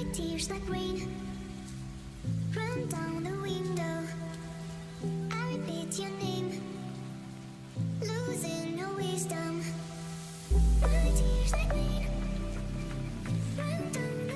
My tears like rain run down the window. I repeat your name, losing no wisdom. My tears like rain run down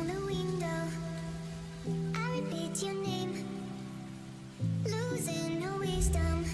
the window. I repeat your name, losing no wisdom.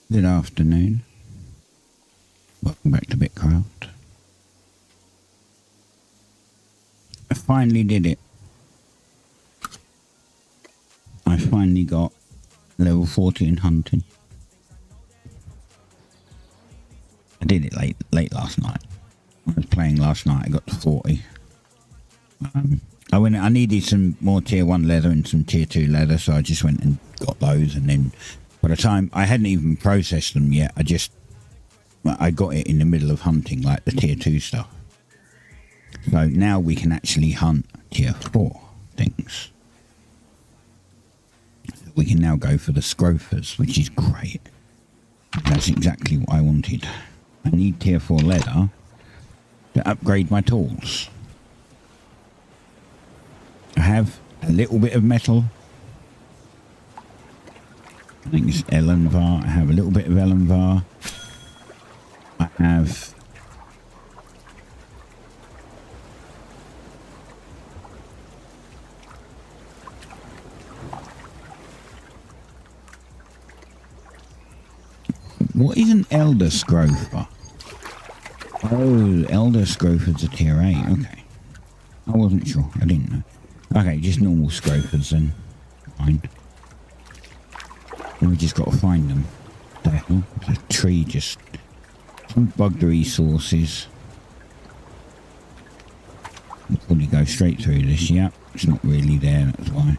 Good afternoon. Welcome back to BitCraft. I finally did it. I finally got level 40 in hunting. I did it late last night. I was playing last night. I got to 40. I needed some more tier 1 leather and some tier 2 leather, so I just went and got those, and then by the time I hadn't even processed them yet, I got it in the middle of hunting, like the tier 2 stuff. So now we can actually hunt tier 4 things. We can now go for the scrophers, which is great. That's exactly what I wanted. I need tier 4 leather to upgrade my tools. I have a little bit of metal. I think it's Elenvar. I have a little bit of Elenvar. I have what is an Elder Scrofer? Oh, Elder Scrofer's a tier 8. Okay. I wasn't sure. I didn't know. Okay, just normal Scrophers then. Fine. We just got to find them. The hell? There's a tree just... Some bug resources. Probably go straight through this. Yep, it's not really there, that's why.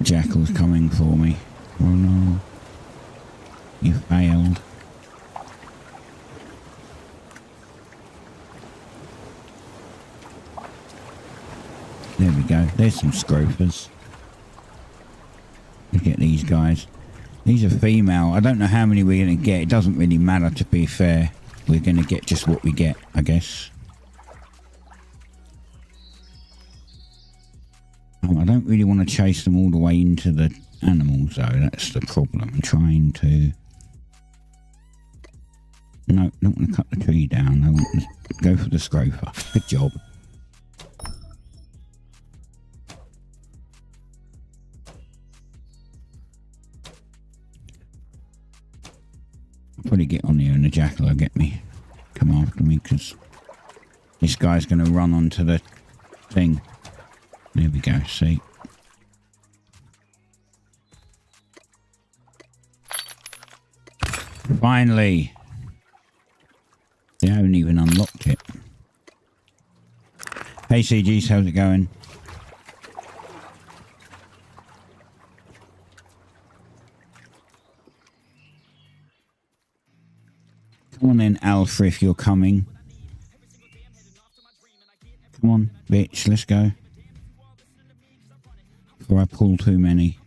Jackal's coming for me. Oh no. You failed. There we go. There's some scrophers. Look at these guys. These are female. I don't know how many we're going to get. It doesn't really matter, to be fair. We're going to get just what we get, I guess. I don't really want to chase them all the way into the animals, though. That's the problem. I'm trying to... No, don't want to cut the tree down. I want to go for the scrofer. Good job. I'll probably get on here and the jackal will get me. Come after me, because this guy's going to run onto the thing. There we go, see. Finally. They haven't even unlocked it. Hey CGs, how's it going? Come on then, Alpha, if you're coming. Come on, bitch, let's go. Before I pull too many.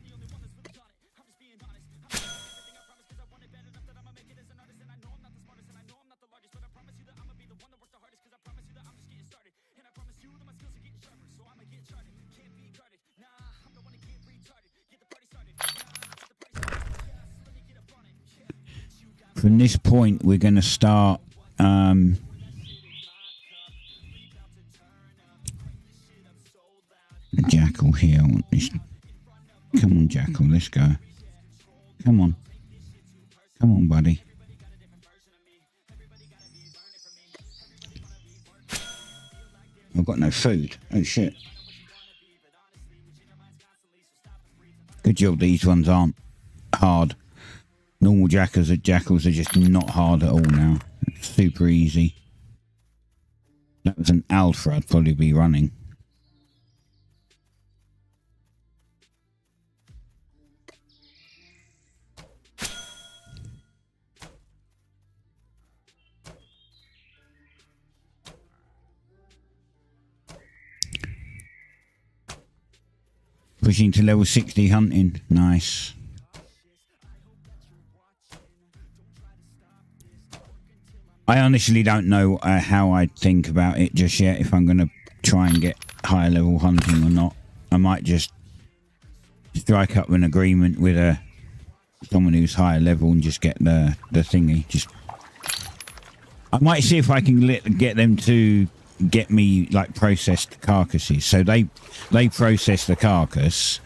From this point, we're going to start the jackal here. I want this. Come on, jackal, let's go. Come on. Come on, buddy. I've got no food. Oh, shit. Good job these ones aren't hard. Normal jackals are just not hard at all now. It's super easy. That was an alpha I'd probably be running. Pushing to level 60 hunting. Nice. I honestly don't know how I'd think about it just yet, if I'm going to try and get higher level hunting or not. I might just strike up an agreement with someone who's higher level and just get the thingy. I might see if I can get them to get me like processed carcasses. So they process the carcass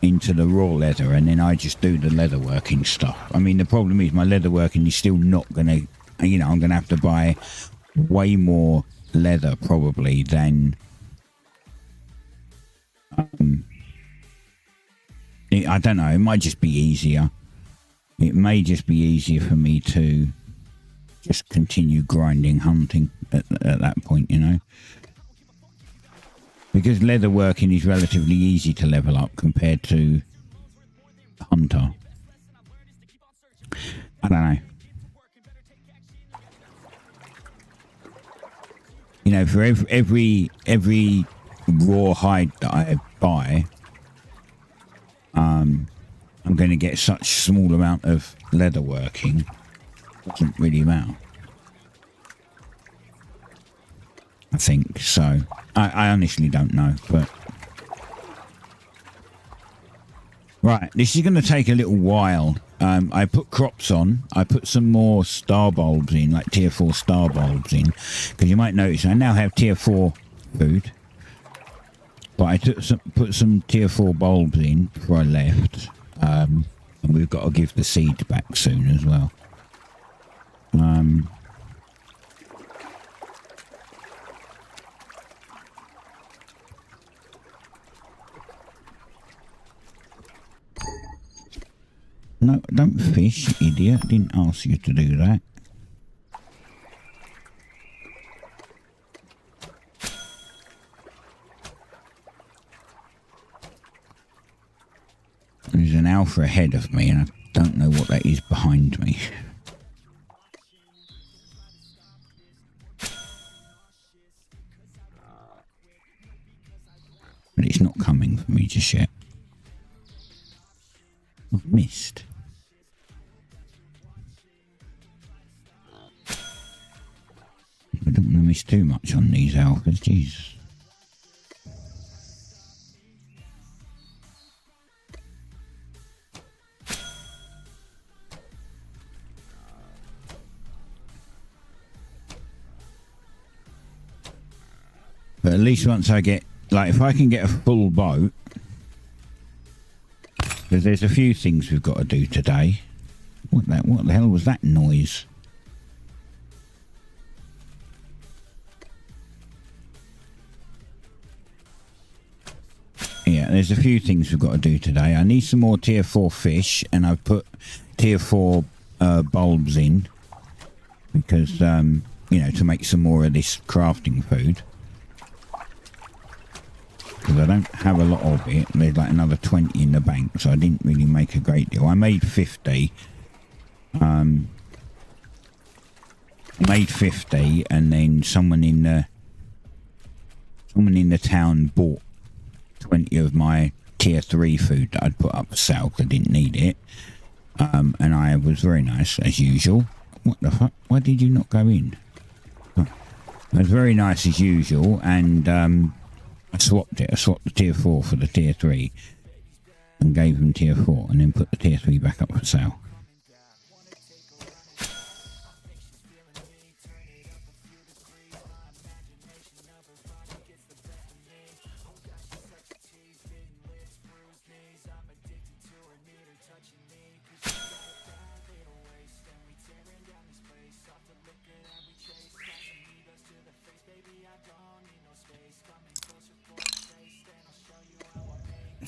into the raw leather, and then I just do the leather working stuff. I mean, the problem is my leather working is still not going to... You know, I'm going to have to buy way more leather probably than... I don't know, it might just be easier. It may just be easier for me to just continue grinding hunting at that point, you know. Because leather working is relatively easy to level up compared to hunter. I don't know. You know, for every raw hide that I buy, I'm going to get such small amount of leather working. Doesn't really matter. I think so. I honestly don't know, but right. This is going to take a little while. I put crops on. I put some more star bulbs in, like tier 4 star bulbs in, because you might notice I now have tier 4 food. But I put some tier 4 bulbs in before I left. And we've got to give the seed back soon as well. No, don't fish, idiot. Didn't ask you to do that. There's an alpha ahead of me and I don't know what that is behind me. But it's not coming for me just yet. I've missed. I don't want to miss too much on these alphas, Jesus. But at least once I get, like, if I can get a full boat, because there's a few things we've got to do today. What the hell was that noise? Yeah, there's a few things we've got to do today. I need some more tier 4 fish, and I've put tier 4 bulbs in because, you know, to make some more of this crafting food. Because I don't have a lot of it. There's like another 20 in the bank, so I didn't really make a great deal. I made 50. Made 50, and then someone in the town bought 20 of my tier 3 food that I'd put up for sale because I didn't need it. And I was very nice as usual. What the fuck? Why did you not go in? Oh. I was very nice as usual, and I swapped it. I swapped the tier 4 for the tier 3 and gave them tier 4 and then put the tier 3 back up for sale.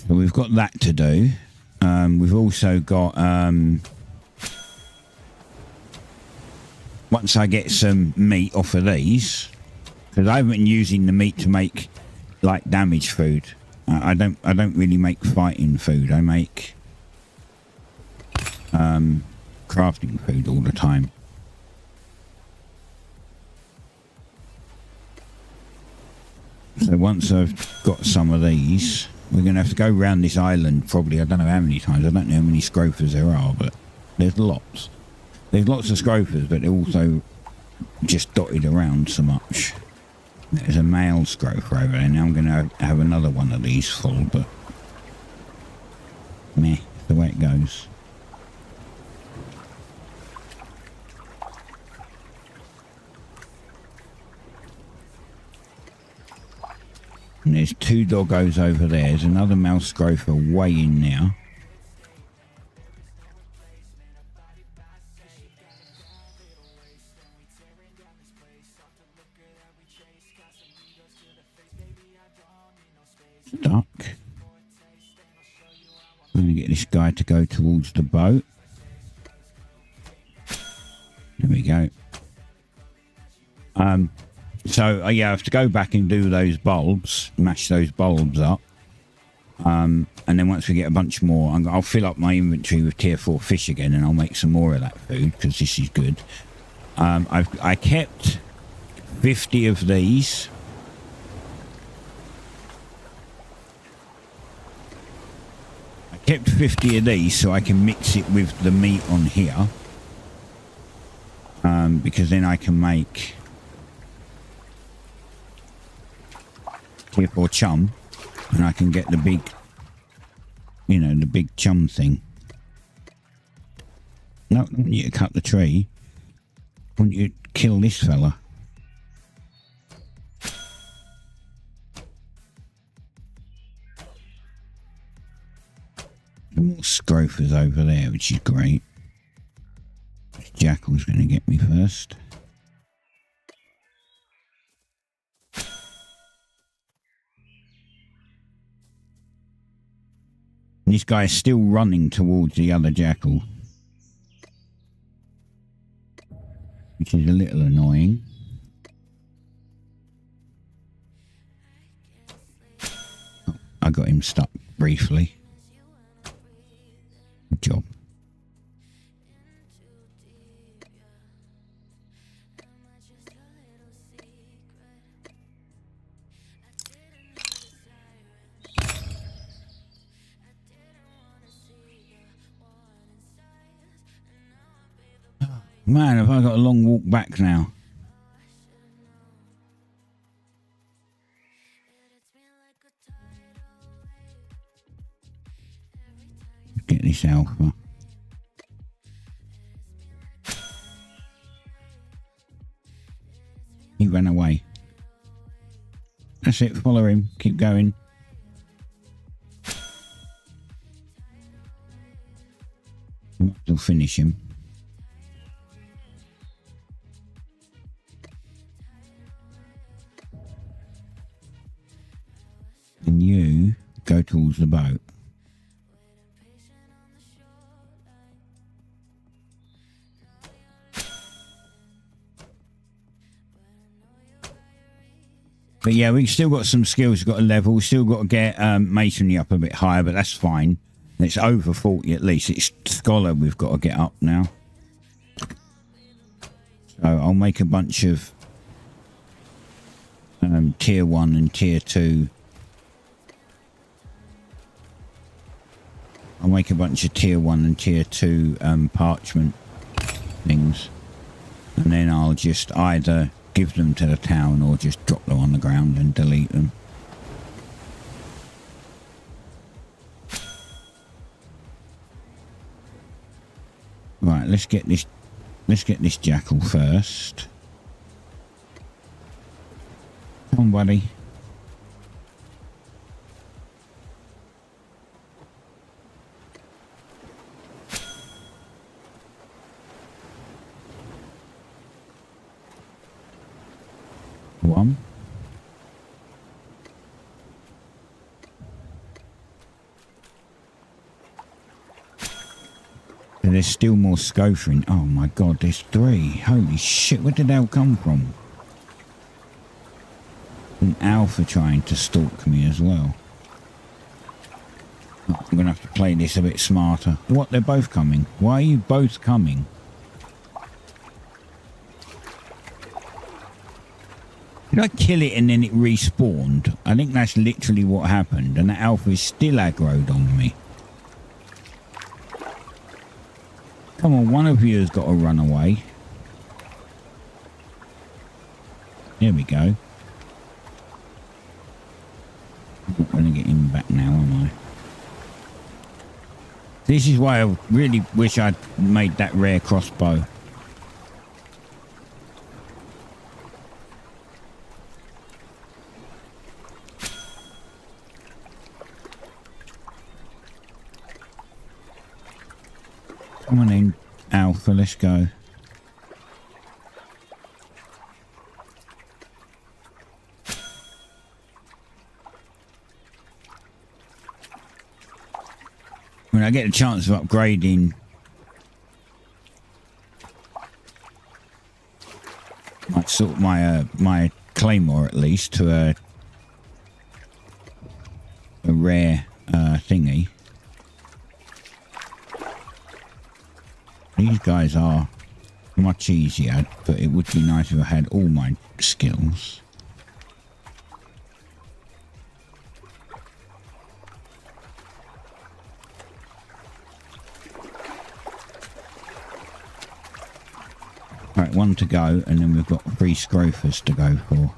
So we've got that to do. We've also got, once I get some meat off of these, because I haven't been using the meat to make like damage food. I don't really make fighting food. I make crafting food all the time. So once I've got some of these, we're going to have to go around this island probably, I don't know how many times. I don't know how many scrophers there are, but there's lots. There's lots of scrophers, but they're also just dotted around so much. There's a male scrofer over there. Now I'm going to have another one of these full, but meh, the way it goes. And there's 2 doggos over there. There's another mouse scrofer way in now. Stuck. I'm going to get this guy to go towards the boat. There we go. So, yeah, I have to go back and do those bulbs, mash those bulbs up. And then once we get a bunch more, I'll fill up my inventory with tier 4 fish again, and I'll make some more of that food, because this is good. I kept 50 of these. I kept 50 of these so I can mix it with the meat on here. Because then I can make tier 4 chum, and I can get the big, you know, the big chum thing. No, I don't want you to cut the tree. I want you to kill this fella. More scrophers over there, which is great. This jackal's going to get me first. And this guy's still running towards the other jackal, which is a little annoying. Oh, I got him stuck briefly. Good job. Man, have I got a long walk back now? Get this alpha. He ran away. That's it, follow him, keep going. Might as well finish him. And you go towards the boat. But yeah, we've still got some skills we've got to level. We've still got to get masonry up a bit higher, but that's fine. It's over 40 at least. It's scholar we've got to get up now. So I'll make a bunch of tier 1 and tier 2. I'll make a bunch of tier 1 and tier 2 parchment things. And then I'll just either give them to the town or just drop them on the ground and delete them. Right, let's get this jackal first. Come on, buddy. One. And there's still more scoffing. Oh my god, there's 3. Holy shit, where did they come from? An alpha trying to stalk me as well. Oh, I'm going to have to play this a bit smarter. What, they're both coming? Why are you both coming? Did I kill it and then it respawned? I think that's literally what happened. And the alpha is still aggroed on me. Come on, one of you has got to run away. There we go. I'm not going to get him back now, am I? This is why I really wish I'd made that rare crossbow. Come on in, Alpha, let's go. When I get a chance of upgrading my claymore at least to a rare thingy. These guys are much easier, but it would be nice if I had all my skills. Right, 1 to go, and then we've got 3 scrophers to go for.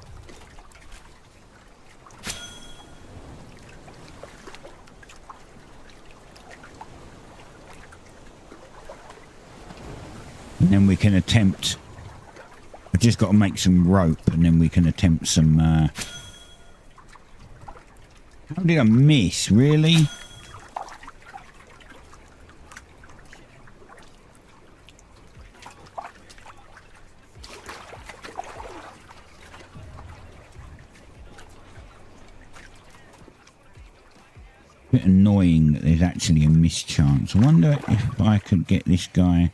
And then we can attempt... I've just got to make some rope, and then we can attempt some... How did I miss? Really? bit annoying that there's actually a mischance. I wonder if I could get this guy.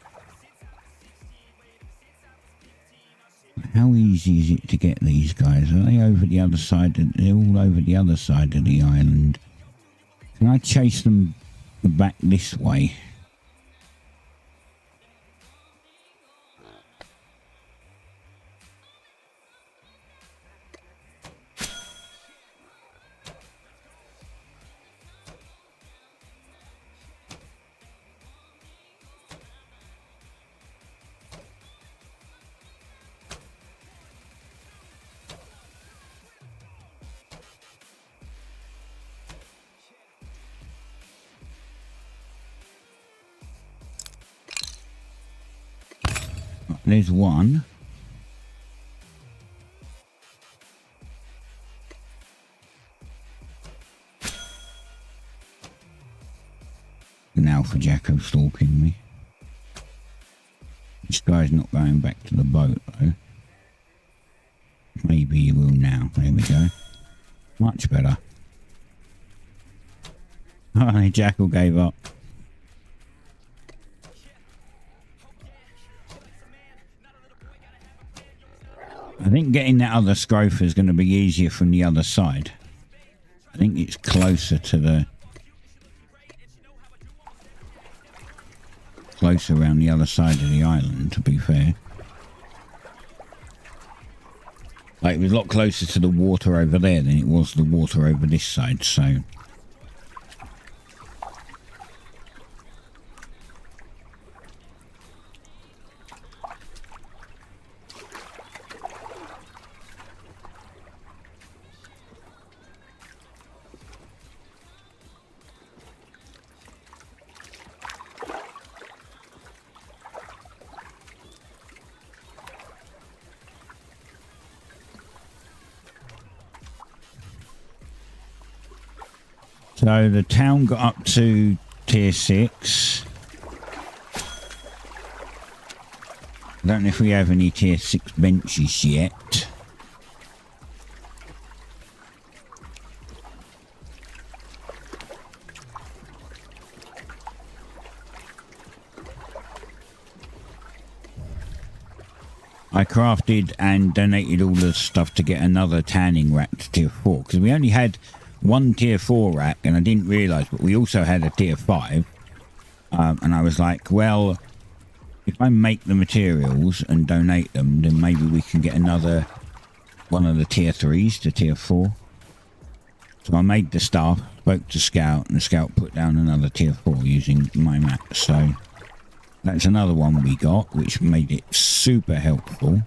How easy is it to get these guys? Are they over the other side? They're all over the other side of the island. Can I chase them back this way? There's one. An alpha jacko stalking me. This guy's not going back to the boat though. Maybe he will now. There we go. Much better. Oh, the jackal gave up. I think getting that other scrofa is going to be easier from the other side. I think it's closer to the... closer around the other side of the island, to be fair. Like, it was a lot closer to the water over there than it was the water over this side, so... So the town got up to tier 6. I don't know if we have any tier 6 benches yet. I crafted and donated all the stuff to get another tanning rack to tier 4 because we only had one tier 4 rack and I didn't realise, but we also had a tier 5 and I was like, well, if I make the materials and donate them, then maybe we can get another one of the tier 3s to tier 4. So I made the stuff, spoke to Scout, and the Scout put down another tier 4 using my map. So that's another one we got, which made it super helpful.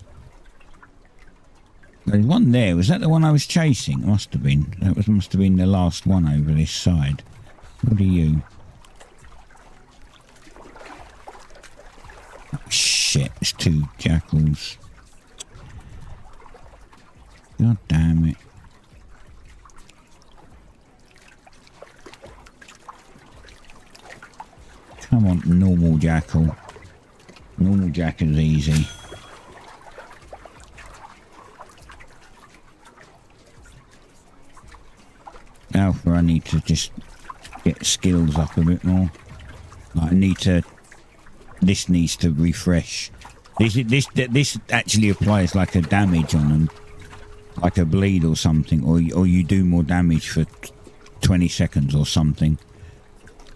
There's one there. Was that the one I was chasing? It must have been. That must have been the last one over this side. What are you? Oh, shit. There's 2 jackals. God damn it. Come on, normal jackal. Normal jackal's easy. Alpha, I need to just get skills up a bit more. Like, I need to... This needs to refresh. This actually applies like a damage on them. Like a bleed or something. Or you do more damage for 20 seconds or something.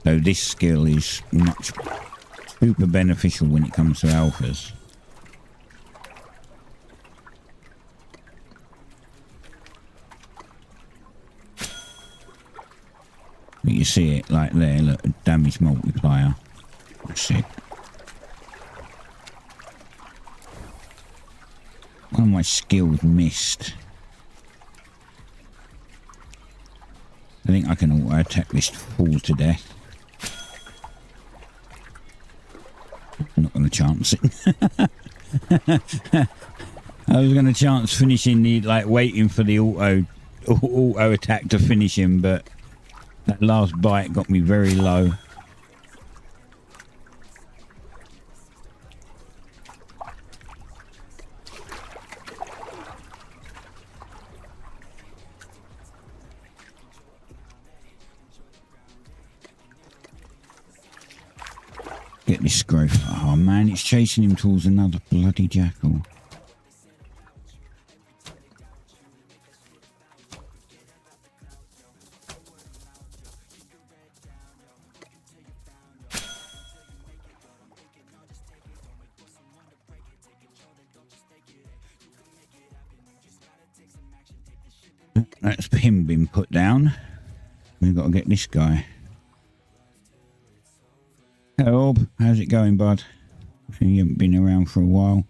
So this skill is much super beneficial when it comes to alphas. But you see it like there, look, damage multiplier. That's it. One of my skills missed. I think I can auto attack this fool to death. I'm not going to chance it. I was going to chance finishing the, like, waiting for the auto attack to finish him, but that last bite got me very low. Get this screw. Oh man, it's chasing him towards another bloody jackal. That's him been put down. We've got to get this guy. Help, how's it going, bud? You haven't been around for a while.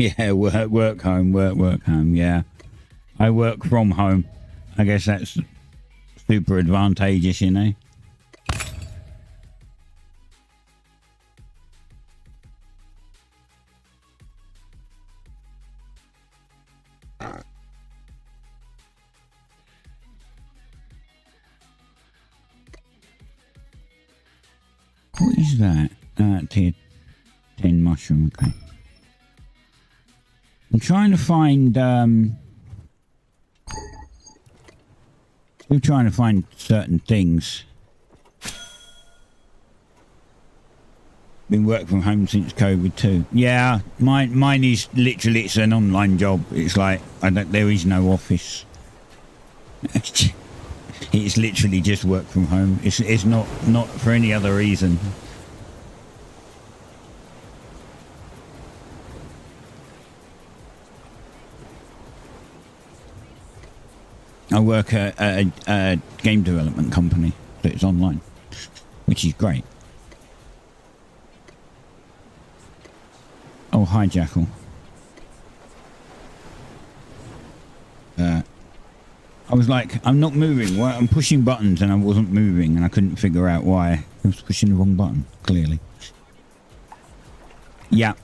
Yeah, work home, work home, yeah. I work from home. I guess that's super advantageous, you know. What is that? Tier 10 mushroom, okay. I'm trying to find, still trying to find certain things. Been working from home since COVID too. Yeah, mine is literally, it's an online job. It's like, there is no office. It's literally just work from home. It's not for any other reason. I work at a game development company that is online, which is great. Oh, hi, Jackal. I was like, I'm not moving. Well, I'm pushing buttons and I wasn't moving and I couldn't figure out why. I was pushing the wrong button, clearly. Yeah.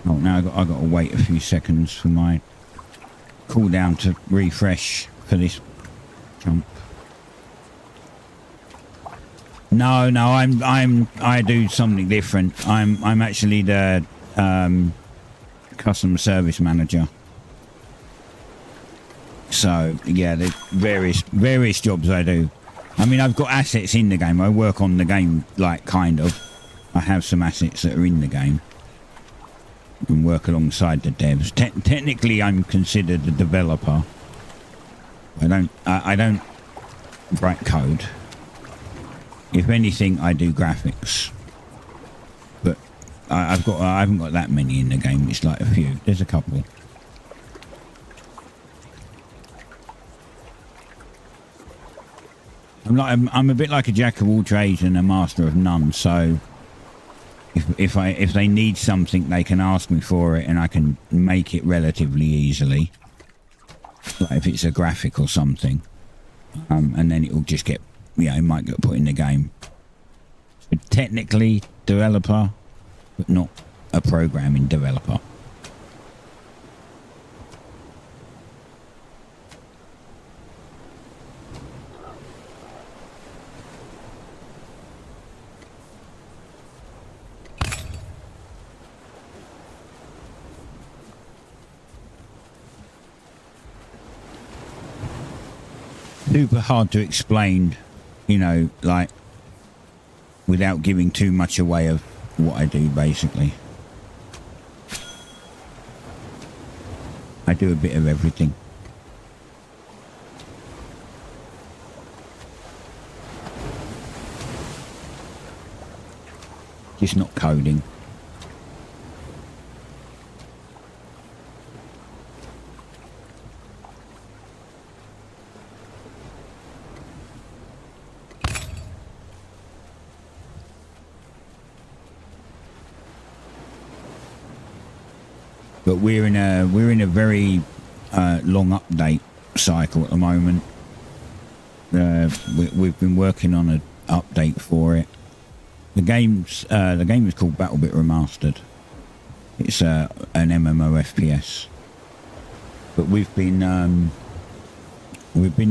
Oh, now I got to wait a few seconds for my cooldown to refresh for this jump. No, I do something different. I'm actually the customer service manager. So yeah, there's various jobs I do. I mean, I've got assets in the game. I work on the game, like, kind of. I have some assets that are in the game and work alongside the devs. Technically, I'm considered a developer. I don't write code. If anything, I do graphics. But I haven't got that many in the game. It's like a few. There's a couple. I'm a bit like a jack of all trades and a master of none. So if they need something, they can ask me for it, and I can make it relatively easily. Like if it's a graphic or something, and then it will just get, it might get put in the game. So technically developer, but not a programming developer. Super hard to explain, like, without giving too much away of what I do, basically. I do a bit of everything. Just not coding. But we're in a very long update cycle at the moment. we've been working on an update for it. The game is called BattleBit Remastered. It's an MMO FPS. But we've been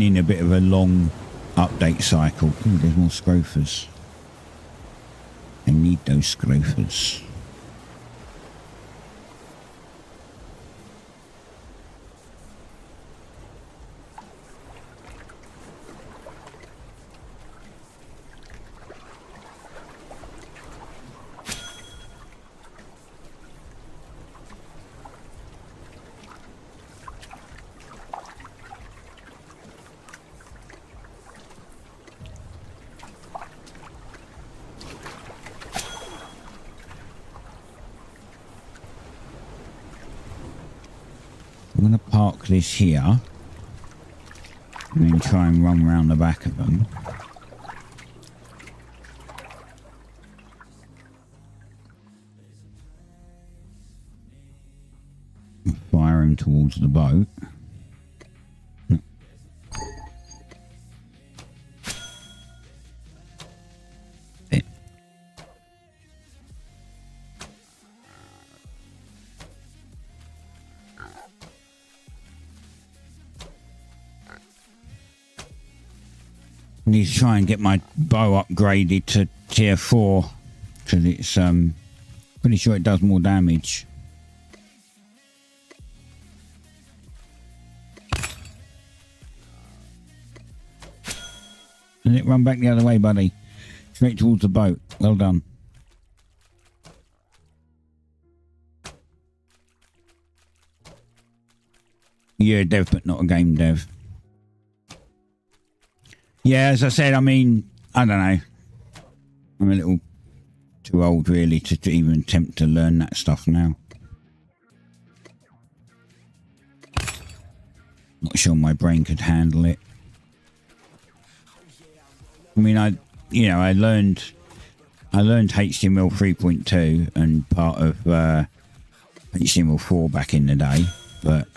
in a bit of a long update cycle. Ooh, there's more scrophers. I need those scrophers. I'm going to park this here and then try and run around the back of them. Fire him towards the boat. I need to try and get my bow upgraded to tier 4 because it's pretty sure it does more damage. And it run back the other way, buddy. Straight towards the boat. Well done. You're a dev, but not a game dev. Yeah, as I said, I mean, I don't know. I'm a little too old, really, to even attempt to learn that stuff now. Not sure my brain could handle it. I mean, I learned HTML 3.2 and part of HTML 4 back in the day, but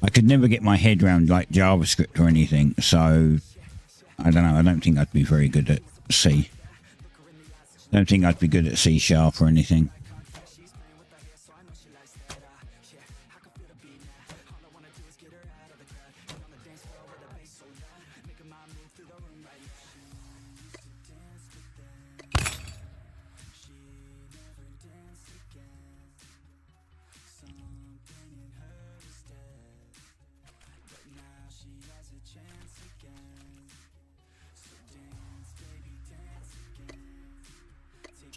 I could never get my head around like JavaScript or anything, so I don't know. I don't think I'd be very good at C. I don't think I'd be good at C# or anything.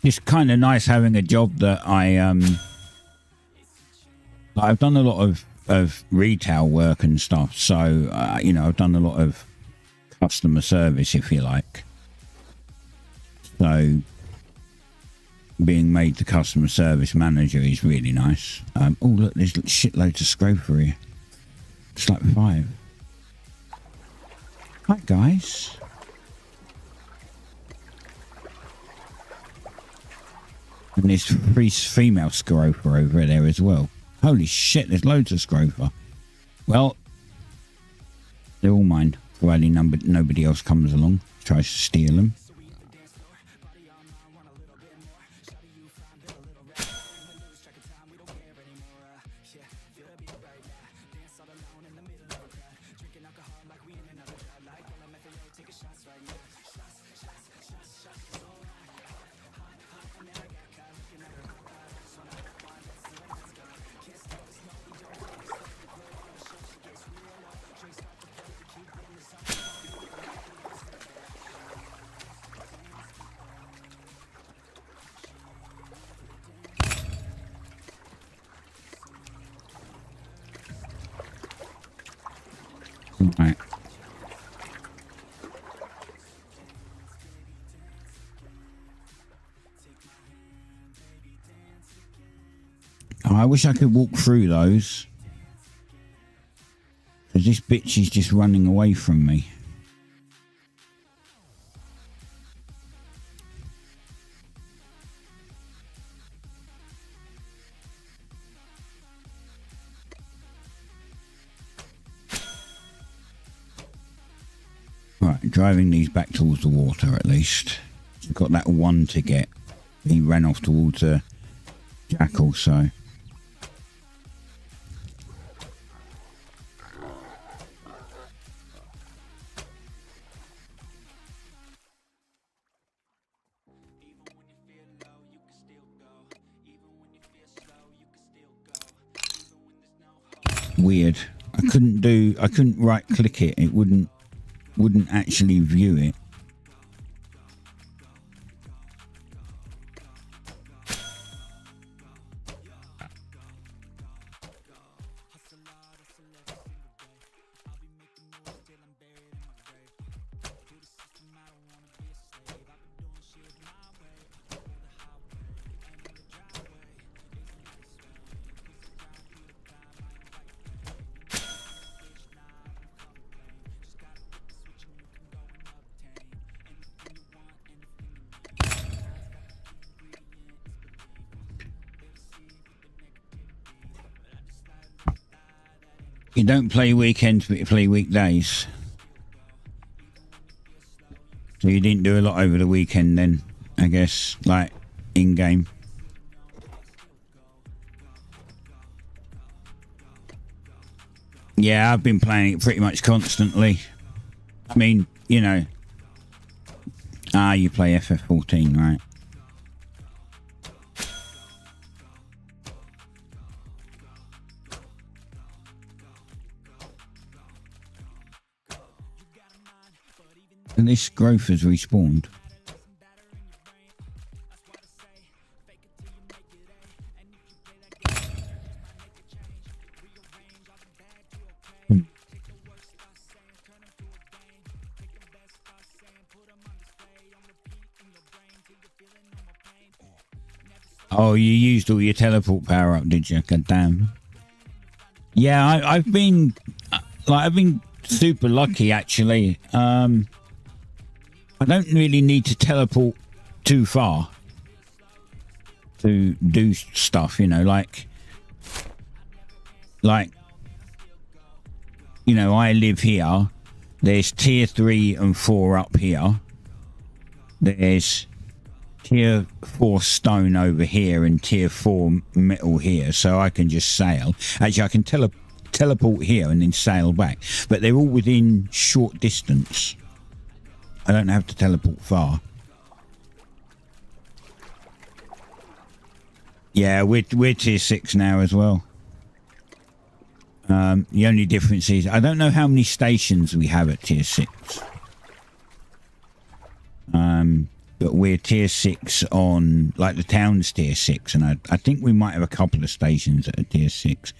It's kind of nice having a job that I've done a lot of retail work and stuff, so I've done a lot of customer service, if you like. So being made the customer service manager is really nice. Oh look, there's shitloads of scroper here. It's like 5. Hi guys. And there's 3 female scroper over there as well. Holy shit, there's loads of scroper. Well, they're all mine, providing nobody else comes along, tries to steal them. Right. Oh, I wish I could walk through those. Because this bitch is just running away from me. Right, driving these back towards the water at least. Got that one to get. He ran off towards a jackal, so. Weird. I couldn't right click it. It wouldn't actually view it. You don't play weekends, but you play weekdays. So you didn't do a lot over the weekend then, I guess, like in-game. Yeah, I've been playing it pretty much constantly. I mean, you know. You play FF14, right? And this growth has respawned. Oh, you used all your teleport power up, did you? God damn. Yeah, I've been super lucky actually. I don't really need to teleport too far to do stuff, you know, like, you know, I live here. There's tier 3 and 4 up here. There's tier 4 stone over here and tier 4 metal here. So I can just sail. Actually, I can teleport here and then sail back. But they're all within short distance. I don't have to teleport far. Yeah, we're tier 6 now as well. The only difference is I don't know how many stations we have at tier 6. But we're tier 6 on, like, the town's tier 6, and I think we might have a couple of stations at a tier 6.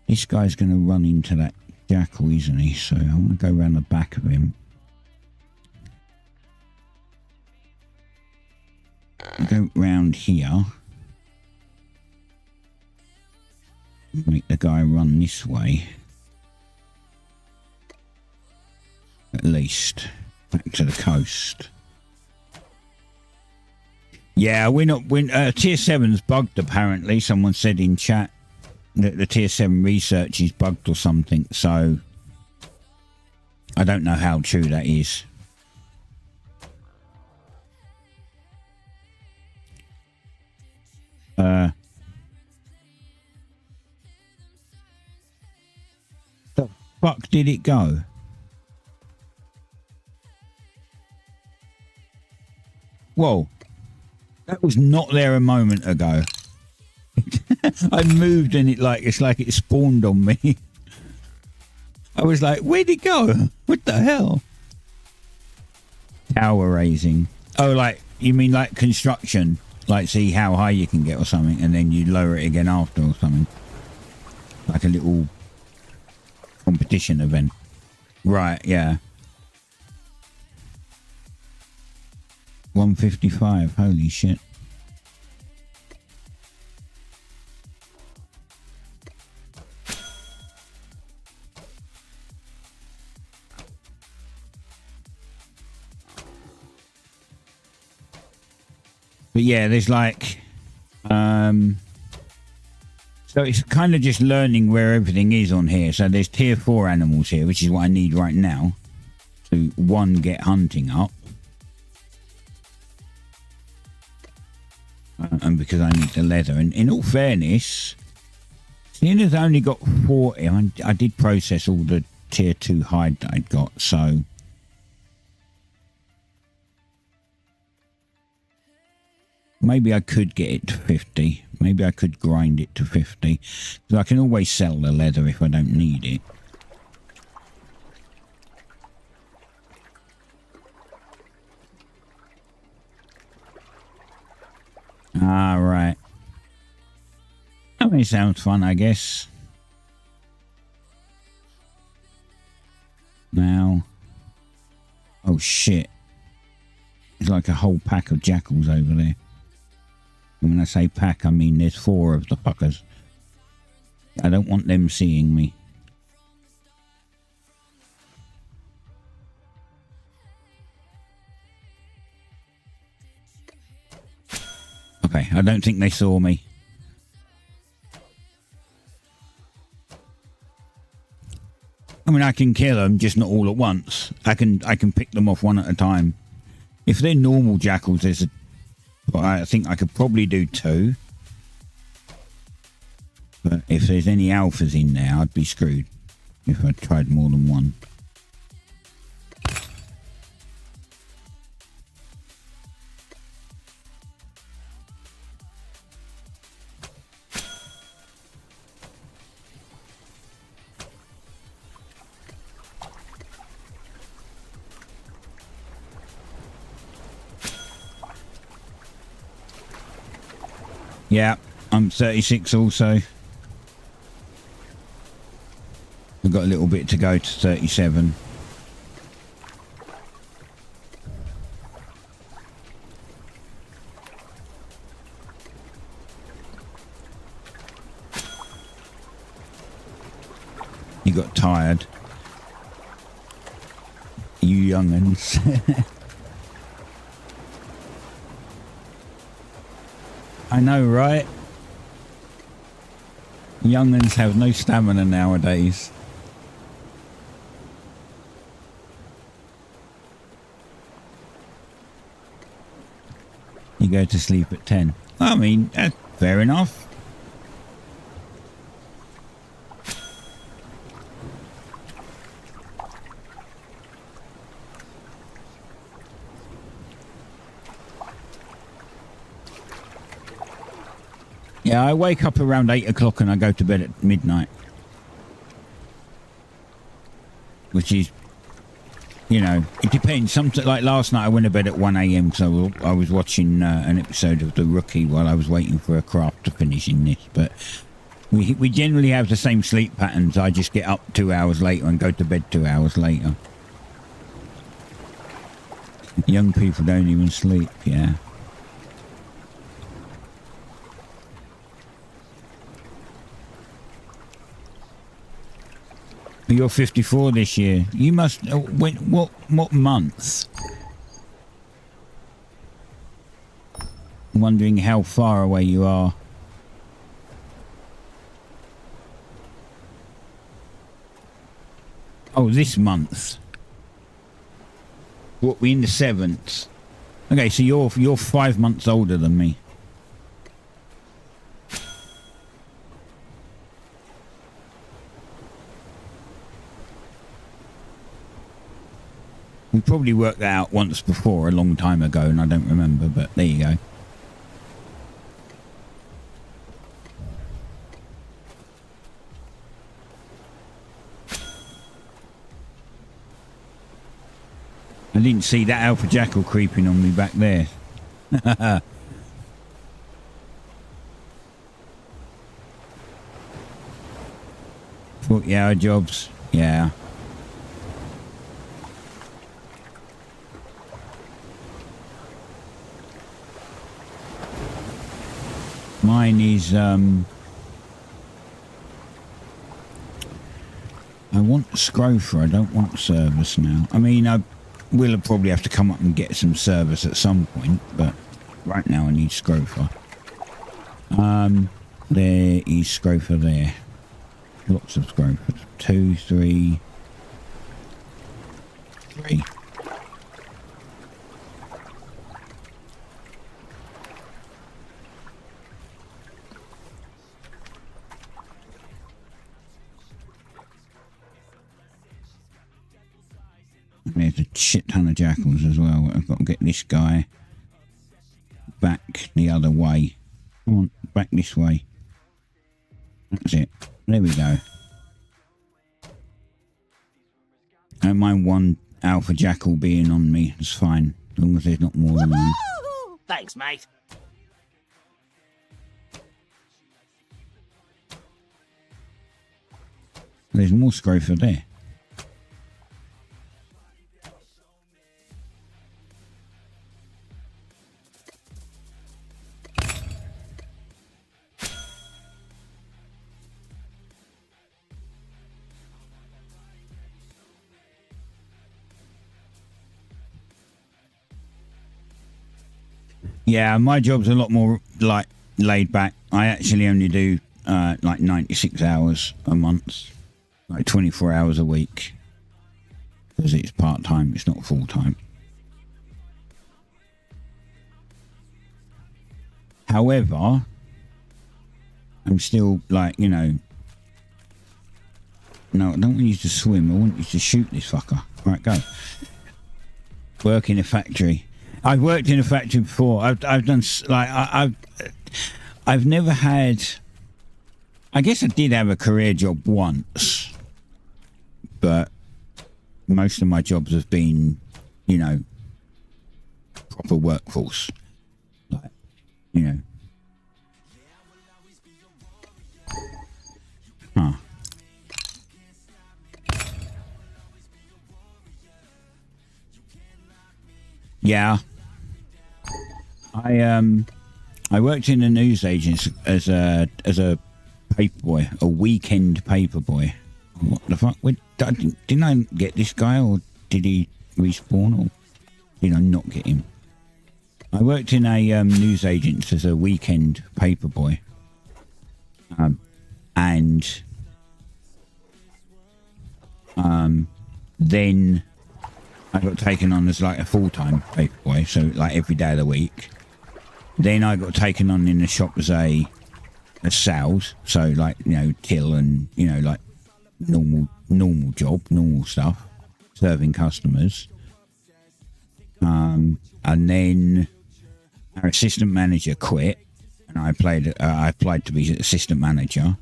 This guy's going to run into that jackal, isn't he? So I want to go around the back of him. Go round here. Make the guy run this way. At least. Back to the coast. Yeah, we're tier 7's bugged apparently. Someone said in chat that the tier 7 research is bugged or something. So I don't know how true that is. The fuck did it go? Whoa. That was not there a moment ago. I moved and it's like it spawned on me. I was like, where'd it go? What the hell? Tower raising. Oh, like, you mean like construction? Like, see how high you can get or something, and then you lower it again after or something. Like a little competition event. Right, yeah. 155, holy shit. But yeah, there's like, so it's kind of just learning where everything is on here. So there's tier 4 animals here, which is what I need right now. to one, get hunting up, and because I need the leather. And in all fairness, seeing as I only got 40, I did process all the tier 2 hide that I'd got, so maybe I could get it to 50. Maybe I could grind it to 50. Because I can always sell the leather if I don't need it. Ah, right. I mean, it sounds fun, I guess. Now. Oh, shit. There's like a whole pack of jackals over there. And when I say pack, I mean there's 4 of the fuckers. I don't want them seeing me. Okay, I don't think they saw me. I mean, I can kill them, just not all at once. I can pick them off one at a time. If they're normal jackals, I think I could probably do 2. But if there's any alphas in there, I'd be screwed if I tried more than one. Yeah, I'm 36 also. I've got a little bit to go to 37. You got tired. You young'uns. I know, right? Young'uns have no stamina nowadays. You go to sleep at 10. I mean, that's fair enough. Yeah, I wake up around 8 o'clock and I go to bed at midnight. Which is, you know, it depends. Sometimes, like last night I went to bed at 1 a.m. because I was watching an episode of The Rookie while I was waiting for a craft to finish in this. But we generally have the same sleep patterns. I just get up 2 hours later and go to bed 2 hours later. Young people don't even sleep, yeah. You're 54 this year. You must. What month? I'm wondering how far away you are. Oh, this month. What? We in the 7th. Okay, so you're 5 months older than me. We probably worked that out once before, a long time ago, and I don't remember, but there you go. I didn't see that alpha jackal creeping on me back there. 40-hour jobs, yeah. Mine is, I want Scrofa, I don't want service now. I mean, I will probably have to come up and get some service at some point, but right now I need Scrofa. There is Scrofa there. Lots of Scrofa. 2, 3, 3. There's a shit ton of jackals as well. I've got to get this guy back the other way. Come on, back this way. That's it. There we go. I don't mind one alpha jackal being on me. It's fine. As long as there's not more than one. Thanks, mate. There's more scrofa there. Yeah, my job's a lot more like laid back. I actually only do like 96 hours a month, like 24 hours a week, because it's part time. It's not full time. However, I'm still like, you know. No, I don't want you to swim. I want you to shoot this fucker. All right, go. Work in a factory. I've worked in a factory before. I've done like I've never had. I guess I did have a career job once, but most of my jobs have been, you know, proper workforce. Like, you know. Huh. Yeah. I worked in a news agency as a paperboy, a weekend paperboy. What the fuck? Didn't I get this guy, or did he respawn, or did I not get him? I worked in a news agency as a weekend paperboy, and then I got taken on as like a full-time paperboy, so like every day of the week. Then I got taken on in the shop as a sales, so like, you know, till and, you know, like normal job, normal stuff, serving customers. And then our assistant manager quit, and I applied to be assistant manager.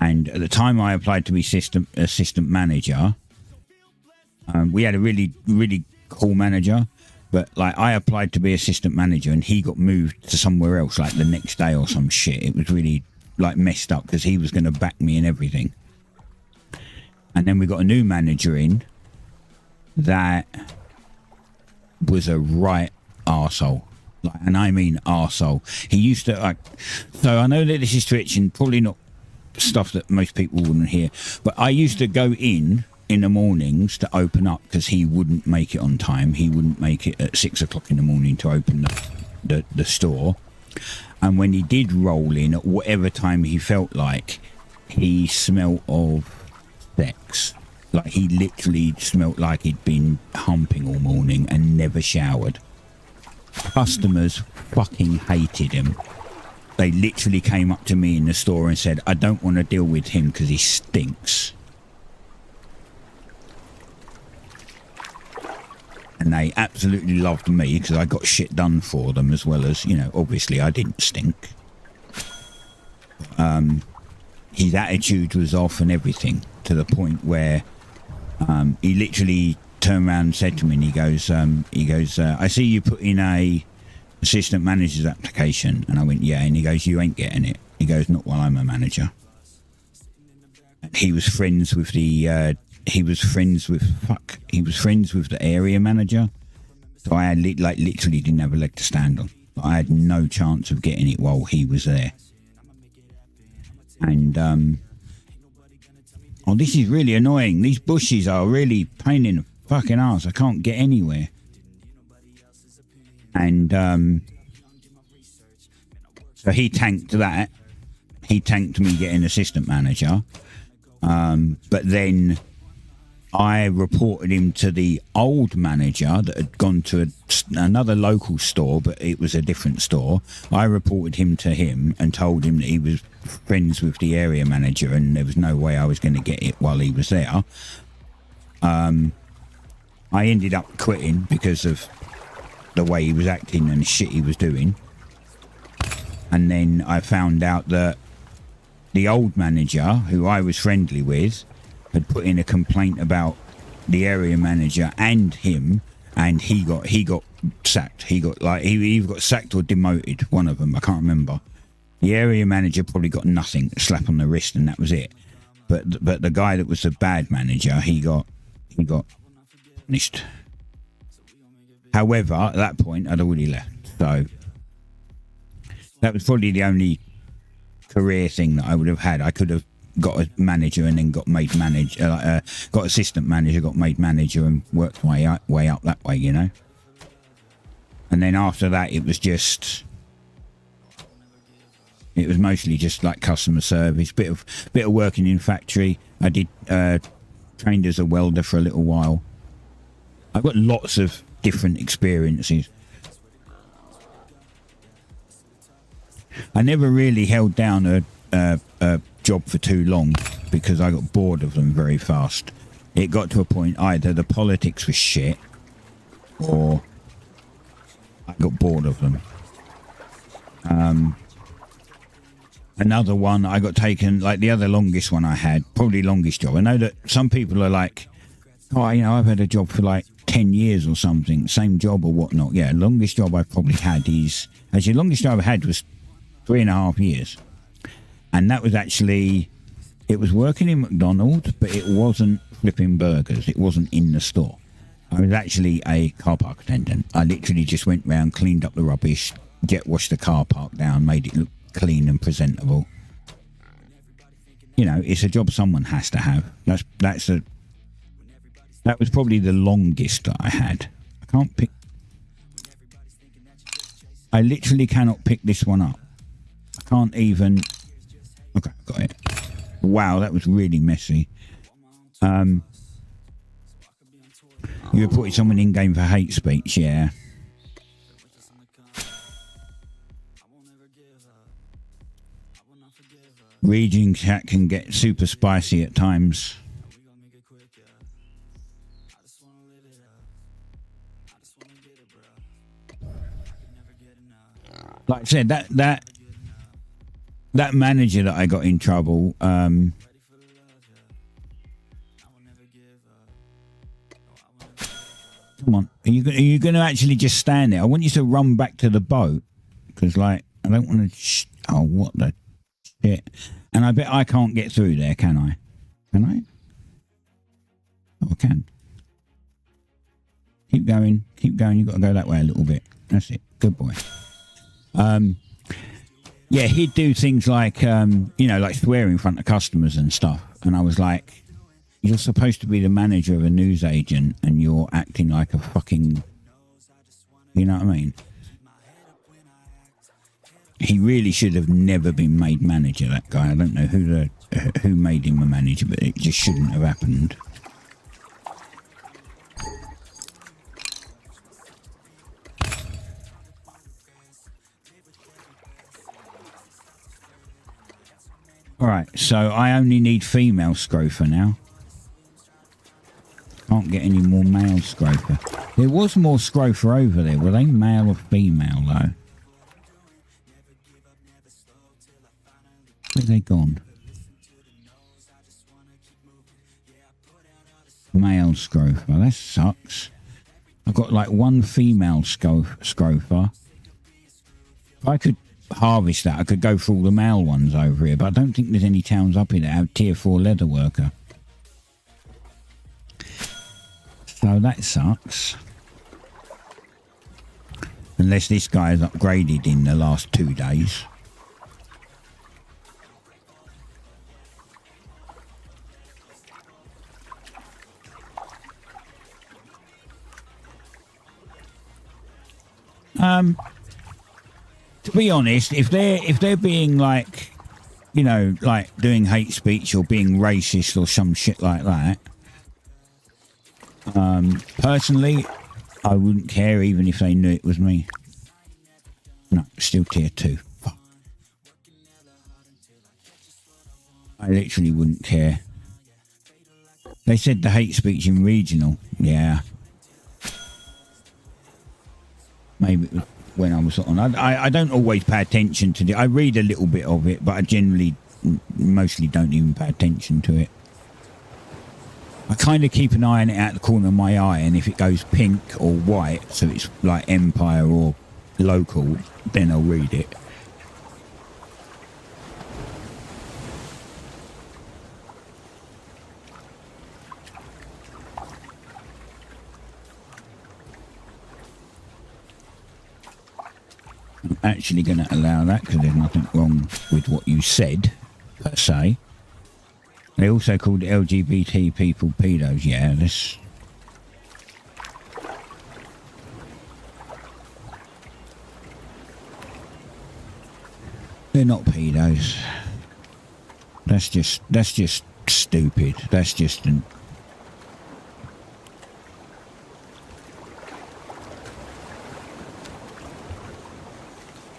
And at the time I applied to be assistant manager, we had a really, really cool manager, but like I applied to be assistant manager and he got moved to somewhere else like the next day or some shit. It was really like messed up because he was going to back me and everything. And then we got a new manager in that was a right arsehole. Like, and I mean arsehole. He used to like, so I know that this is Twitch and probably not stuff that most people wouldn't hear, but I used to go in the mornings to open up because he wouldn't make it on time. He wouldn't make it at 6 o'clock in the morning to open the store. And when he did roll in at whatever time he felt like, he smelt of sex. Like he literally smelt like he'd been humping all morning and never showered. Customers fucking hated him. They literally came up to me in the store and said, I don't want to deal with him because he stinks. And they absolutely loved me because I got shit done for them, as well as, you know, obviously I didn't stink. His attitude was off and everything, to the point where he literally turned around and said to me, and he goes, I see you put in a assistant manager's application. And I went, yeah. And he goes, you ain't getting it. He goes, not while I'm a manager. And he was friends with the he was friends with the area manager, so I had literally didn't have a leg to stand on. I had no chance of getting it while he was there. And oh, this is really annoying. These bushes are really pain in the fucking ass. I can't get anywhere. And so he tanked that. He tanked me getting assistant manager. But then I reported him to the old manager that had gone to another local store, but it was a different store. I reported him to him and told him that he was friends with the area manager and there was no way I was going to get it while he was there. I ended up quitting because of the way he was acting and the shit he was doing. And then I found out that the old manager, who I was friendly with, had put in a complaint about the area manager and him, and he got sacked. He either got sacked or demoted, one of them, I can't remember. The area manager probably got nothing, a slap on the wrist, and that was it. But the guy that was the bad manager, he got punished. However, at that point, I'd already left, so that was probably the only career thing that I would have had. I could have got a manager and then got made manager, got assistant manager, got made manager, and worked my way up that way, you know. And then after that, it was mostly just like customer service, bit of working in factory. I did trained as a welder for a little while. I've got lots of different experiences. I never really held down a job for too long because I got bored of them very fast. It got to a point either the politics was shit or I got bored of them. Another one I got taken, like the other longest one I had, probably longest job. I know that some people are like, oh, you know, I've had a job for like 10 years or something, same job or whatnot. Yeah, longest job I've probably had is, actually, the longest job I had was 3.5 years. And that was actually, it was working in McDonald's, but it wasn't flipping burgers. It wasn't in the store. I was actually a car park attendant. I literally just went round, cleaned up the rubbish, jet washed the car park down, made it look clean and presentable. You know, it's a job someone has to have. That was probably the longest that I had. I can't pick. I literally cannot pick this one up. I can't even. Okay, got it. Wow, that was really messy. You reported someone in game for hate speech, yeah. Region chat can get super spicy at times. Like I said, that manager that I got in trouble, come on, are you going to actually just stand there? I want you to run back to the boat, because like I don't want to. Oh, what the shit! And I bet I can't get through there, can I? Can I? Oh, I can. Keep going, keep going. You've got to go that way a little bit. That's it. Good boy. Yeah, he'd do things like, like swear in front of customers and stuff. And I was like, you're supposed to be the manager of a newsagent and you're acting like a fucking, you know what I mean? He really should have never been made manager, that guy. I don't know who made him a manager, but it just shouldn't have happened. Alright, so I only need female scrofer now. Can't get any more male scrofer. There was more scrofer over there. Were they male or female though? Where they gone? Male scrofer. That sucks. I've got like one female scrofer. If I could harvest that, I could go for all the male ones over here, but I don't think there's any towns up here that have tier 4 leather worker. So that sucks. Unless this guy has upgraded in the last 2 days. To be honest, if they're being like, like doing hate speech or being racist or some shit like that, Personally, I wouldn't care even if they knew it was me. No, still tier 2. Fuck. I literally wouldn't care. They said the hate speech in regional. Yeah. Maybe it was when I was on. I don't always pay attention to it. I read a little bit of it, but I generally mostly don't even pay attention to it. I kind of keep an eye on it out the corner of my eye, and if it goes pink or white, so it's like Empire or local, then I'll read it. I'm actually going to allow that because there's nothing wrong with what you said, per se. They also called LGBT people pedos. Yeah, this. They're not pedos. That's just stupid. That's just an.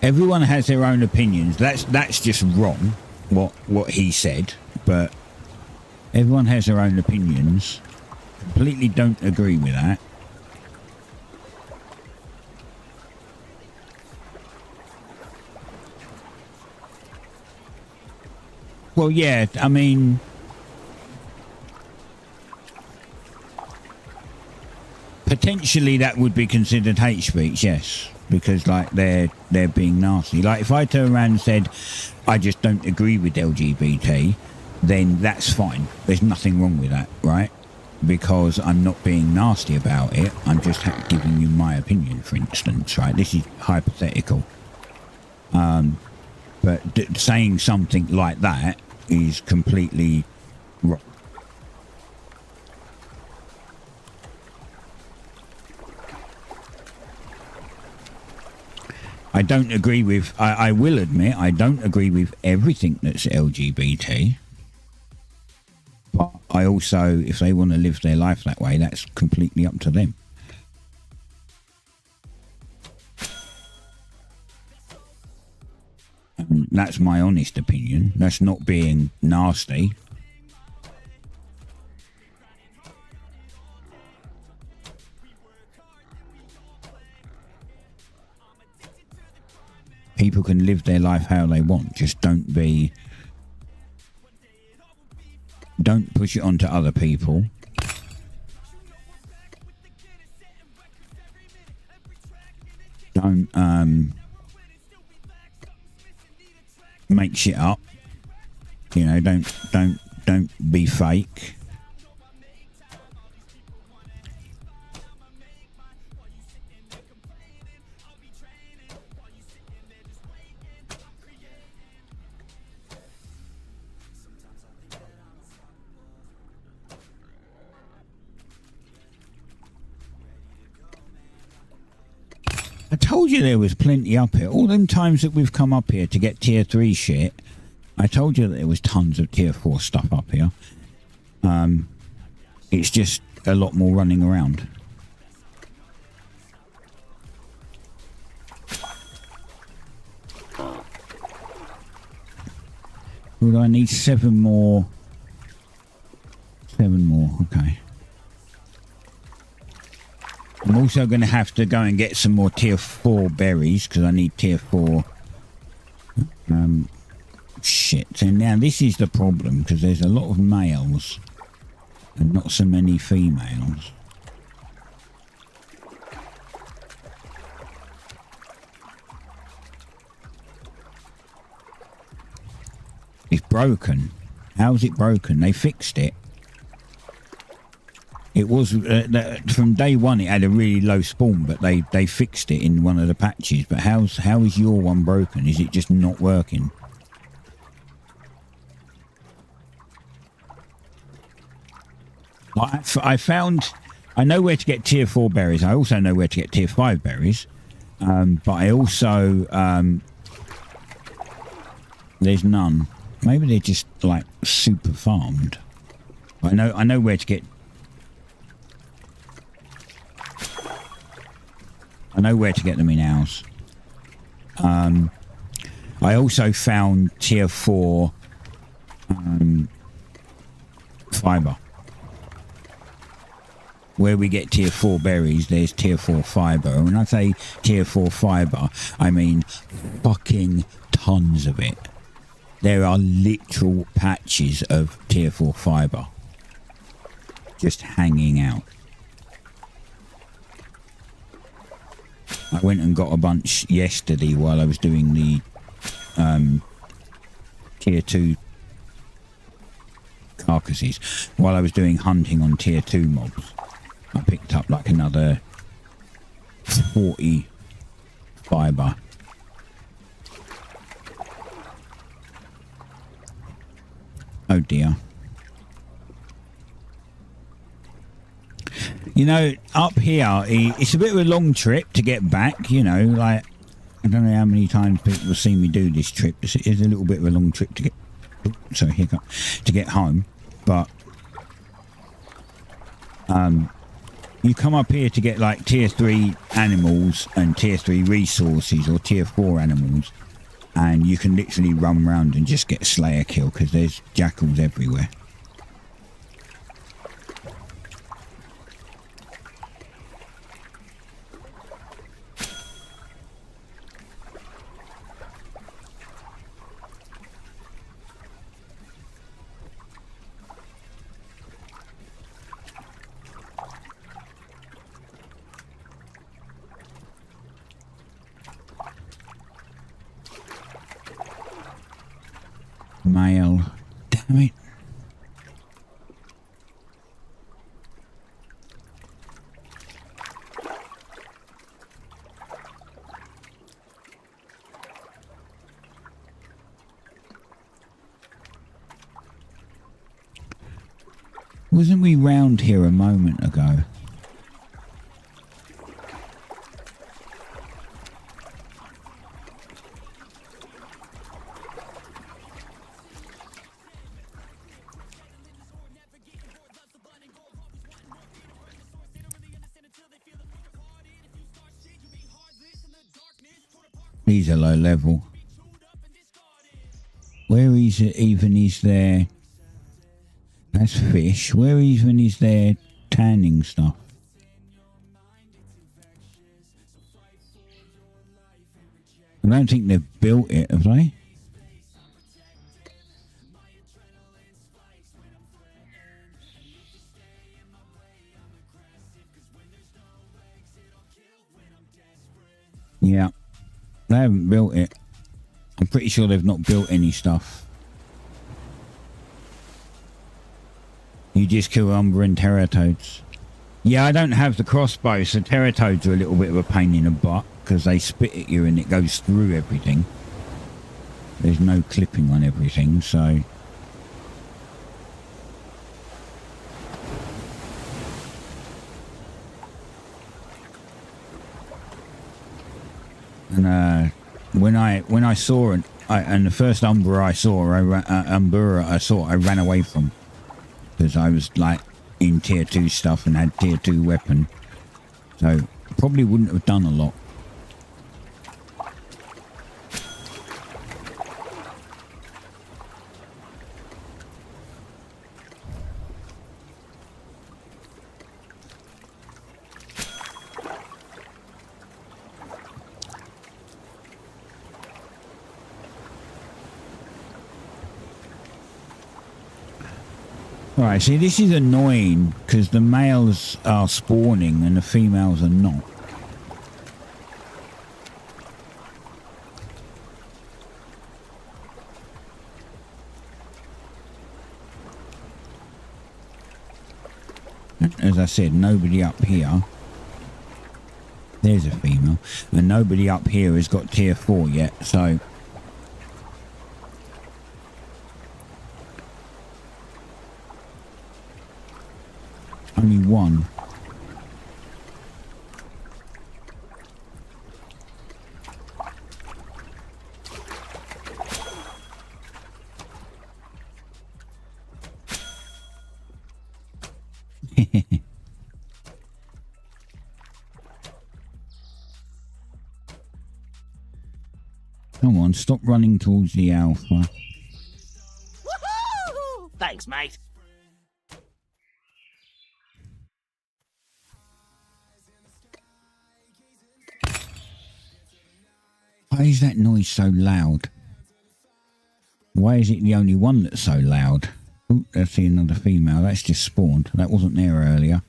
Everyone has their own opinions. That's just wrong. What he said, but. Everyone has their own opinions. Completely don't agree with that. Well, yeah, I mean... Potentially that would be considered hate speech, yes. Because, like, they're being nasty. Like, if I turned around and said, I just don't agree with LGBT... then that's fine. There's nothing wrong with that, right? Because I'm not being nasty about it. I'm just giving you my opinion, for instance, right? This is hypothetical. But saying something like that is completely wrong. I don't agree with... I will admit, I don't agree with everything that's LGBT. But I also, if they want to live their life that way, that's completely up to them. And that's my honest opinion. That's not being nasty. People can live their life how they want. Just don't be... Don't push it onto other people. Don't make shit up. You know, don't be fake. I told you there was plenty up here. All them times that we've come up here to get tier 3 shit, I told you that there was tons of tier 4 stuff up here. It's just a lot more running around. Well, I need 7 more. 7 more, okay. I'm also going to have to go and get some more tier 4 berries because I need tier 4. Shit. And now this is the problem because there's a lot of males and not so many females. It's broken. How's it broken? They fixed it. It was from day one. It had a really low spawn, but they fixed it in one of the patches. But how is your one broken? Is it just not working? I found I know where to get tier 4 berries. I also know where to get tier 5 berries. But I also there's none. Maybe they're just like super farmed. I know where to get. I know where to get them in house. I also found tier 4 fibre. Where we get tier 4 berries, there's tier 4 fibre. And when I say tier 4 fibre, I mean fucking tons of it. There are literal patches of tier 4 fibre just hanging out. I went and got a bunch yesterday while I was doing the tier 2 carcasses. While I was doing hunting on tier 2 mobs, I picked up like another 40 fibre. Oh dear. You know, up here, it's a bit of a long trip to get back, you know, like, I don't know how many times people will see me do this trip. It's a little bit of a long trip to get, sorry, hiccup, to get home, but, you come up here to get like tier 3 animals and tier 3 resources or tier 4 animals, and you can literally run around and just get a slayer kill because there's jackals everywhere. Male. Damn it. Wasn't we round here a moment ago? These are low level. Where even is there? That's fish. Where even is there tanning stuff? I don't think they've built it, have they? Yeah. They haven't built it. I'm pretty sure they've not built any stuff. You just kill umber and terratoads. Yeah, I don't have the crossbow, so terratoads are a little bit of a pain in the butt because they spit at you and it goes through everything. There's no clipping on everything, so... And when I saw it, and the first Umbra I saw, I ran away from, because I was like in tier 2 stuff and had tier 2 weapon, so probably wouldn't have done a lot. Alright, see, this is annoying because the males are spawning and the females are not. As I said, nobody up here. There's a female. And nobody up here has got tier 4 yet, so... Only one. Come on, stop running towards the alpha. Woohoo! Thanks, mate. Why is that noise so loud? Why is it the only one that's so loud? Oh, let's see another female. That's just spawned. That wasn't there earlier.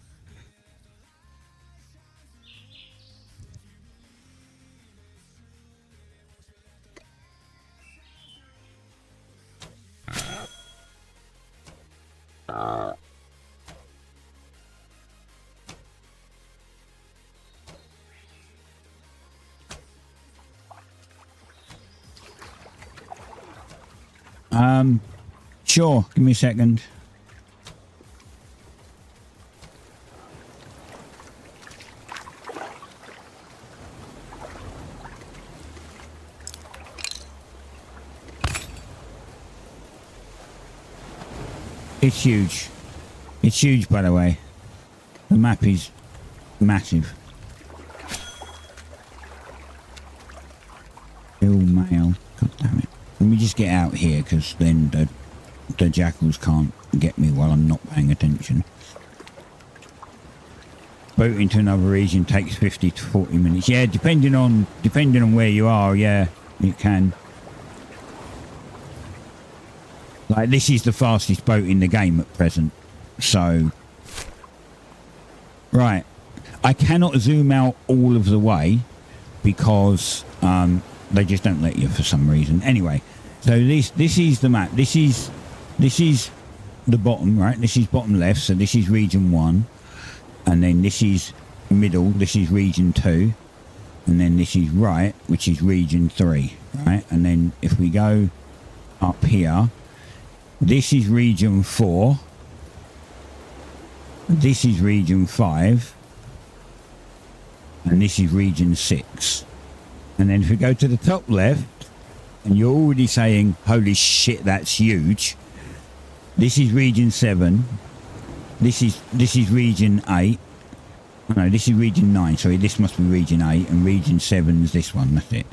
Sure, give me a second. It's huge. It's huge, by the way. The map is massive. Ill male. God damn it. Let me just get out here, because then the jackals can't get me while I'm not paying attention. Boat into another region takes 50 to 40 minutes. Yeah, depending on where you are, yeah, it can. Like, this is the fastest boat in the game at present. So, right. I cannot zoom out all of the way because they just don't let you for some reason. Anyway, so this is the map. This is the bottom, right? This is bottom left, so this is region 1. And then this is middle, this is region 2. And then this is right, which is region 3, right? And then if we go up here, this is region 4. This is region 5. And this is region 6. And then if we go to the top left, and you're already saying, holy shit, that's huge. This is region 7. This is region 8. No, this is region 9. Sorry, this must be region 8. And region 7 is this one. That's it.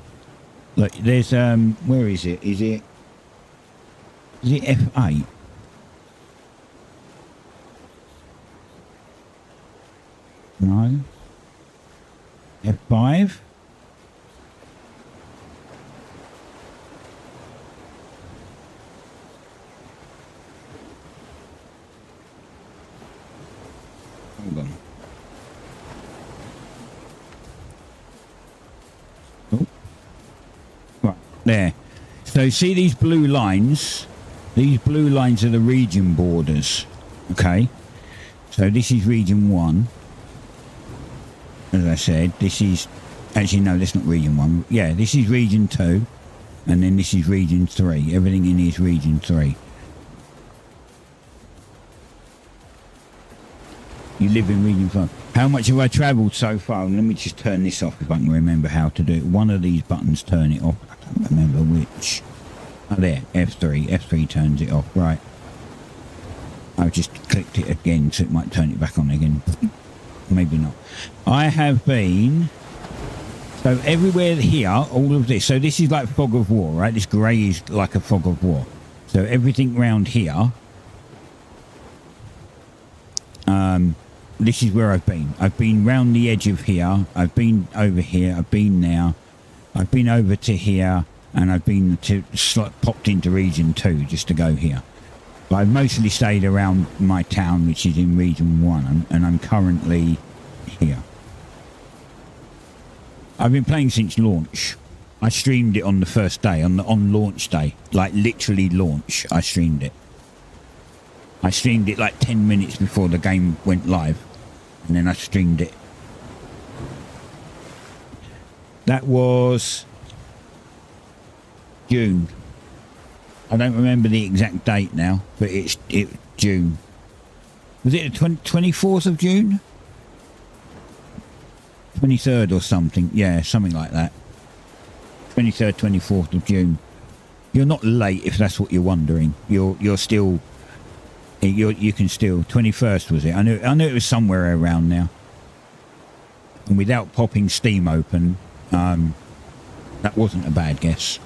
Look, there's, where is it? Is it F8? No. F5? Hold on. Oh. Right, there. So see these blue lines? These blue lines are the region borders. Okay. So this is region 1. As I said, this is... Actually, no, that's not region 1. Yeah, this is region 2. And then this is region 3. Everything in here is region 3. You live in region 5. How much have I travelled so far? Let me just turn this off if I can remember how to do it. One of these buttons turn it off. I don't remember which. Oh, there. F3. F3 turns it off. Right. I've just clicked it again, so it might turn it back on again. Maybe not. I have been... So everywhere here, all of this. So this is like fog of war, right? This grey is like a fog of war. So everything round here... this is where I've been. I've been round the edge of here. I've been over here. I've been there. I've been over to here. And I've been popped into region 2 just to go here. But I've mostly stayed around my town, which is in region 1. And I'm currently here. I've been playing since launch. I streamed it on the first day, on launch day. Like literally launch, I streamed it. I streamed it like 10 minutes before the game went live. And then I streamed it. That was June. I don't remember the exact date now, but it's June. Was it the 24th of June? 23rd or something. Yeah, something like that. 23rd, 24th of June. You're not late if that's what you're wondering. You're still... You can still... 21st was it? I knew it was somewhere around now. And without popping Steam open, that wasn't a bad guess.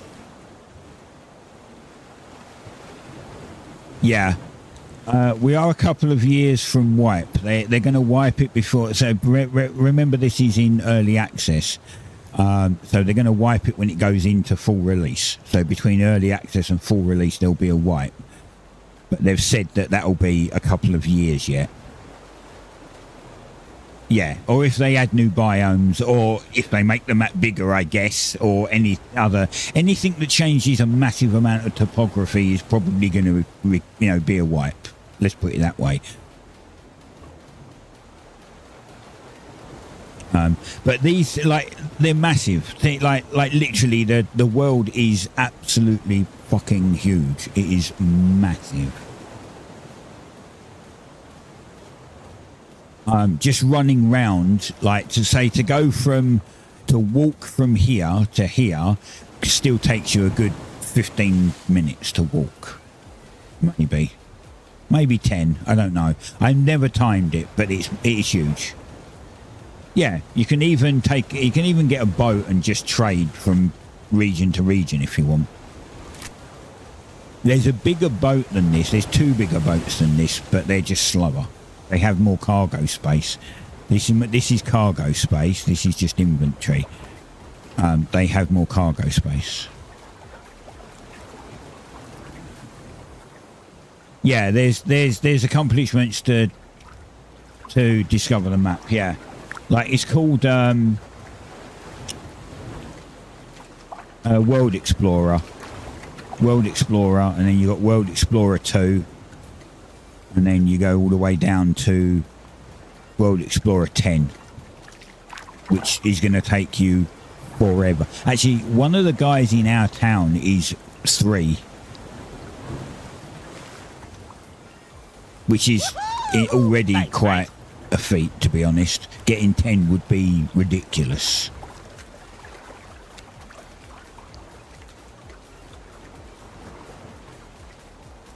Yeah. We are a couple of years from wipe. They're going to wipe it before. So remember, this is in early access. So they're going to wipe it when it goes into full release. So between early access and full release, there'll be a wipe. But they've said that that'll be a couple of years yet. Yeah, or if they add new biomes, or if they make the map bigger, I guess, or anything that changes a massive amount of topography is probably going to, be a wipe. Let's put it that way. But these, they're massive. Like literally, the world is absolutely fucking huge. It is massive. Just running round, to walk from here to here still takes you a good 15 minutes to walk. Maybe 10, I don't know. I've never timed it, but it is huge. Yeah, you can even get a boat and just trade from region to region if you want. There's a bigger boat than this. There's two bigger boats than this, but they're just slower. They have more cargo space. This is cargo space. This is just inventory. They have more cargo space. Yeah, there's accomplishments to discover the map. Yeah, it's called World Explorer, and then you got World Explorer 2. And then you go all the way down to World Explorer 10, which is going to take you forever. Actually, one of the guys in our town is 3, which is already quite a feat, to be honest. Getting 10 would be ridiculous.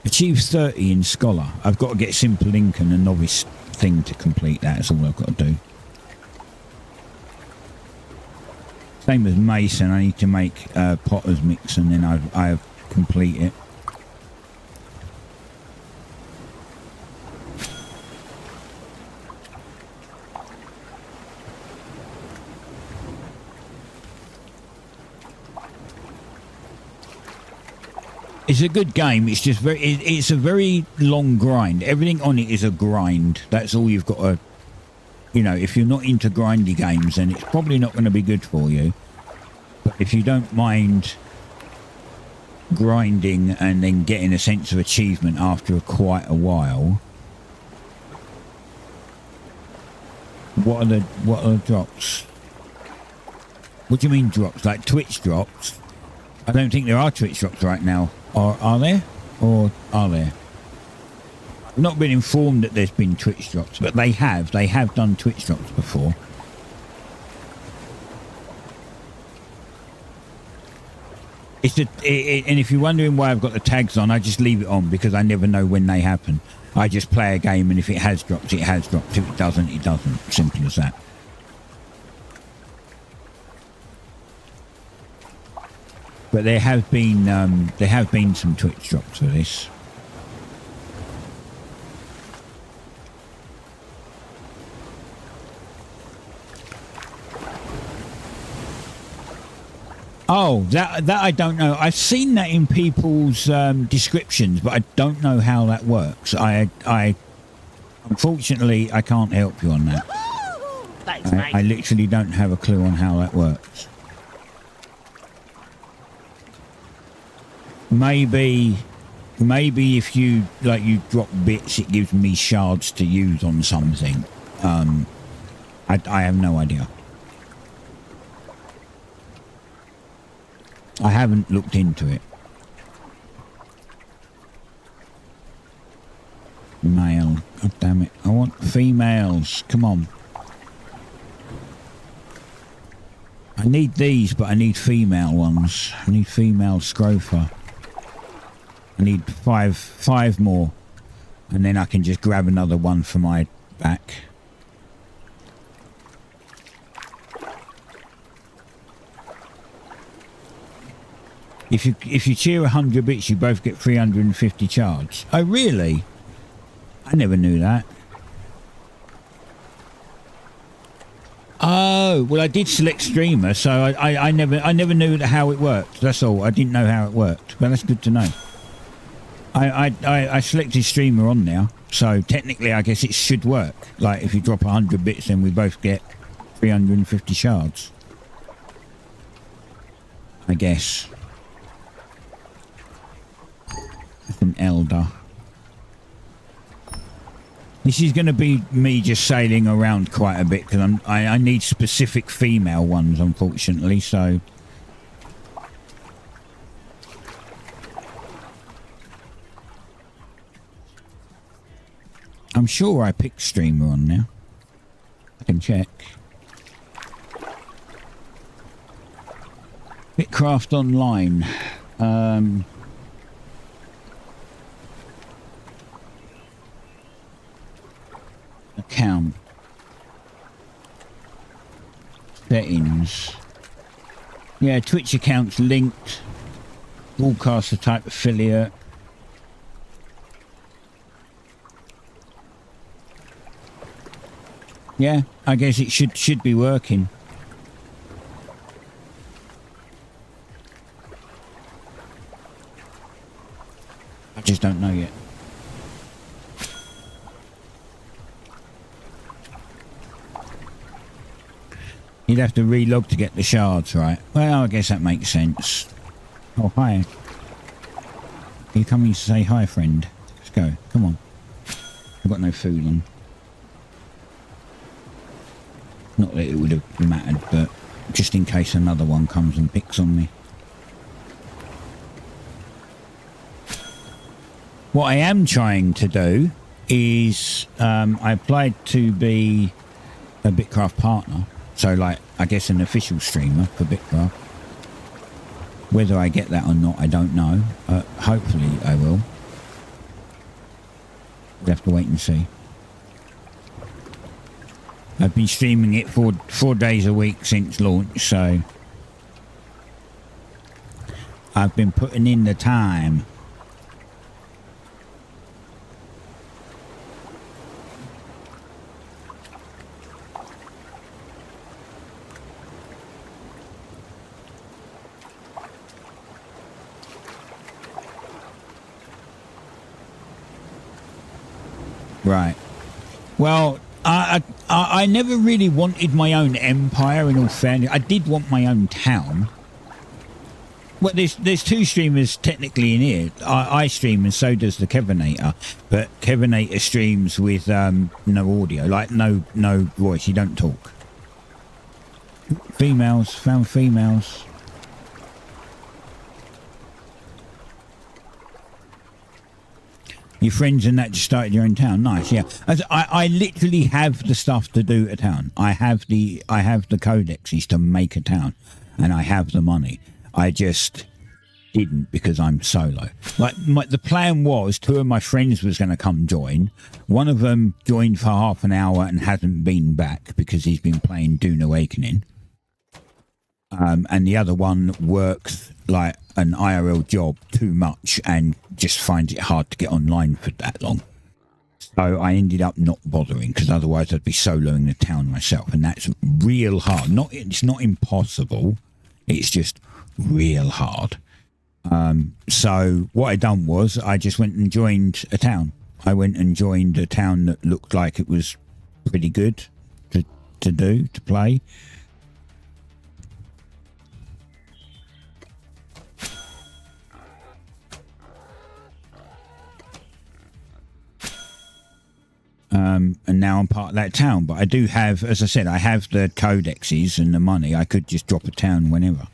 Achieve 30 in Scholar. I've got to get Simple Ink and a Novice thing to complete that. That's all I've got to do. Same as Mason. I need to make Potter's Mix and then I've complete it. It's a good game. It's just it's a very long grind. Everything on it is a grind. That's all you've got to, if you're not into grindy games, then it's probably not going to be good for you. But if you don't mind grinding and then getting a sense of achievement after quite a while. What are the drops? What do you mean drops? Like Twitch drops? I don't think there are Twitch drops right now. Or are there? Or are there? I've not been informed that there's been Twitch drops, but they have. They have done Twitch drops before. And if you're wondering why I've got the tags on, I just leave it on because I never know when they happen. I just play a game, and if it has dropped, it has dropped. If it doesn't, it doesn't. Simple as that. But there have been some Twitch drops for this. Oh, that I don't know. I've seen that in people's descriptions, but I don't know how that works. I unfortunately I can't help you on that. Thanks, mate. I literally don't have a clue on how that works. Maybe if you drop bits, it gives me shards to use on something. I have no idea. I haven't looked into it. Male. God damn it. I want females. Come on. I need these, but I need female ones. I need female Scrofa. I need five more. And then I can just grab another one for my back. If you cheer 100 bits, you both get 350 charge. Oh, really? I never knew that. Oh, well, I did select streamer, so I never knew how it worked. That's all. I didn't know how it worked, but that's good to know. I selected streamer on now, so technically, I guess it should work. Like, if you drop 100 bits, then we both get 350 shards. I guess. That's an elder. This is going to be me just sailing around quite a bit because I need specific female ones, unfortunately. So I'm sure I picked streamer on now. I can check. BitCraft online. Account settings. Yeah, Twitch account's linked. Broadcaster type affiliate. Yeah, I guess it should be working. I just don't know yet. You'd have to relog to get the shards, right? Well, I guess that makes sense. Oh, hi. Are you coming to say hi, friend? Let's go. Come on. I've got no food on. Not that it would have mattered, but just in case another one comes and picks on me. What I am trying to do is I applied to be a BitCraft partner. So, like, I guess an official streamer for BitCraft. Whether I get that or not, I don't know. Hopefully I will. We'll have to wait and see. I've been streaming it for 4 days a week since launch, so I've been putting in the time. Right. Well, I never really wanted my own empire, in all fairness. I did want my own town. Well, there's two streamers technically in here. I stream and so does the Kevinator. But Kevinator streams with no audio, like no voice. You don't talk. Females, found females. Your friends and that just started your own town. Nice, yeah. I literally have the stuff to do a town. I have the codexes to make a town, and I have the money. I just didn't because I'm solo. Like the plan was, 2 of my friends was going to come join. One of them joined for half an hour and hasn't been back because he's been playing Dune Awakening. And the other one works like an IRL job too much and just finds it hard to get online for that long. So I ended up not bothering because otherwise I'd be soloing the town myself, and that's real hard. It's not impossible. It's just real hard. So what I done was I just went and joined a town. I went and joined a town that looked like it was pretty good to play. And now I'm part of that town. But I do have, as I said, I have the codexes and the money. I could just drop a town whenever.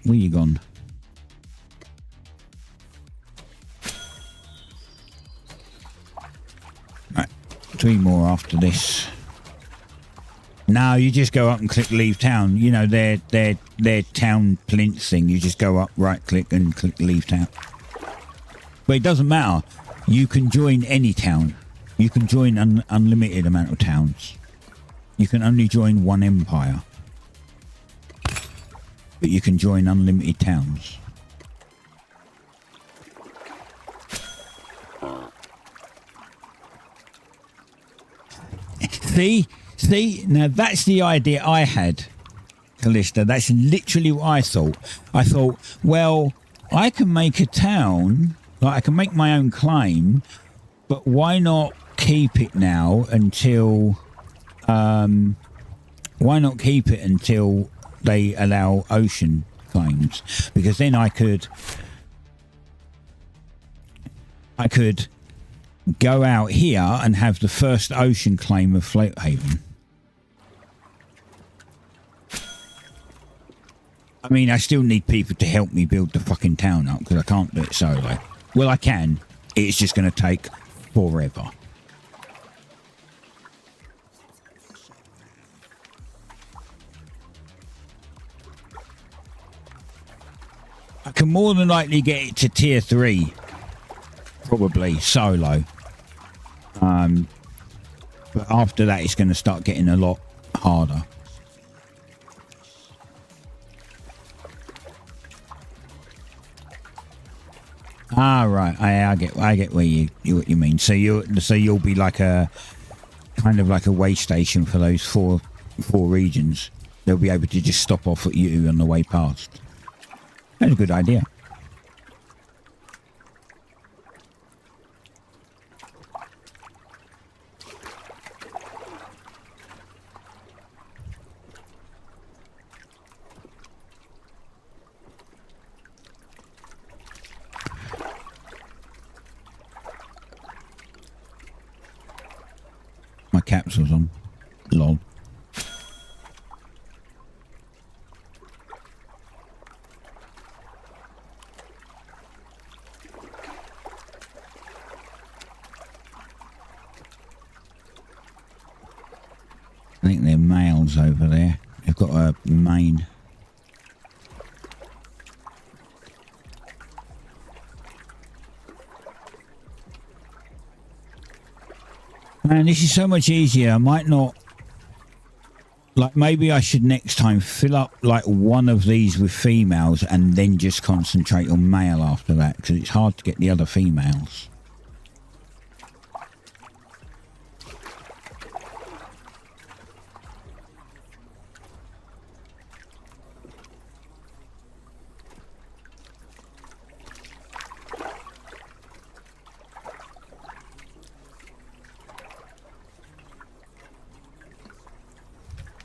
Where you gone? Right, 3 more after this. No, you just go up and click leave town. You know, their town plinth thing. You just go up, right click and click leave town. But it doesn't matter. You can join any town. You can join unlimited amount of towns. You can only join one empire. But you can join unlimited towns. See, now that's the idea I had, Callista. That's literally what I thought. I thought, well, I can make a town, like I can make my own claim, but why not keep it now until, why not keep it until they allow ocean claims? Because then I could go out here and have the first ocean claim of Floathaven. I mean, I still need people to help me build the fucking town up because I can't do it solo. Well, I can. It's just going to take forever. I can more than likely get it to tier 3. Probably solo. But after that, it's going to start getting a lot harder. Ah, right. I get what you mean. So you'll be like a kind of like a way station for those four regions. They'll be able to just stop off at you on the way past. That's a good idea. My capsule's on. Lol. I think they're males over there. They've got a mane. Man, this is so much easier. I might not... Like, maybe I should next time fill up, like, one of these with females and then just concentrate on male after that, because it's hard to get the other females.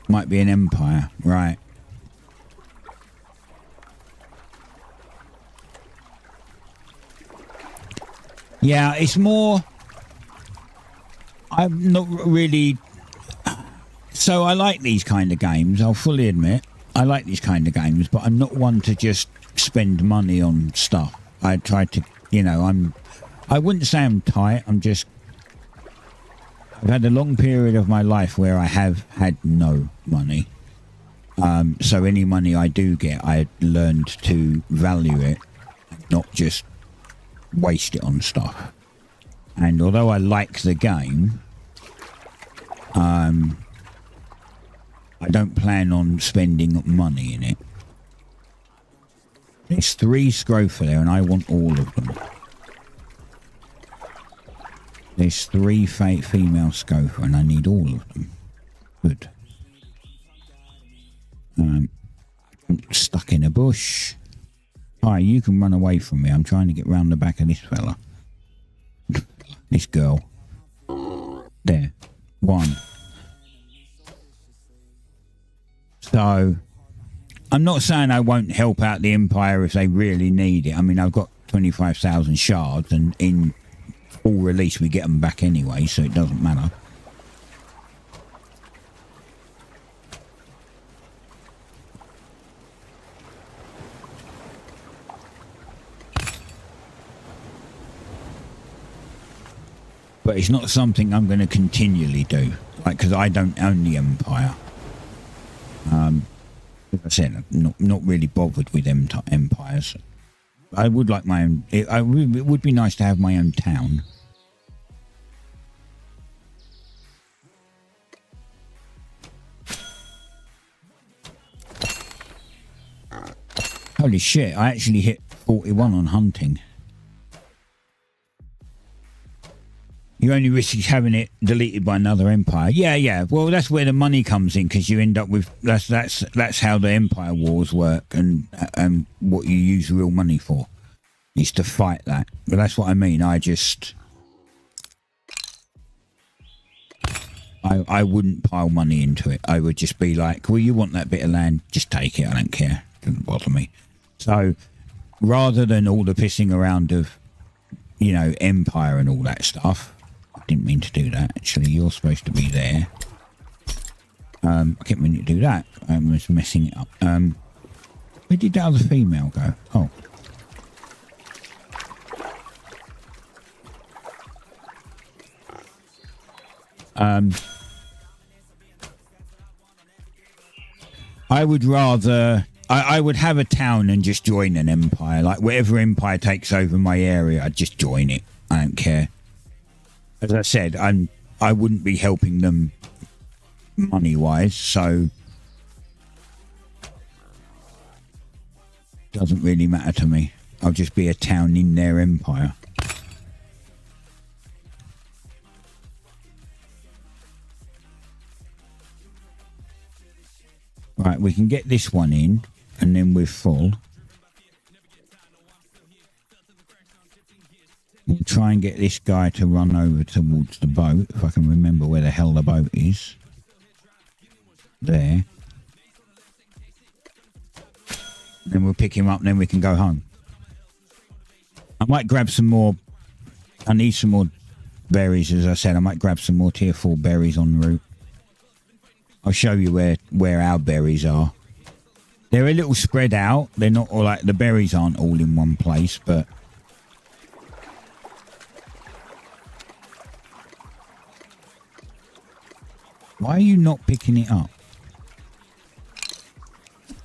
Might be an empire, right. Yeah, it's more... I'm not really... So I like these kind of games, I'll fully admit. I like these kind of games, but I'm not one to just spend money on stuff. I try to, you know, I wouldn't say I'm tight, I'm just... I've had a long period of my life where I have had no money. So any money I do get, I learned to value it, not just waste it on stuff. And although I like the game, I don't plan on spending money in it. There's 3 Scrofa there, and I want all of them. There's 3 female Scrofa, and I need all of them. Good. I'm stuck in a bush. Hi, you can run away from me. I'm trying to get round the back of this fella. This girl. There. 1. So, I'm not saying I won't help out the Empire if they really need it. I mean, I've got 25,000 shards, and in full release we get them back anyway, so it doesn't matter. But it's not something I'm going to continually do, like, because I don't own the Empire. As I said, I'm not really bothered with empires. I would like my own... It would be nice to have my own town. Holy shit, I actually hit 41 on hunting. You only risk having it deleted by another empire. Yeah. Well, that's where the money comes in, because you end up with that's how the empire wars work, and what you use real money for is to fight that. But that's what I mean. I wouldn't pile money into it. I would just be like, well, you want that bit of land, just take it. I don't care. It doesn't bother me. So rather than all the pissing around of, you know, empire and all that stuff. Didn't mean to do that, actually. You're supposed to be there. I kept meaning to do that. I was messing it up. Where did that other female go? Oh. I would rather... I would have a town and just join an empire. Like, whatever empire takes over my area, I'd just join it. I don't care. As I said, I wouldn't be helping them money-wise, so it doesn't really matter to me. I'll just be a town in their empire. Right, we can get this one in, and then we're full. We'll try and get this guy to run over towards the boat, if I can remember where the hell the boat is. There. Then we'll pick him up, and then we can go home. I might grab some more. I need some more berries, as I said. I might grab some more tier 4 berries en route. I'll show you where our berries are. They're a little spread out. They're not all like, the berries aren't all in one place, but... Why are you not picking it up?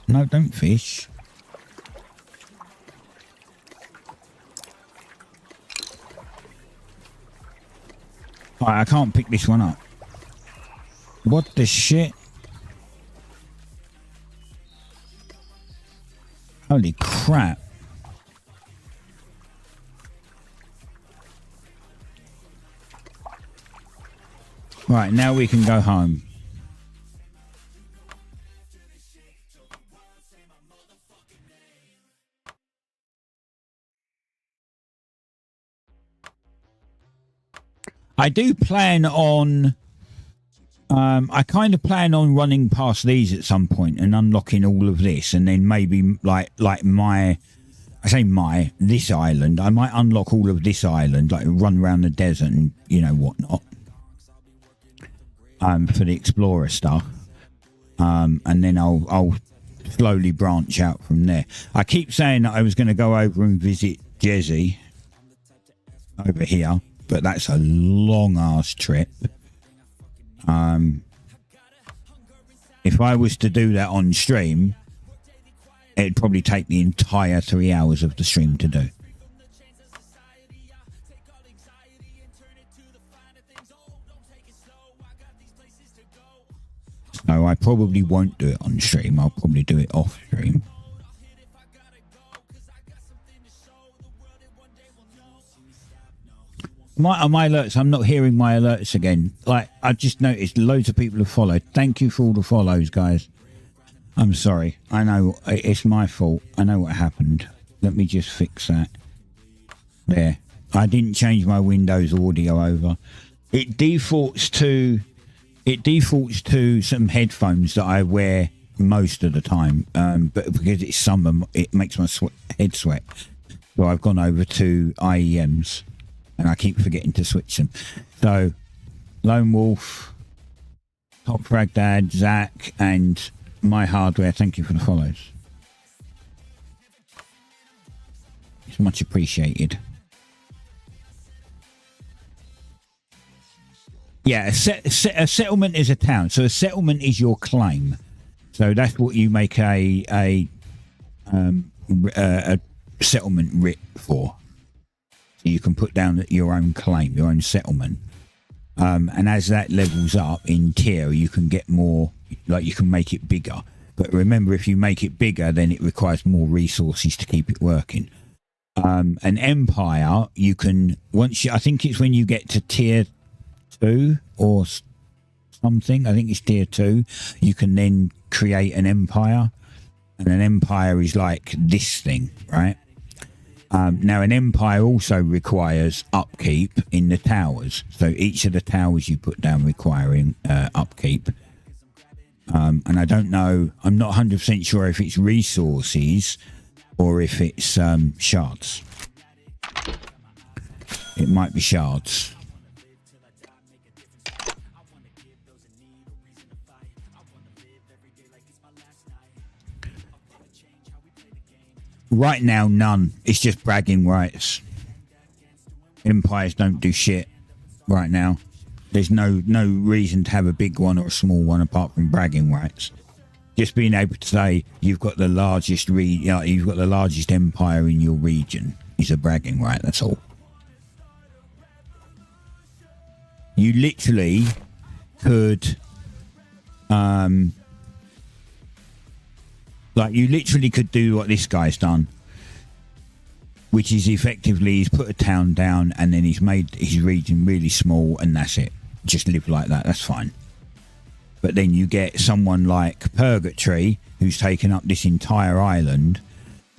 No, don't fish. Alright, I can't pick this one up. What the shit? Holy crap. Right, now we can go home. I do plan on... I kind of plan on running past these at some point and unlocking all of this, and then maybe like this island. I might unlock all of this island, like run around the desert and, you know, whatnot. For the explorer stuff. And then I'll slowly branch out from there. I keep saying that I was going to go over and visit Jezzy over here, but that's a long ass trip. If I was to do that on stream, it'd probably take the entire 3 hours of the stream to do. So I probably won't do it on stream. I'll probably do it off stream. My alerts, I'm not hearing my alerts again. Like, I just noticed loads of people have followed. Thank you for all the follows, guys. I'm sorry. I know it's my fault. I know what happened. Let me just fix that. There. I didn't change my Windows audio over. It defaults to some headphones that I wear most of the time. But because it's summer, it makes my head sweat. So I've gone over to IEMs. And I keep forgetting to switch them. So, Lone Wolf, Top Fragdad, Zach, and My Hardware, thank you for the follows. It's much appreciated. Yeah, a settlement is a town. So a settlement is your claim. So that's what you make a settlement writ for. You can put down your own claim, your own settlement. And as that levels up in tier, you can get more, like you can make it bigger. But remember, if you make it bigger, then it requires more resources to keep it working. An empire, you can, I think it's when you get to tier 2 or something, I think it's tier 2, you can then create an empire. And an empire is like this thing, right? Now, an empire also requires upkeep in the towers. So each of the towers you put down requiring upkeep. And I don't know, I'm not 100% sure if it's resources or if it's shards. It might be shards. Right now, none. It's just bragging rights. Empires don't do shit right now. There's no reason to have a big one or a small one apart from bragging rights. Just being able to say you've got the largest you've got the largest empire in your region is a bragging right. That's all. You literally could, you literally could do what this guy's done, which is effectively he's put a town down and then he's made his region really small and that's it. Just live like that. That's fine. But then you get someone like Purgatory who's taken up this entire island,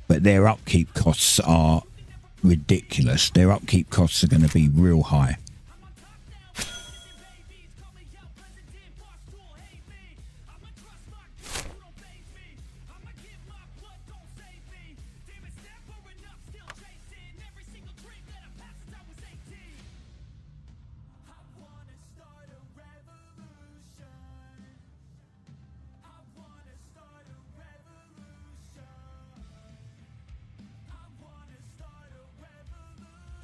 but their upkeep costs are ridiculous. Their upkeep costs are going to be real high.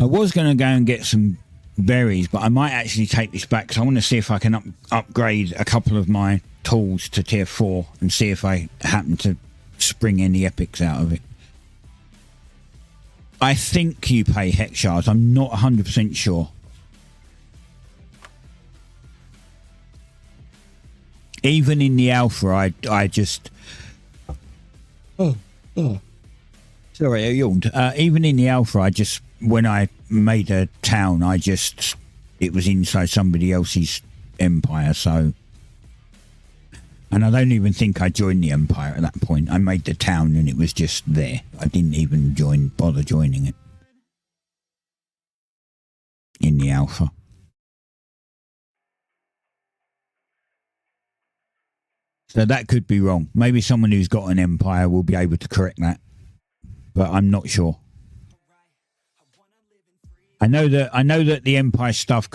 I was going to go and get some berries, but I might actually take this back because I want to see if I can upgrade a couple of my tools to tier 4 and see if I happen to spring any epics out of it. I think you pay hex shards. I'm not 100% sure. Even in the alpha, I just... Sorry, I yawned. Even in the alpha, when I made a town, it was inside somebody else's empire, so... And I don't even think I joined the empire at that point. I made the town and it was just there. I didn't even bother joining it. In the alpha. So that could be wrong. Maybe someone who's got an empire will be able to correct that. But I'm not sure. I know that the empire stuff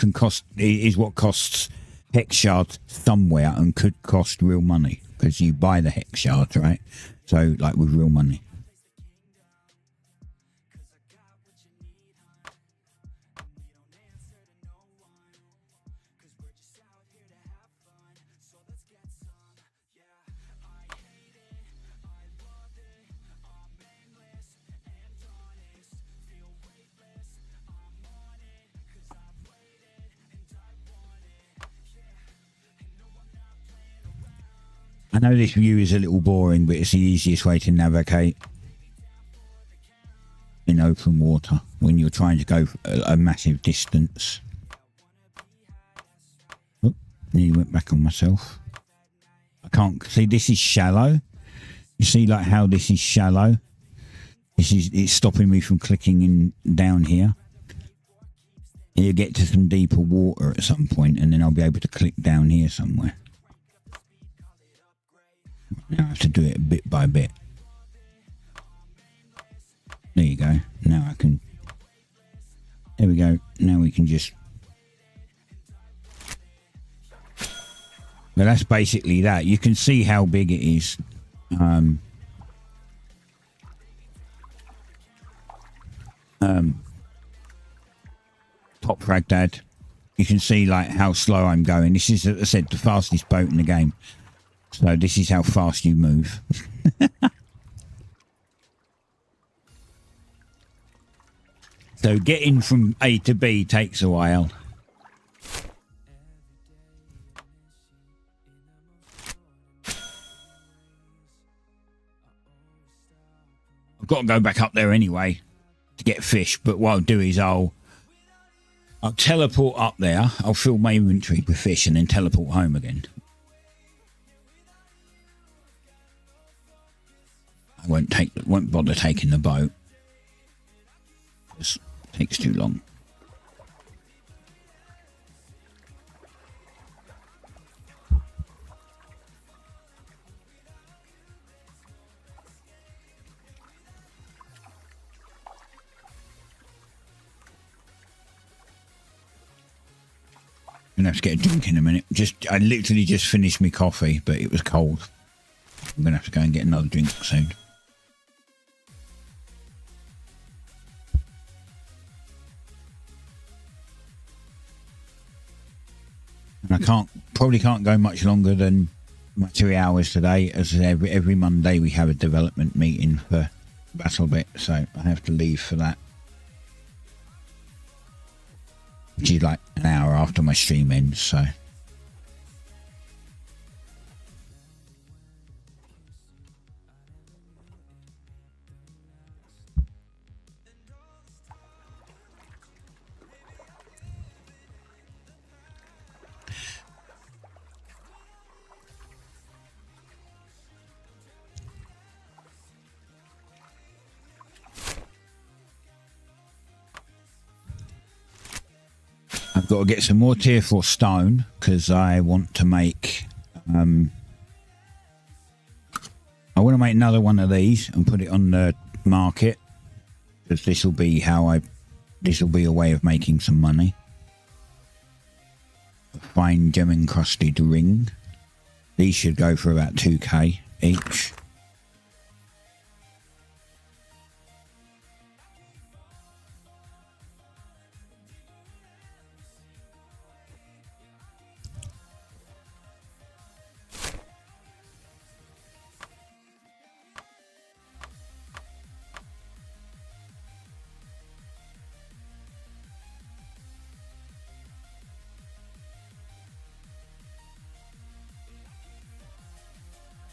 is what costs hex shards somewhere and could cost real money because you buy the hex shards, right? So like with real money. I know this view is a little boring, but it's the easiest way to navigate in open water when you're trying to go a massive distance. Oh, nearly went back on myself. I can't see. This is shallow. You see, like how this is shallow. It's stopping me from clicking in down here. You get to some deeper water at some point, and then I'll be able to click down here somewhere. Now I have to do it bit by bit. There you go. Now I can... There we go. Now we can just... Well, that's basically that. You can see how big it is. Top Fragdad. You can see like how slow I'm going. This is, as I said, the fastest boat in the game. So this is how fast you move. So getting from A to B takes a while. I've got to go back up there anyway to get fish, but what I'll do is I'll teleport up there, I'll fill my inventory with fish and then teleport home again. I won't bother taking the boat. It takes too long. I'm gonna have to get a drink in a minute. I literally just finished my coffee, but it was cold. I'm gonna have to go and get another drink soon. And I probably can't go much longer than my 3 hours today, as every Monday we have a development meeting for BattleBit, so I have to leave for that. Which is like an hour after my stream ends, so. I've got to get some more tier 4 stone because I want to make I want to make another one of these and put it on the market, because this will be a way of making some money. A fine gem encrusted ring. These should go for about 2k each.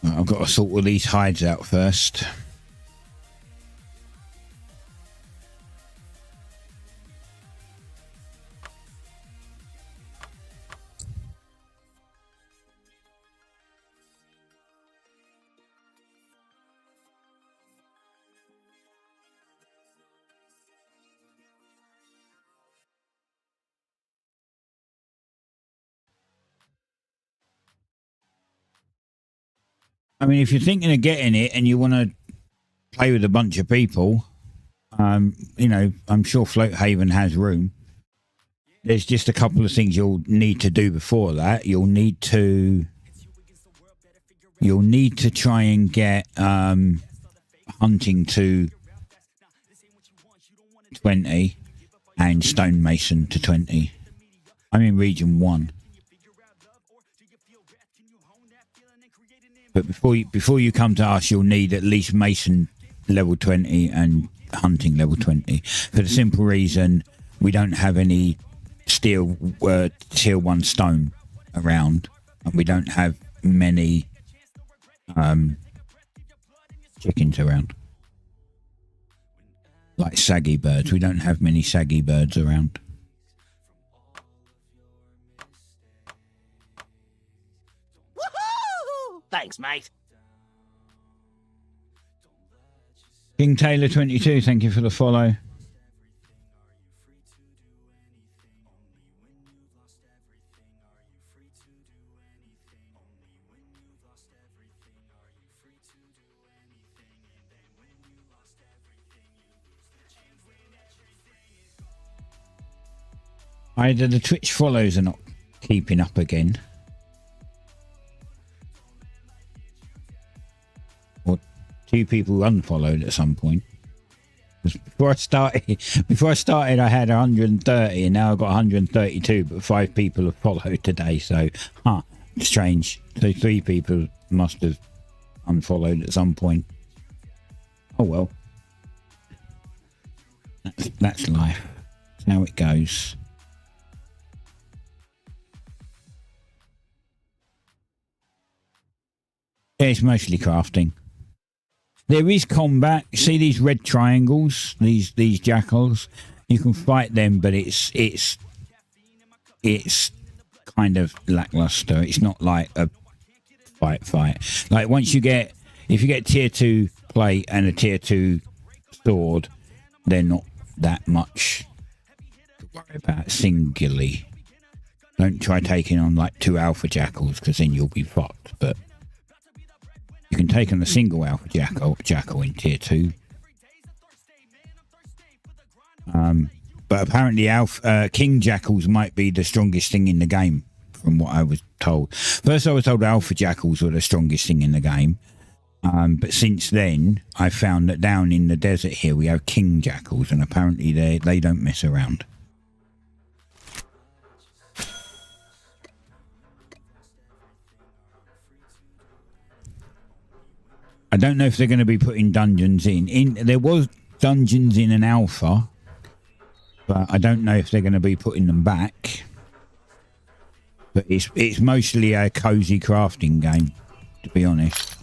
I've got to sort all these hides out first. I mean, if you're thinking of getting it and you want to play with a bunch of people, you know, I'm sure Floathaven has room. There's just a couple of things you'll need to do before that. You'll need to try and get hunting to 20 and stonemason to 20. I'm in region 1. But before you come to us, you'll need at least Mason level 20 and hunting level 20. For the simple reason, we don't have any steel tier 1 stone around, and we don't have many chickens around. Like saggy birds. We don't have many saggy birds around. Thanks, mate. King Taylor 22, thank you for the follow. Either the Twitch follows are not keeping up again, or 2 people unfollowed at some point. Before I started, I had 130, and now I've got 132, but 5 people have followed today. So, strange. So 3 people must have unfollowed at some point. Oh well, that's life. That's how it goes. Yeah, it's mostly crafting. There is combat. See these red triangles? These jackals. You can fight them, but it's kind of lackluster. It's not like a fight. Like once you get, if you get tier 2 plate and a tier 2 sword, they're not that much to worry about singularly. Don't try taking on like 2 alpha jackals because then you'll be fucked. But you can take on a single alpha jackal in tier 2. But apparently king jackals might be the strongest thing in the game from what I was told. First I was told alpha jackals were the strongest thing in the game. But since then, I found that down in the desert here, we have king jackals, and apparently they don't mess around. I don't know if they're going to be putting dungeons in. There was dungeons in an alpha, but I don't know if they're going to be putting them back. But it's mostly a cozy crafting game, to be honest.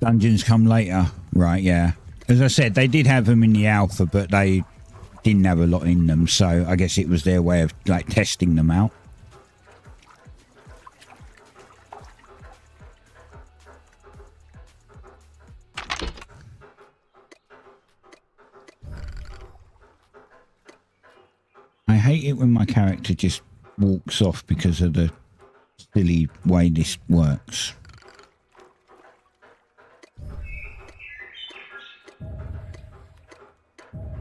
Dungeons come later. Right, yeah. As I said, they did have them in the alpha, but they didn't have a lot in them, so I guess it was their way of like testing them out. I hate it when my character just walks off because of the silly way this works.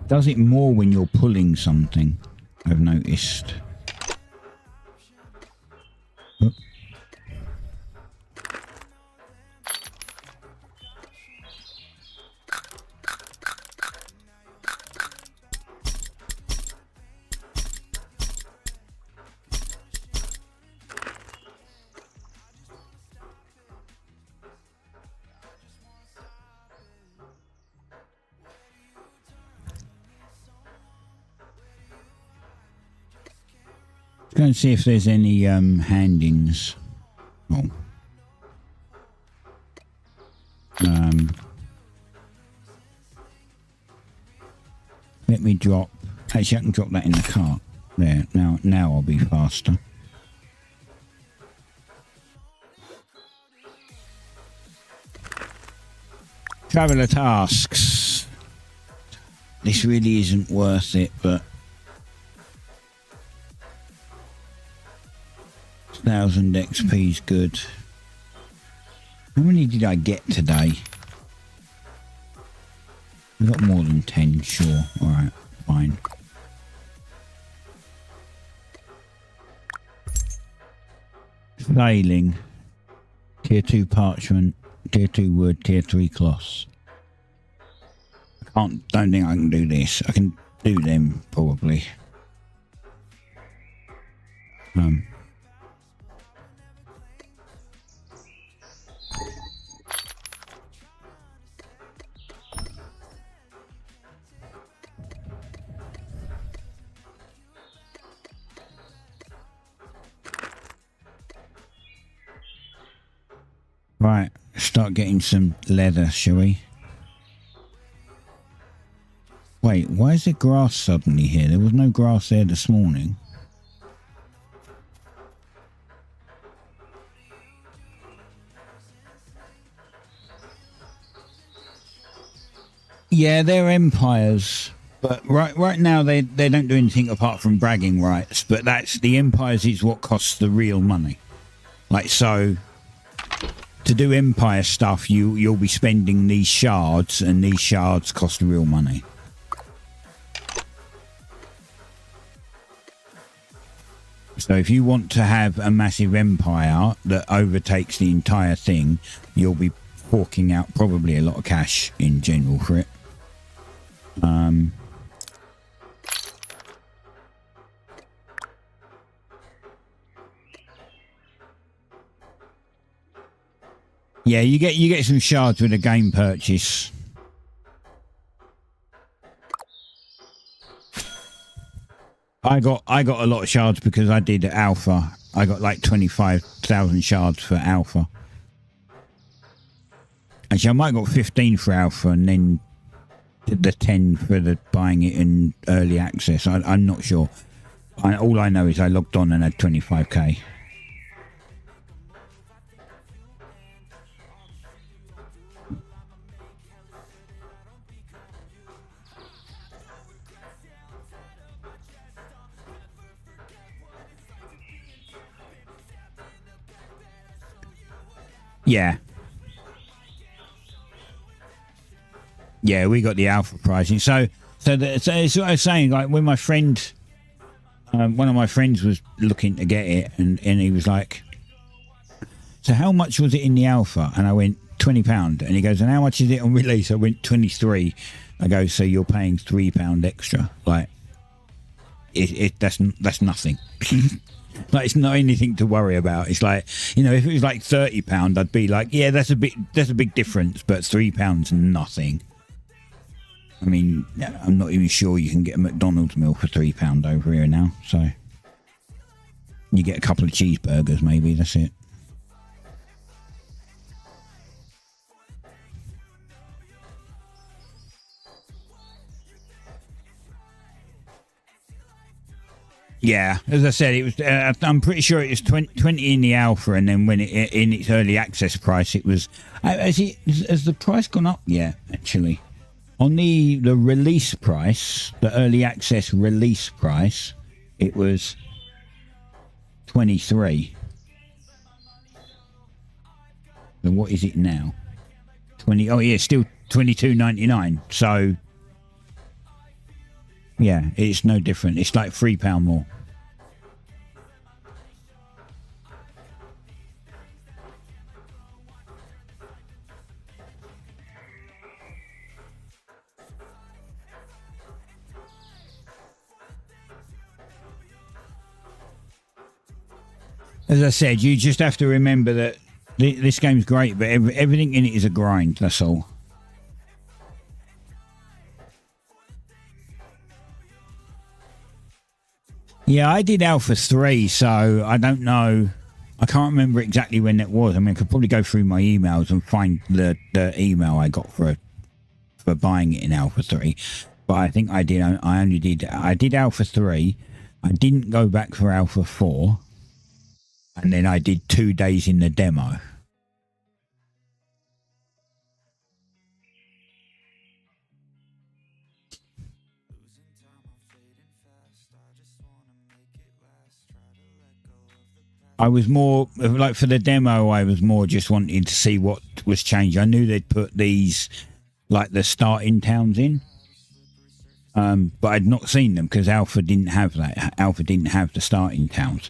Does it more when you're pulling something, I've noticed. Oh. Let's go and see if there's any hand-ins. Oh. Let me drop. Actually, I can drop that in the cart. There. Now I'll be faster. Traveller tasks. This really isn't worth it, but 1,000 XP is good. How many did I get today? I got more than 10, sure. Alright, fine. Sailing. Tier 2 parchment, tier 2 wood, tier 3 cloths. Don't think I can do this. I can do them, probably. Right, start getting some leather, shall we? Wait, why is there grass suddenly here? There was no grass there this morning. Yeah, they're empires. But right now they don't do anything apart from bragging rights. But that's the empires is what costs the real money. Like so, to do empire stuff, you'll be spending these shards, and these shards cost real money. So if you want to have a massive empire that overtakes the entire thing, you'll be forking out probably a lot of cash in general for it. Yeah, you get some shards with a game purchase. I got a lot of shards because I did alpha. I got like 25,000 shards for alpha. Actually, I might have got 15 for alpha and then the 10 for the buying it in early access. I'm not sure. All I know is I logged on and had 25k. Yeah. Yeah, we got the alpha pricing. So it's what I was saying. Like when my friend, one of my friends was looking to get it, and he was like, "So how much was it in the alpha?" And I went £20, and he goes, "And how much is it on release?" I went 23. I go, "So you're paying £3 extra?" Like, that's nothing. Like it's not anything to worry about. It's like, you know, if it was like £30, I'd be like, yeah, that's a big difference, but £3 nothing. I mean, I'm not even sure you can get a McDonald's meal for £3 over here now. So you get a couple of cheeseburgers, maybe. That's it. Yeah, as I said, it was. I'm pretty sure it was 20 in the alpha, and then when it in its early access price, it was. Has the price gone up? Yeah, actually, on the release price, the early access release price, it was 23. So what is it now? 20. Oh yeah, still 22.99. So yeah, it's no different. It's like £3 more. As I said, you just have to remember that this game's great, but everything in it is a grind. That's all. Yeah, I did Alpha 3, so I don't know. I can't remember exactly when it was. I mean, I could probably go through my emails and find the email I got for buying it in Alpha 3. But I think I did. I did Alpha 3. I didn't go back for Alpha 4. And then I did 2 days in the demo. I was more like for the demo. I was more just wanting to see what was changed. I knew they'd put these like the starting towns in, but I'd not seen them because Alpha didn't have that. Alpha didn't have the starting towns.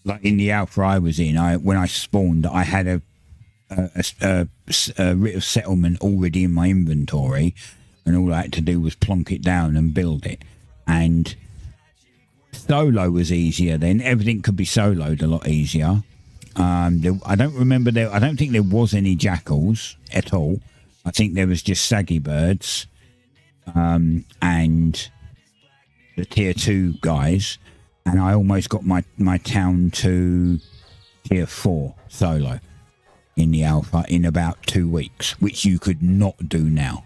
Like in the Alpha I was in, when I spawned, I had a writ of settlement already in my inventory, and all I had to do was plonk it down and build it. And solo was easier then. Everything could be soloed a lot easier. I don't remember I don't think there was any jackals at all. I think there was just saggy birds, and the tier 2 guys. And I almost got my town to tier 4 solo in the alpha in about 2 weeks, which you could not do now.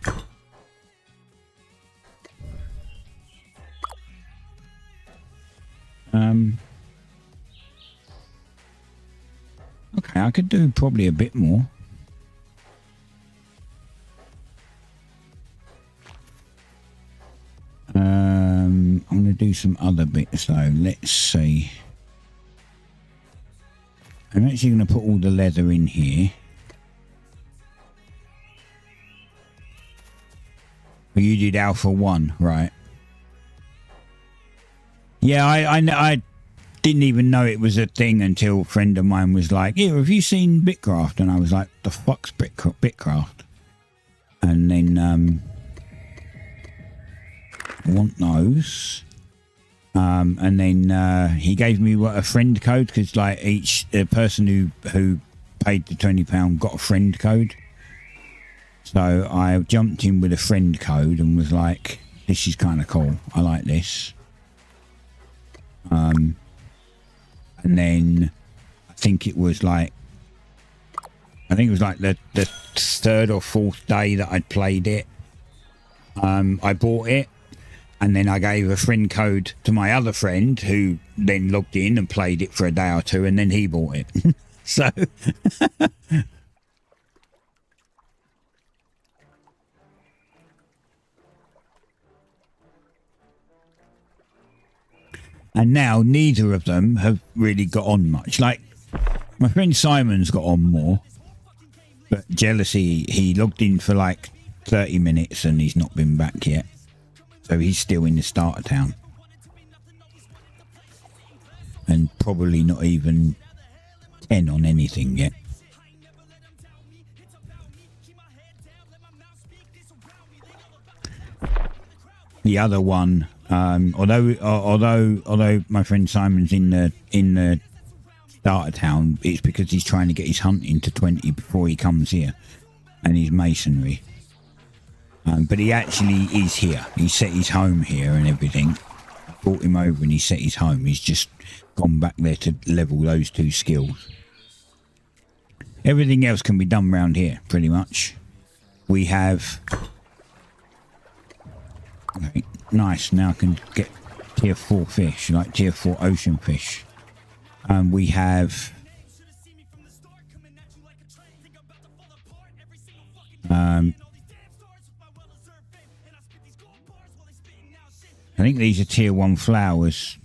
Okay, I could do probably a bit more. I'm going to do some other bits though. Let's see. I'm actually going to put all the leather in here. Oh, you did Alpha 1, right? Yeah, I didn't even know it was a thing until a friend of mine was like, "Yeah, have you seen BitCraft?" And I was like, "The fuck's BitCraft?" And then I want those. And then he gave me a friend code because like each person who paid the £20, got a friend code. So I jumped in with a friend code and was like, this is kind of cool. I like this. And then I think it was like the third or fourth day that I'd played it. I bought it, and then I gave a friend code to my other friend who then logged in and played it for a day or two, and then he bought it. So and now neither of them have really got on much. Like, my friend Simon's got on more, but Jealousy, he logged in for like 30 minutes and he's not been back yet. So he's still in the starter town. And probably not even 10 on anything yet. The other one, although my friend Simon's in the starter town, it's because he's trying to get his hunting to 20 before he comes here, and his masonry. But he actually is here. He set his home here and everything. I brought him over and he set his home. He's just gone back there to level those 2 skills. Everything else can be done around here, pretty much. We have... Okay, nice, now I can get tier 4 fish, like tier 4 ocean fish. We have... I think these are tier 1 flowers,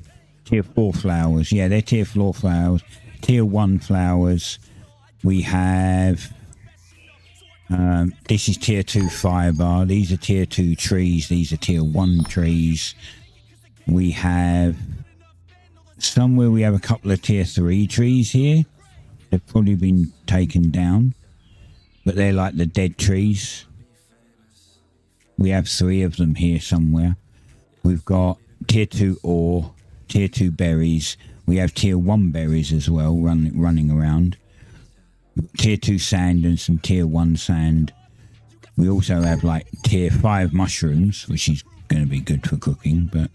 tier 4 flowers. Yeah, they're tier 4 flowers, tier 1 flowers. We have, this is tier 2 firebar. These are tier 2 trees. These are tier 1 trees. We have, somewhere we have a couple of tier 3 trees here. They've probably been taken down, but they're like the dead trees. We have 3 of them here somewhere. We've got tier 2 ore, tier 2 berries. We have tier 1 berries as well running around. Tier 2 sand and some tier 1 sand. We also have like tier 5 mushrooms, which is going to be good for cooking. But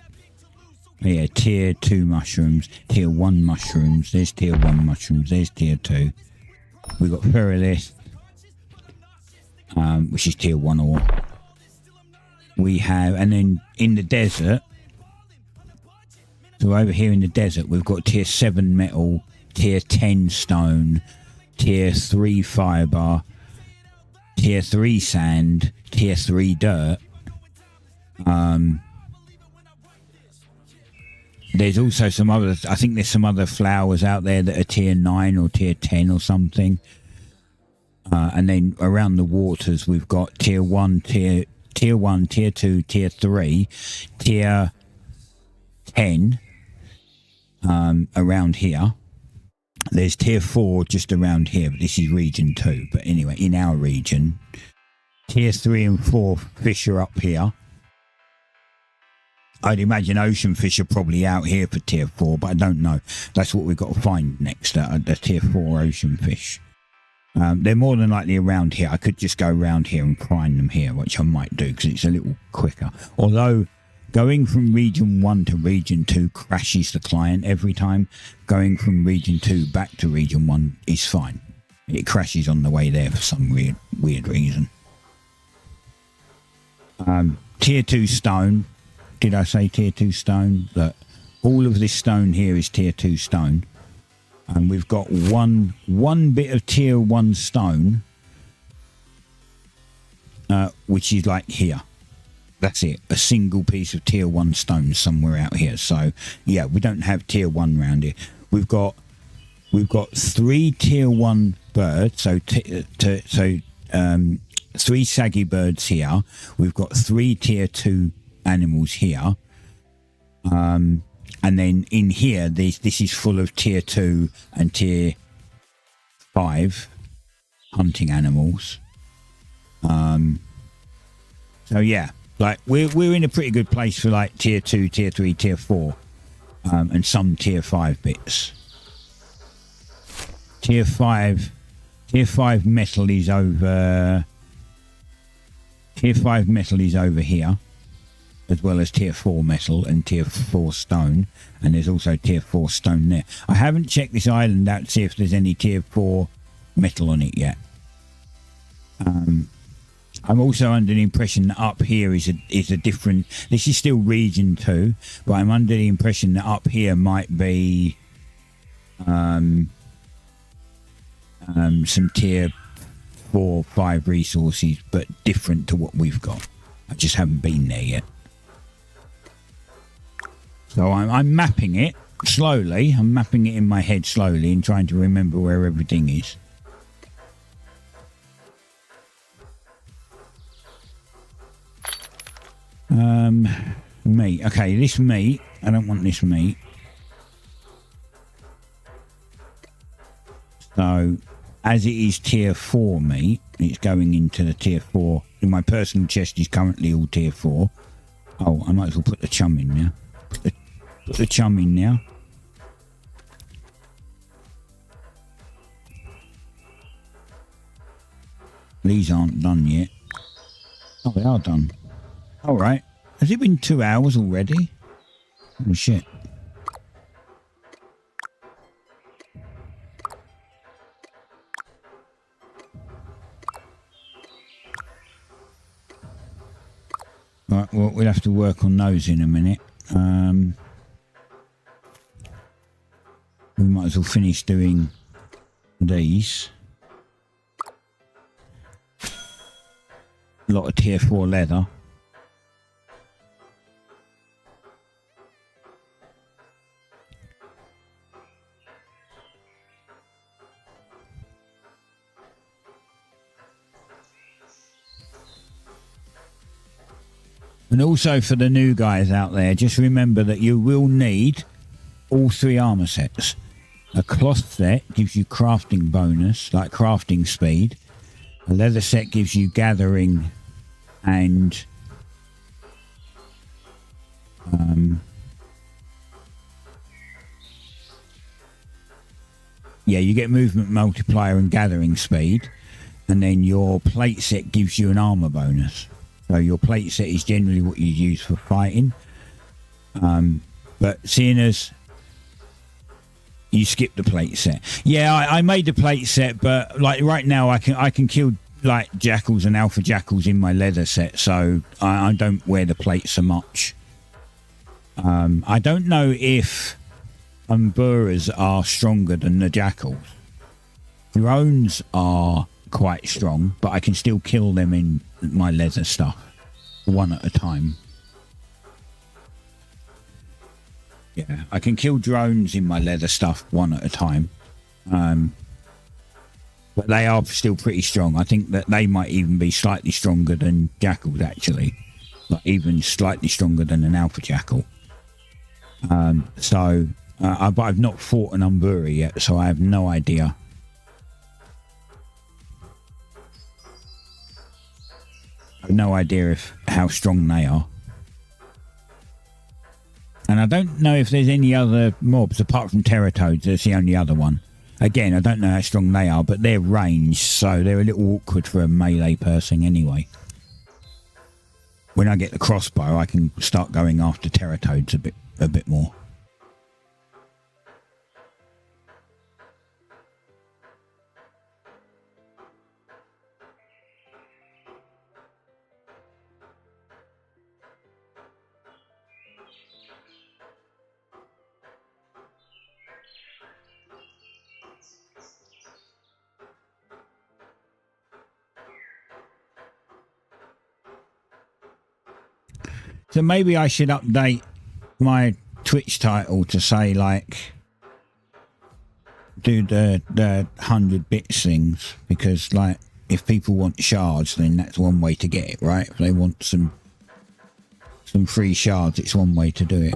yeah, tier 2 mushrooms, tier 1 mushrooms. There's tier 1 mushrooms. There's tier 2. We've got ferrolith, which is tier 1 ore. We have, and then in the desert, so over here in the desert, we've got tier 7 metal, tier 10 stone, tier 3 firebar, tier 3 sand, tier 3 dirt. There's also some other, I think there's some other flowers out there that are tier 9 or tier 10 or something. And then around the waters, we've got tier 1, tier 1, tier 2, tier 3, tier 10 around here. There's tier 4 just around here, but this is region 2. But anyway, in our region, tier 3 and 4 fish are up here. I'd imagine ocean fish are probably out here for tier 4, but I don't know. That's what we've got to find next, the tier 4 ocean fish. They're more than likely around here. I could just go around here and find them here, which I might do because it's a little quicker. Although going from region 1 to region 2 crashes the client every time. Going from region 2 back to region 1 is fine. It crashes on the way there for some weird reason. Tier 2 stone. Did I say tier 2 stone? Look, all of this stone here is tier 2 stone. And we've got one bit of tier 1 stone, which is like here. That's it. A single piece of tier 1 stone somewhere out here. So yeah, we don't have tier 1 around here. We've got 3 tier 1 birds. So 3 saggy birds here. We've got 3 tier 2 animals here. And then in here, this is full of tier 2 and tier 5 hunting animals. So yeah, like we're in a pretty good place for like tier 2, tier 3, tier 4, and some tier 5 bits. Tier 5 Tier 5 metal is over. Tier 5 metal is over here, as well as tier 4 metal and tier 4 stone, and there's also tier 4 stone there. I haven't checked this island out to see if there's any tier 4 metal on it yet. I'm also under the impression that up here is a different. This is still region 2, but I'm under the impression that up here might be some tier 4, 5 resources, but different to what we've got. I just haven't been there yet. So I'm mapping it slowly. I'm mapping it in my head slowly and trying to remember where everything is. Meat. Okay, this meat. I don't want this meat. So, as it is tier 4 meat, it's going into the tier 4. My personal chest is currently all tier 4. Oh, I might as well put the chum in now. Put the chum in now. These aren't done yet. Oh, they are done. All right. Has it been 2 hours already? Oh, shit. Right, well, we'll have to work on those in a minute. We might as well finish doing these. A lot of tier 4 leather. And also for the new guys out there, just remember that you will need all 3 armor sets. A cloth set gives you crafting bonus, like crafting speed. A leather set gives you gathering and yeah, you get movement multiplier and gathering speed. And then your plate set gives you an armor bonus. So your plate set is generally what you use for fighting. But seeing as you skip the plate set. Yeah, I made the plate set, but like right now I can kill like jackals and alpha jackals in my leather set, so I don't wear the plate so much. I don't know if umburas are stronger than the jackals. Drones are quite strong, but I can still kill them in my leather stuff one at a time. Yeah, I can kill drones in my leather stuff one at a time. But they are still pretty strong. I think that they might even be slightly stronger than jackals, actually. Like even slightly stronger than an alpha jackal. But I've not fought an umbura yet, so I have no idea. I have no idea how strong they are. And I don't know if there's any other mobs apart from Teratoads. That's the only other one. Again, I don't know how strong they are, but they're ranged, so they're a little awkward for a melee person anyway. When I get the crossbow, I can start going after Teratoads a bit more. So maybe I should update my Twitch title to say, like, do the 100 bits things, because, like, if people want shards, then that's one way to get it, right? If they want some free shards, it's one way to do it.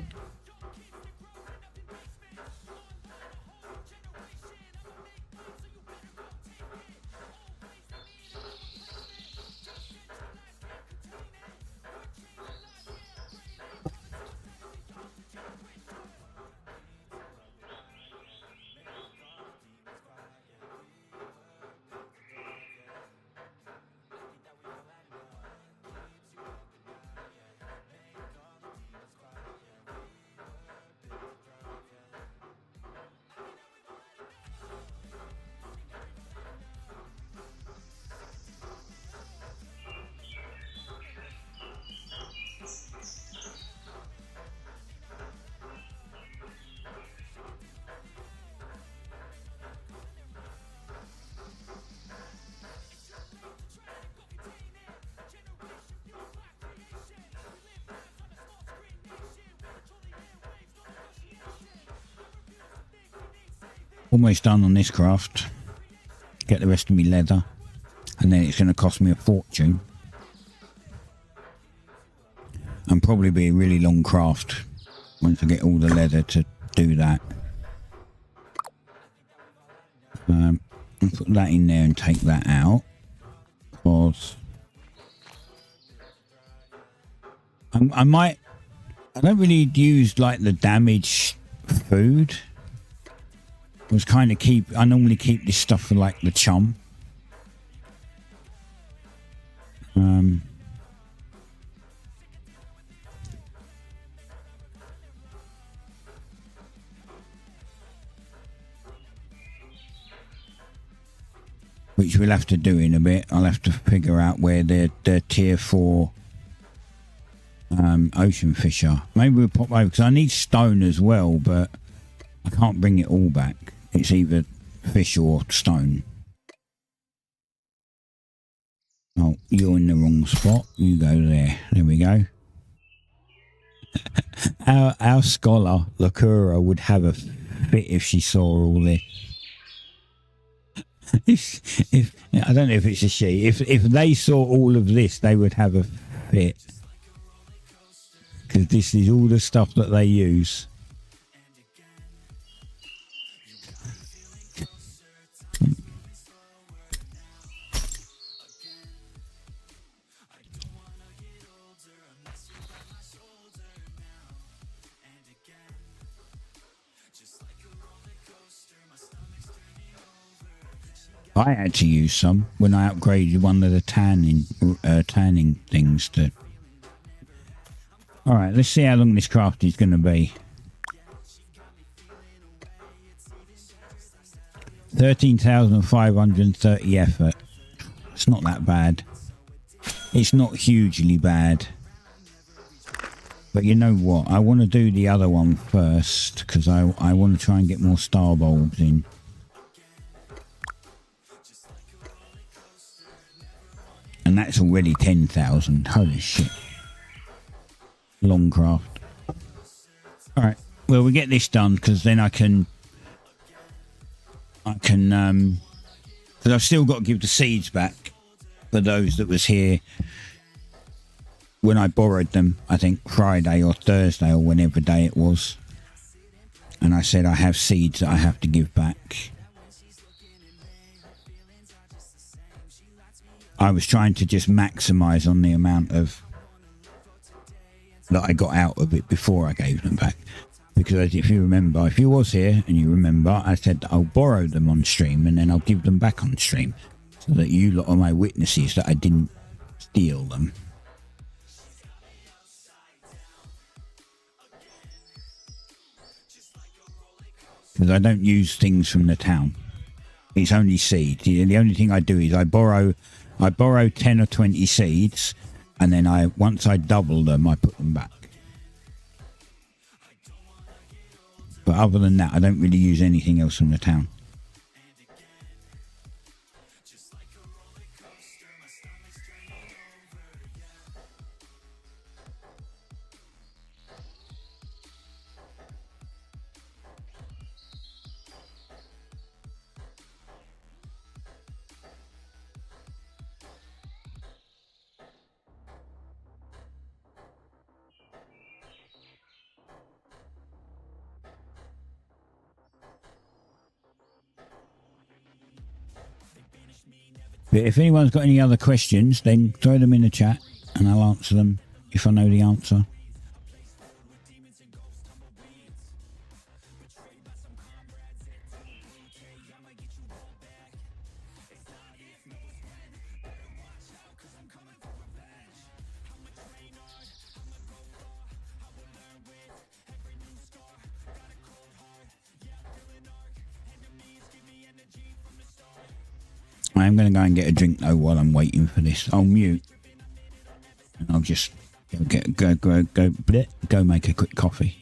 Almost done on this craft. Get the rest of me leather. And then it's going to cost me a fortune. And probably be a really long craft once I get all the leather to do that. I'll put that in there and take that out. Because I don't really use like the damaged food. I normally keep this stuff for like the chum. Which we'll have to do in a bit. I'll have to figure out where the tier 4 ocean fish are. Maybe we'll pop over because I need stone as well, but I can't bring it all back. It's either fish or stone. Oh, you're in the wrong spot. You go there. There we go. Our scholar, Lakura, would have a fit if she saw all this. if I don't know if it's a she. If they saw all of this, they would have a fit. Because this is all the stuff that they use. I had to use some when I upgraded one of the tanning things to. All right, let's see how long this craft is going to be. 13,530 effort. It's not that bad. It's not hugely bad. But you know what? I want to do the other one first because I want to try and get more star bulbs in. And that's already 10,000. Holy shit. Long craft. Alright. Well, we get this done because then I can, because I've still got to give the seeds back for those that was here when I borrowed them, I think Friday or Thursday or whenever day it was. And I said I have seeds that I have to give back. I was trying to just maximize on the amount of that I got out of it before I gave them back. Because if you remember, if you was here and you remember, I said I'll borrow them on stream and then I'll give them back on stream. So that you lot are my witnesses that I didn't steal them. Because I don't use things from the town. It's only seeds. The only thing I do is I borrow 10 or 20 seeds, and then once I double them, I put them back. But other than that, I don't really use anything else from the town. But if anyone's got any other questions, then throw them in the chat and I'll answer them if I know the answer. I am going to go and get a drink though while I'm waiting for this. I'll mute and I'll just go make a quick coffee.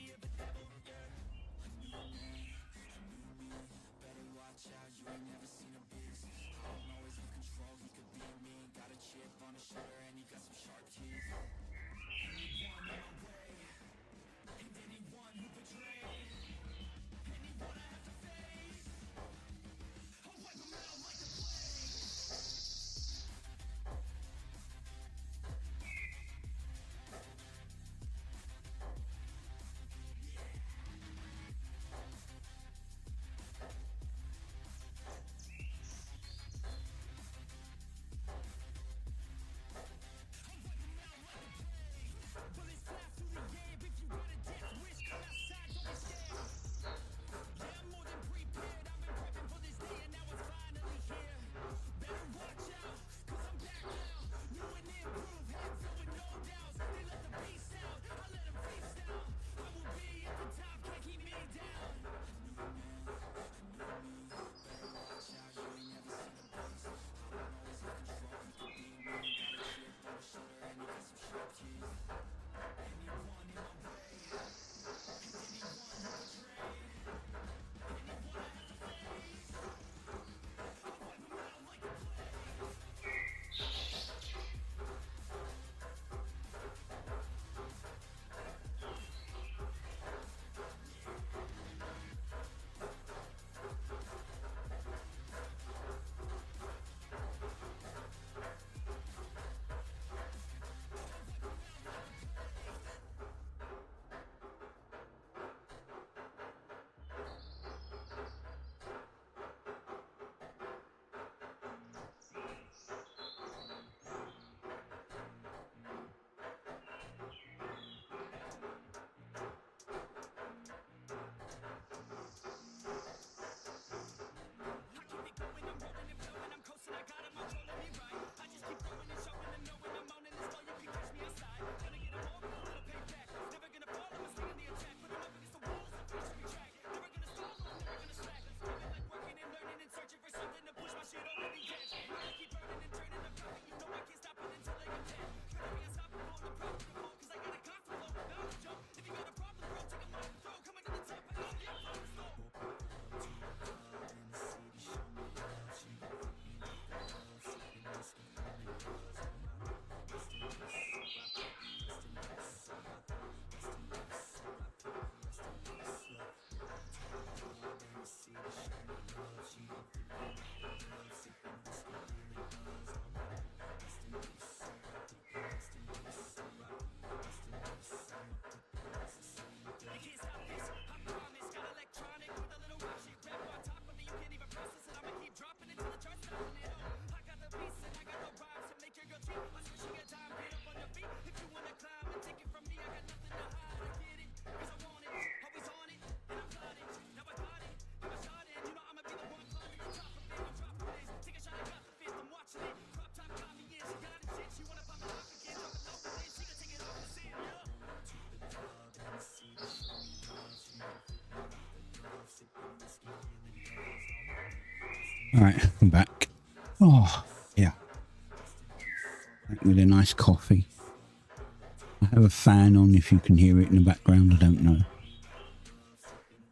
Alright, I'm back. Oh, yeah. Back with a nice coffee. I have a fan on if you can hear it in the background, I don't know.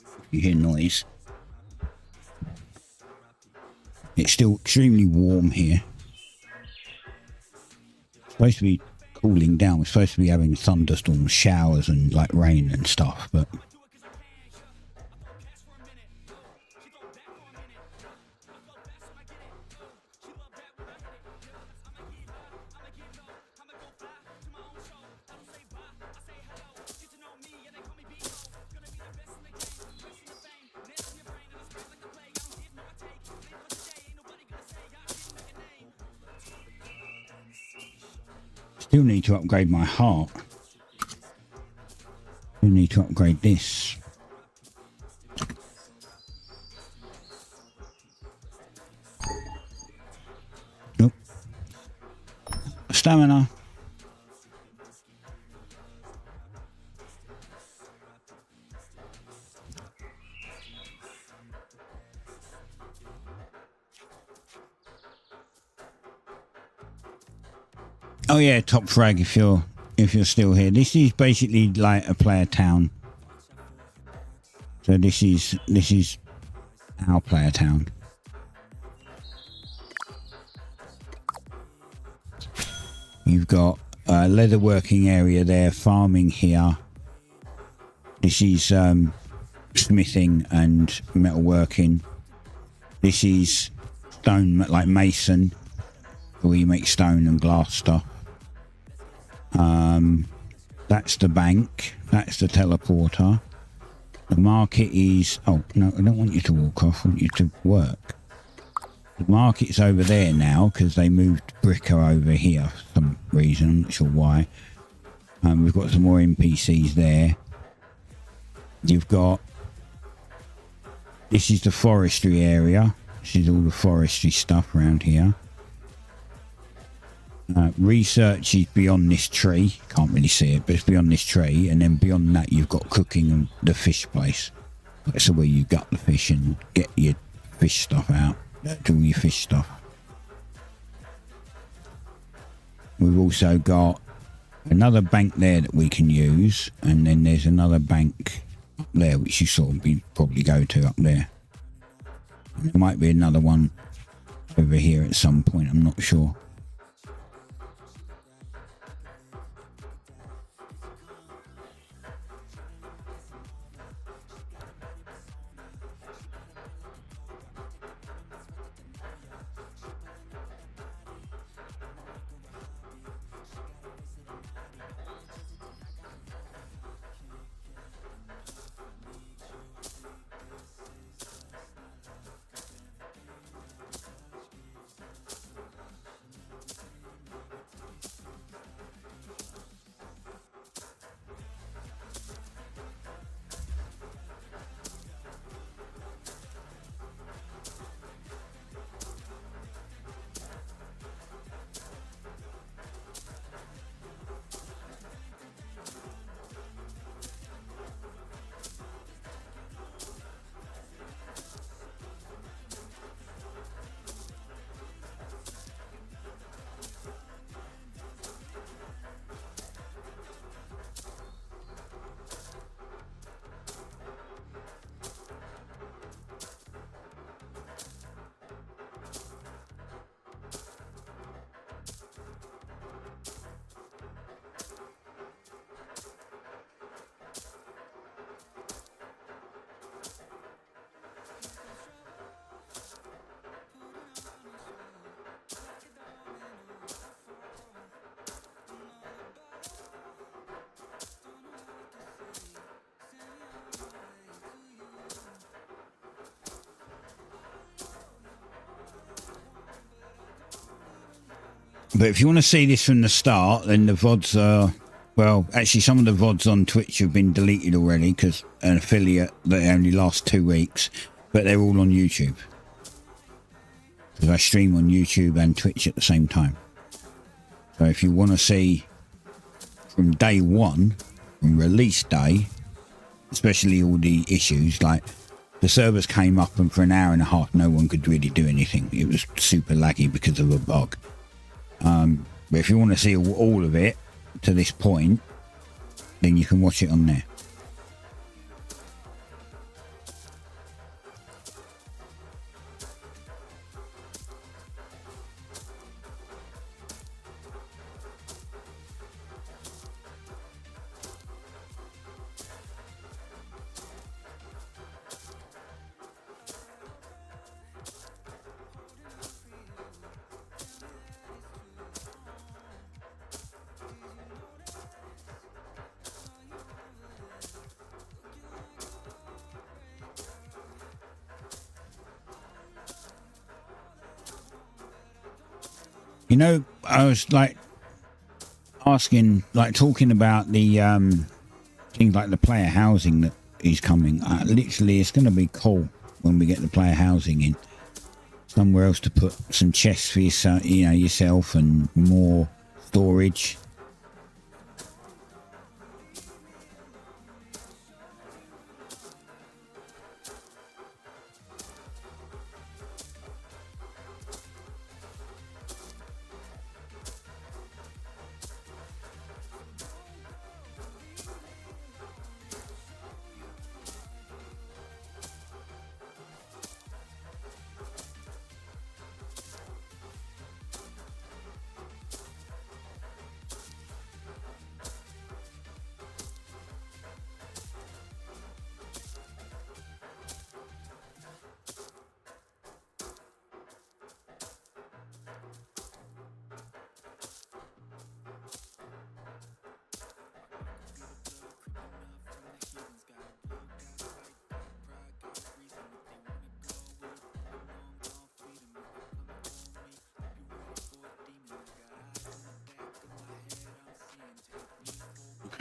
If you hear noise. It's still extremely warm here. It's supposed to be cooling down. We're supposed to be having thunderstorms, showers and like rain and stuff, but still need to upgrade my heart. Still need to upgrade this. Nope. Stamina. Oh yeah, top frag if you're still here. This is basically like a player town. So this is our player town. You've got a leather working area there, farming here. This is smithing and metalworking. This is stone, like mason, where you make stone and glass stuff. That's the bank. That's the teleporter. The market is... Oh, no, I don't want you to walk off. I want you to work. The market's over there now because they moved Bricker over here for some reason. I'm not sure why. We've got some more NPCs there. You've got... This is the forestry area. This is all the forestry stuff around here. Research is beyond this tree. Can't really see it, but it's beyond this tree. And then beyond that, you've got cooking and the fish place. That's where you gut the fish and get your fish stuff out. Do all your fish stuff. We've also got another bank there that we can use. And then there's another bank up there, which you sort of probably go to up there. And there might be another one over here at some point. I'm not sure. But if you want to see this from the start, then the VODs are... Well, actually, some of the VODs on Twitch have been deleted already because an affiliate that only lasts 2 weeks. But they're all on YouTube. Because I stream on YouTube and Twitch at the same time. So if you want to see from day one, from release day, especially all the issues like the servers came up, and for an hour and a half, no one could really do anything. It was super laggy because of a bug. But if you want to see all of it to this point, then you can watch it on there. You know, I was like asking, like talking about the things like the player housing that is coming. Literally, it's going to be cool when we get the player housing in. Somewhere else to put some chests for yourself, you know, yourself, and more storage.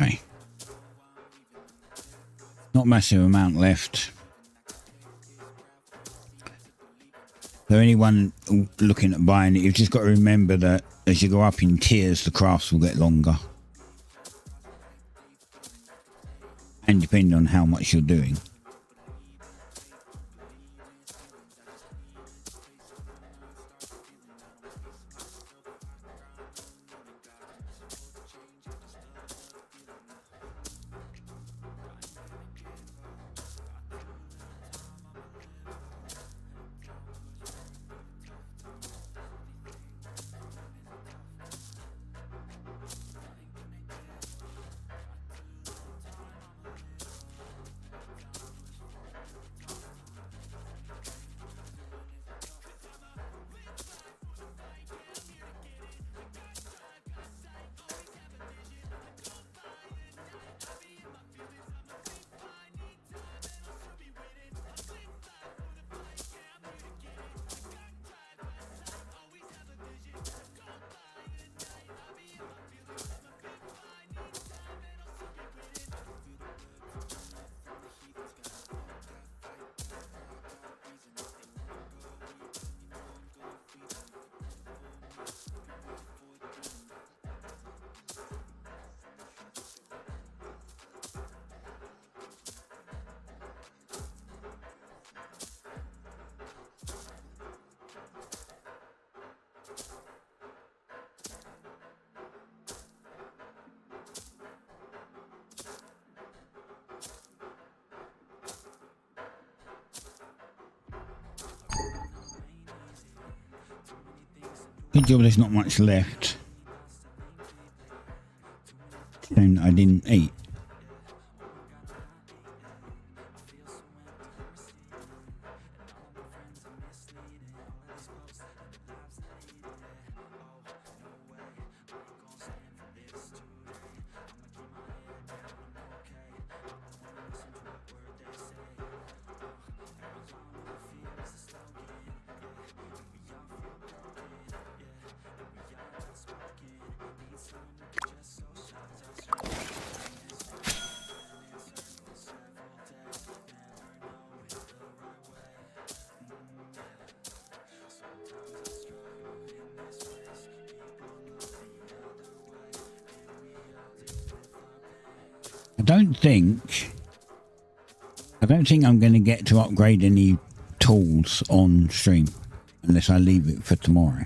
Okay. Not massive amount left. So anyone looking at buying it, you've just got to remember that as you go up in tiers, the crafts will get longer. And depending on how much you're doing. Good job there's not much left. And I didn't eat. I don't think I'm going to get to upgrade any tools on stream unless I leave it for tomorrow.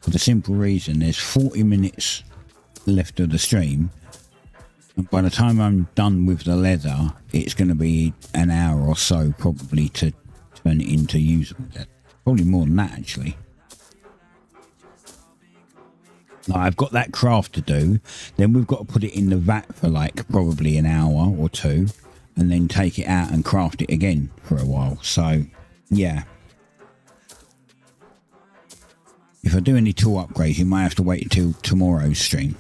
For the simple reason there's 40 minutes left of the stream. And by the time I'm done with the leather, it's going to be an hour or so probably to turn it into usable. Probably more than that actually. Like, I've got that craft to do, then we've got to put it in the vat for like probably an hour or two, and then take it out and craft it again for a while. So yeah, if I do any tool upgrades, you might have to wait until tomorrow's stream.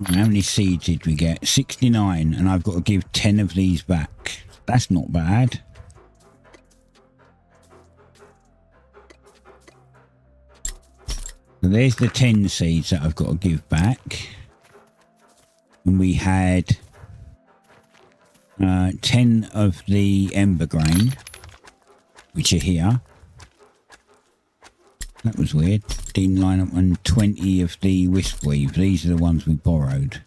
How many seeds did we get? 69, and I've got to give 10 of these back. That's not bad. So there's the 10 seeds that I've got to give back. And we had 10 of the ember grain, which are here. That was weird. Didn't line up, and 20 of the wisp weave. These are the ones we borrowed.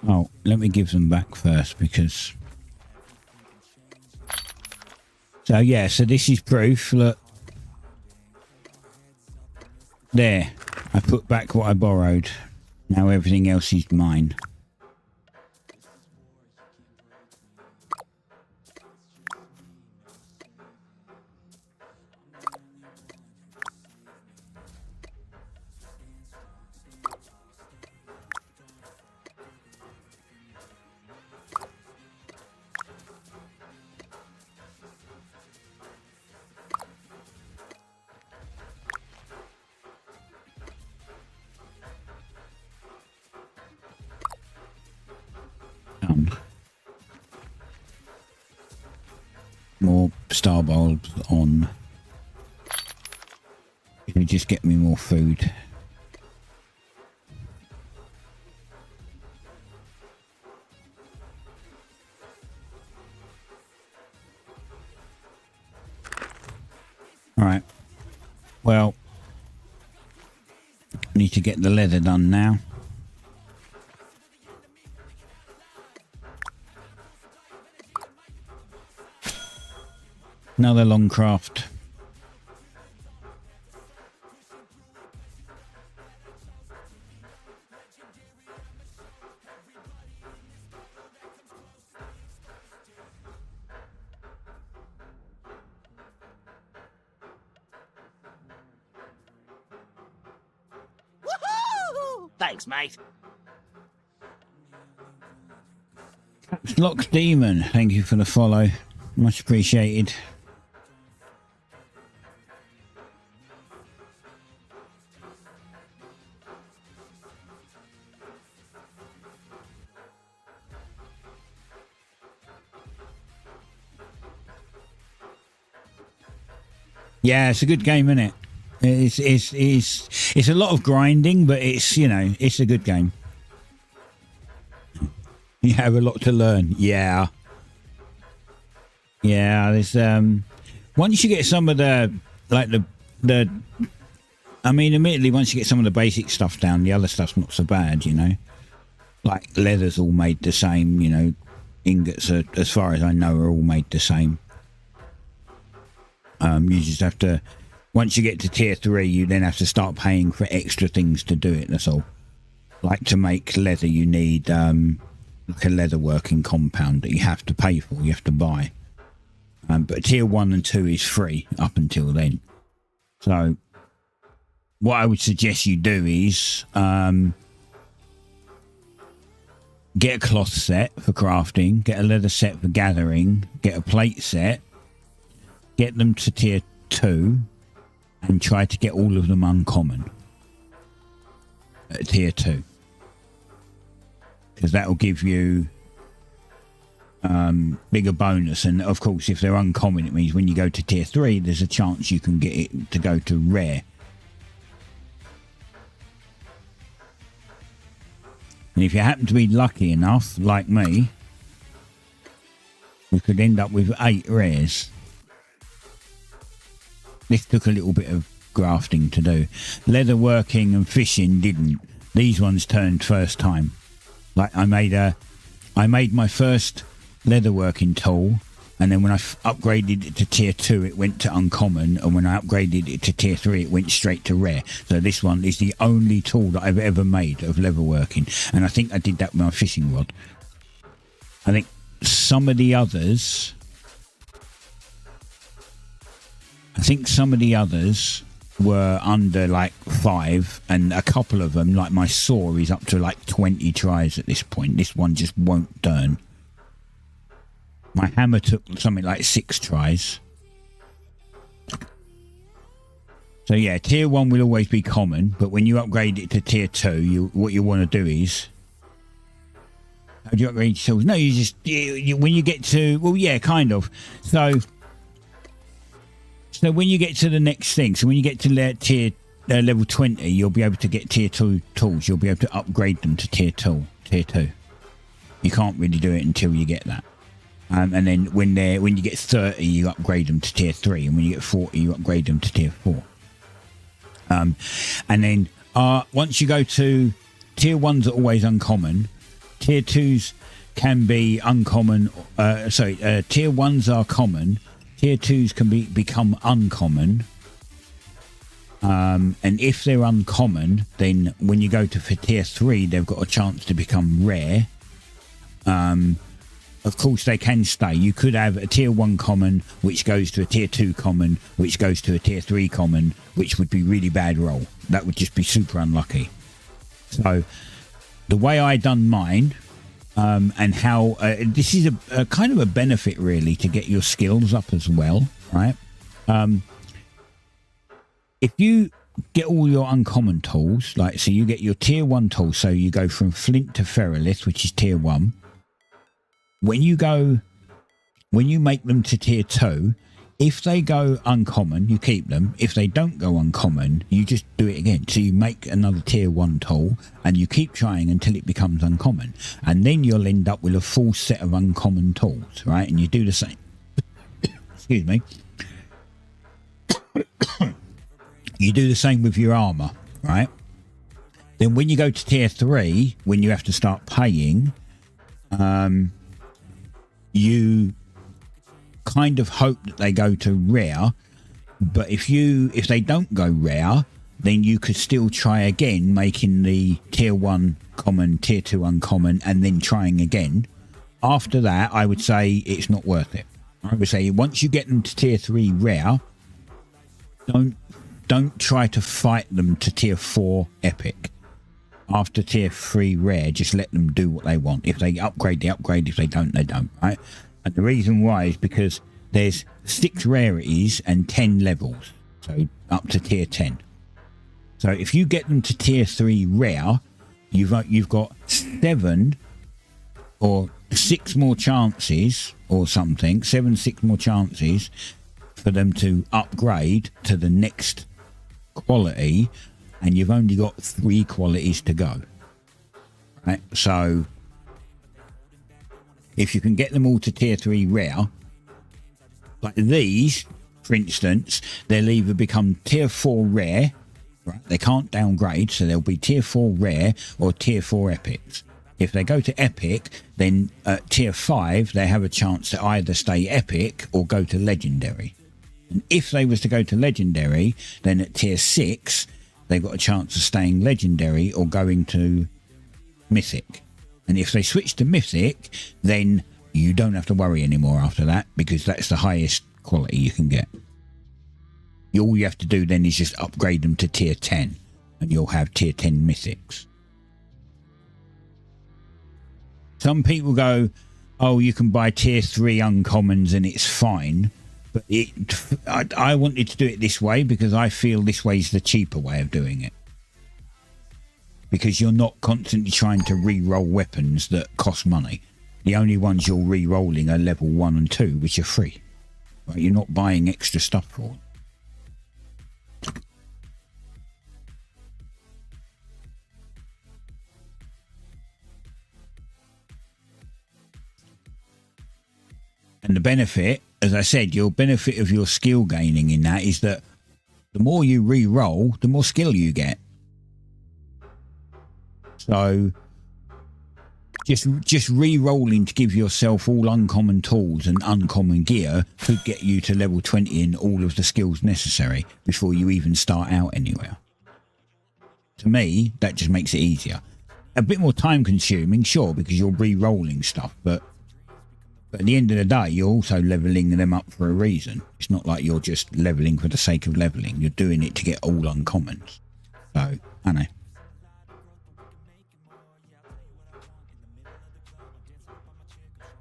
Oh, let me give them back first because... So yeah, so this is proof, look. There, I put back what I borrowed. Now everything else is mine. More star bulbs on. It'll just get me more food. Alright. Well, need to get the leather done now. Another long craft. Woohoo! Thanks, mate. Lock Demon, thank you for the follow. Much appreciated. Yeah, it's a good game, isn't it? It's a lot of grinding, but it's, you know, it's a good game. You have a lot to learn. Yeah. Yeah, there's once you get some of the like the I mean, admittedly, once you get some of the basic stuff down, the other stuff's not so bad, you know. Like leather's all made the same, you know. Ingots are, as far as I know, are all made the same. You just have to, once you get to tier 3, you then have to start paying for extra things to do it, that's all. Like to make leather, you need like a leather working compound that you have to pay for, you have to buy. But tier 1 and 2 is free up until then. So what I would suggest you do is get a cloth set for crafting, get a leather set for gathering, get a plate set, get them to tier 2, and try to get all of them uncommon at tier 2. Because that will give you bigger bonus. And of course, if they're uncommon, it means when you go to tier 3, there's a chance you can get it to go to rare. And if you happen to be lucky enough, like me, we could end up with 8 rares. This took a little bit of grafting to do. Leatherworking and fishing didn't. These ones turned first time. Like I made my first leatherworking tool, and then when I upgraded it to tier 2, it went to uncommon, and when I upgraded it to tier 3, it went straight to rare. So this one is the only tool that I've ever made of leatherworking, and I think I did that with my fishing rod. I think some of the others were under like 5, and a couple of them, like my saw, is up to like 20 tries at this point. This one just won't turn. My hammer took something like 6 tries. So yeah, tier 1 will always be common, but when you upgrade it to tier 2, what you want to do is... How do you upgrade your tools? No, you just... when you get to... Well, yeah, kind of. So when you get to the next thing, so when you get to tier level 20, you'll be able to get tier 2 tools. You'll be able to upgrade them to tier 2. You can't really do it until you get that. And then when you get 30, you upgrade them to tier 3, and when you get 40, you upgrade them to tier 4. And then once you go to tier 1s are always uncommon. Tier 2s can be uncommon. Tier 1s are common. Tier 2s can become uncommon. And if they're uncommon, then when you go for tier 3, they've got a chance to become rare. Of course, they can stay. You could have a tier 1 common, which goes to a tier 2 common, which goes to a tier 3 common, which would be really bad roll. That would just be super unlucky. So the way I done mine, and how this is a kind of a benefit really to get your skills up as well, right? If you get all your uncommon tools, like so you get your tier 1 tools, so you go from flint to ferrolith, which is tier 1. When you make them to tier 2, if they go uncommon, you keep them. If they don't go uncommon, you just do it again. So you make another tier 1 tool and you keep trying until it becomes uncommon. And then you'll end up with a full set of uncommon tools, right? And you do the same. Excuse me. You do the same with your armor, right? Then when you go to tier 3, when you have to start paying, you kind of hope that they go to rare, but if they don't go rare, then you could still try again, making the tier 1 common, tier 2 uncommon, and then trying again. After that, I would say it's not worth it. I would say once you get them to tier 3 rare, don't try to fight them to tier 4 epic. After tier 3 rare, just let them do what they want. If they upgrade, they upgrade. If they don't, they don't, right? And the reason why is because there's 6 rarities and 10 levels. So up to tier 10. So if you get them to tier 3 rare, you've got 7 or 6 more chances or something, 6 more chances for them to upgrade to the next quality, and you've only got 3 qualities to go, right? So if you can get them all to tier 3 rare, like these, for instance, they'll either become tier 4 rare, right? They can't downgrade, so they'll be tier 4 rare or tier 4 epics. If they go to epic, then at tier 5, they have a chance to either stay epic or go to legendary. And if they was to go to legendary, then at tier 6, they've got a chance of staying legendary or going to mythic. And if they switch to mythic, then You don't have to worry anymore after that, because that's the highest quality you can get. All you have to do then is just upgrade them to tier 10, and you'll have tier 10 mythics. Some people go, oh, you can buy tier 3 uncommons and it's fine. But I wanted to do it this way because I feel this way is the cheaper way of doing it. Because you're not constantly trying to re-roll weapons that cost money. The only ones you're re-rolling are level 1 and 2, which are free. Right? You're not buying extra stuff for them. And the benefit, as I said, your benefit of your skill gaining in that is that the more you re-roll, the more skill you get. So just re-rolling to give yourself all uncommon tools and uncommon gear could get you to level 20 in all of the skills necessary before you even start out anywhere. To me, that just makes it easier. A bit more time consuming, sure, because you're re-rolling stuff, but at the end of the day, you're also leveling them up for a reason. It's not like you're just leveling for the sake of leveling. You're doing it to get all uncommons. So, I know.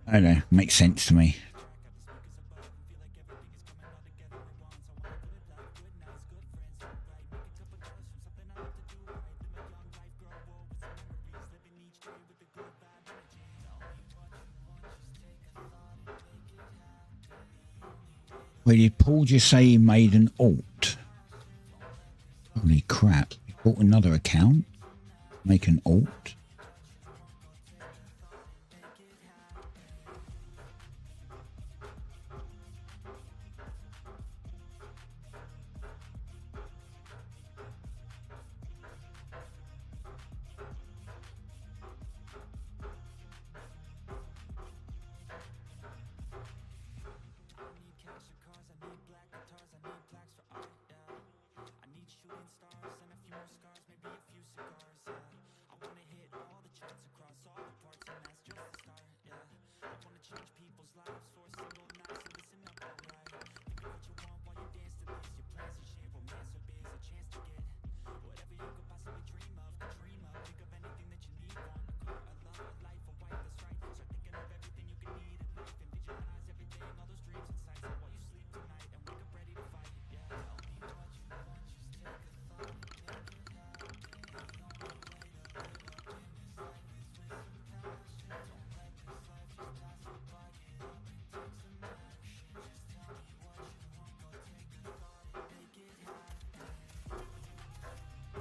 I don't know. Makes sense to me. Wait, did Paul just say he made an alt? Holy crap. He bought another account? Make an alt?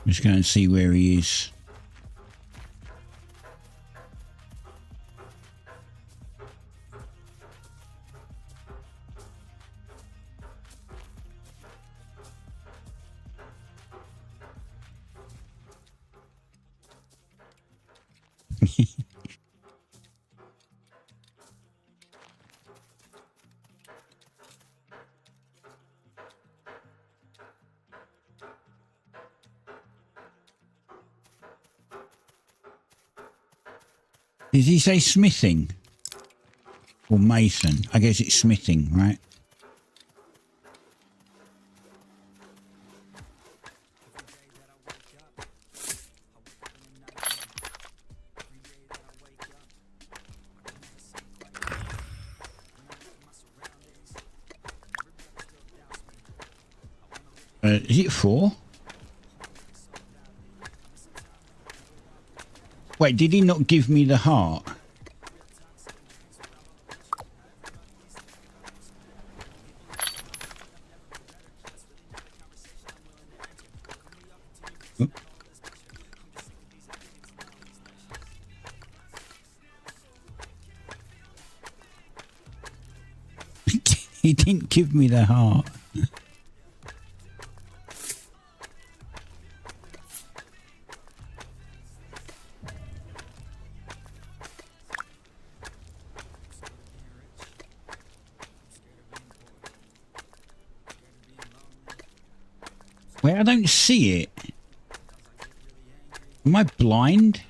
Let's go and see where he is. Did he say smithing? Or mason? I guess it's smithing, right? Is it 4? Wait, did he not give me the heart? He didn't give me the heart. Wait, I don't see it. Am I blind?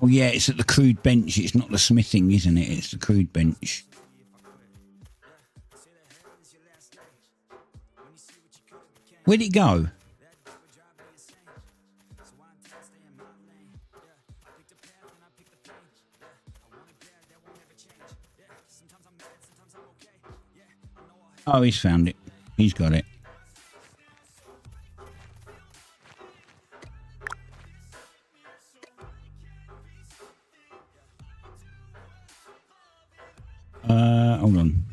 Oh yeah, it's at the crude bench. It's not the smithing, isn't it? It's the crude bench. Where'd it go? Oh, he's found it. He's got it. Hold on.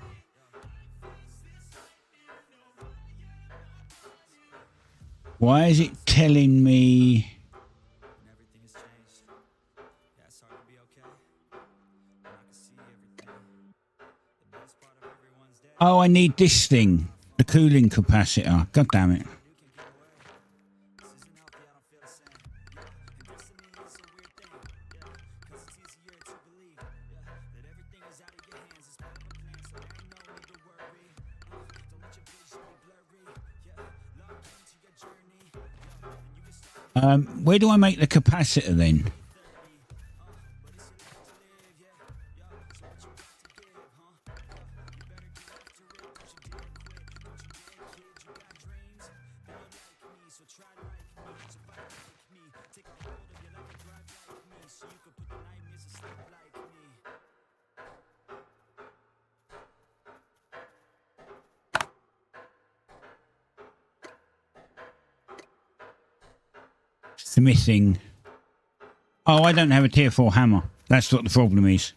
Why is it telling me? Oh, I need this thing. The cooling capacitor. God damn it. Where do I make the capacitor then? Smithing. Oh, I don't have a tier 4 hammer. That's what the problem is.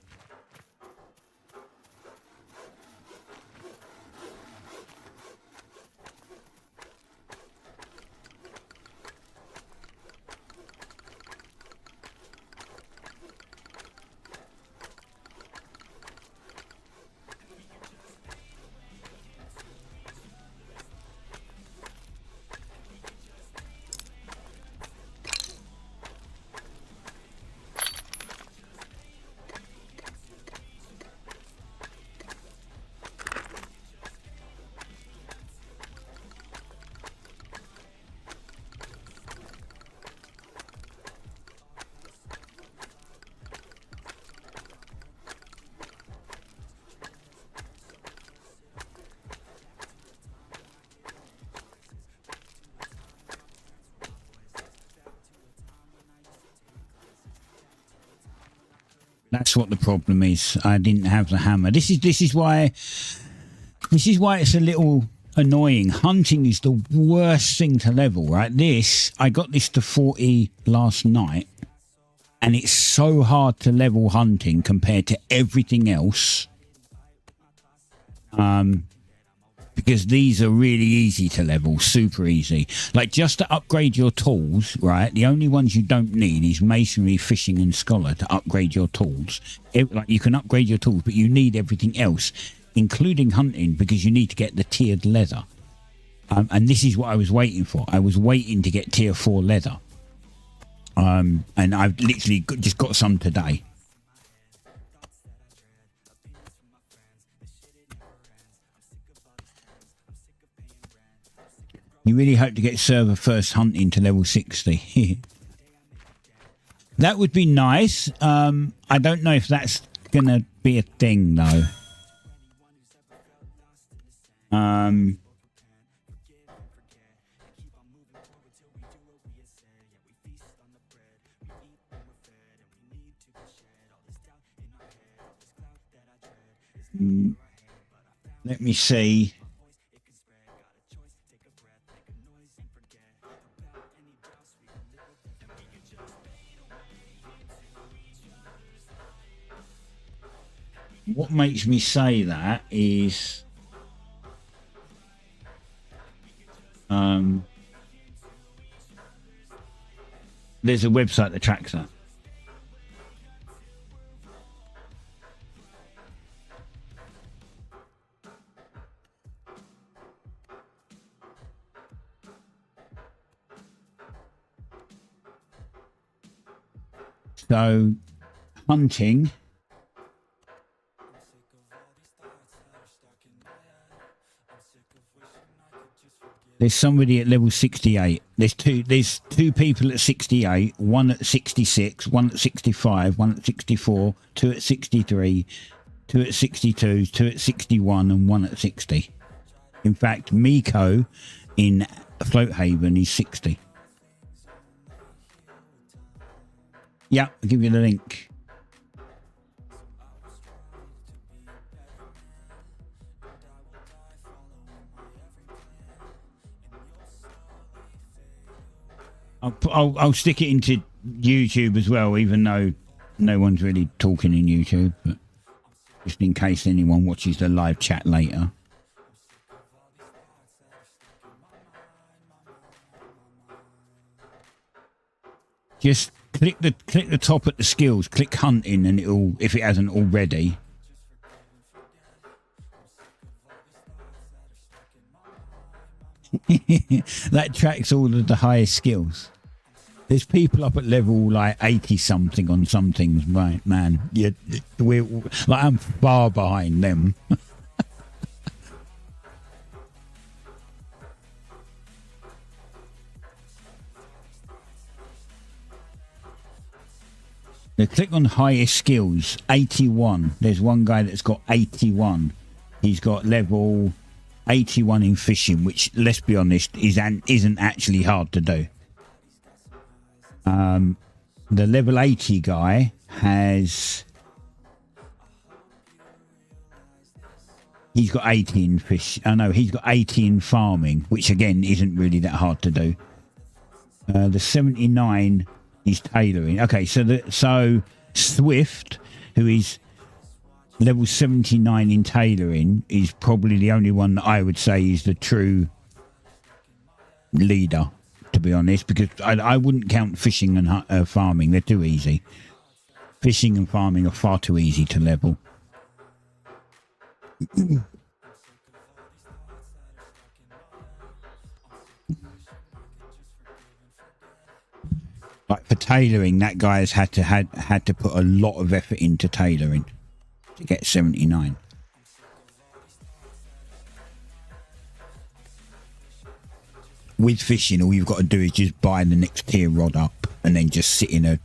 That's what the problem is. I didn't have the hammer. This is why it's a little annoying. Hunting is the worst thing to level, right? I got this to 40 last night, and it's so hard to level hunting compared to everything else. Because these are really easy to level, super easy. Like, just to upgrade your tools, right? The only ones you don't need is masonry, fishing, and scholar to upgrade your tools. Like, you can upgrade your tools, but you need everything else, including hunting, because you need to get the tiered leather. And this is what I was waiting for. I was waiting to get tier 4 leather. And I've literally just got some today. You really hope to get server first hunting to level 60. That would be nice. I don't know if that's going to be a thing, though. Let me see. What makes me say that is there's a website that tracks that. So hunting There's somebody at level 68. There's two people at 68, one at 66, one at 65, one at 64, two at 63, two at 62, two at 61, and one at 60. In fact, Miko in Floathaven is 60. Yeah, I'll give you the link. I'll stick it into YouTube as well, even though no one's really talking in YouTube, but just in case anyone watches the live chat later. Just click the top at the skills, click hunting, and it'll, if it hasn't already. That tracks all of the highest skills. There's people up at level like 80 something on some things, right, man? Yeah, we're like, I'm far behind them. Now click on highest skills, 81. There's one guy that's got 81. He's got level 81 in fishing, which, let's be honest, isn't actually hard to do. The level 80 guy he's got 80 in fish. Oh no, he's got 80 in farming, which again isn't really that hard to do. The 79 is tailoring. Okay, so Swift, who is level 79 in tailoring, is probably the only one that I would say is the true leader, to be honest, because I wouldn't count fishing and farming. They're too easy. Fishing and farming are far too easy to level. Like for tailoring, that guy has had to put a lot of effort into tailoring to get 79. With fishing, all you've got to do is just buy the next tier rod up and then just sit in a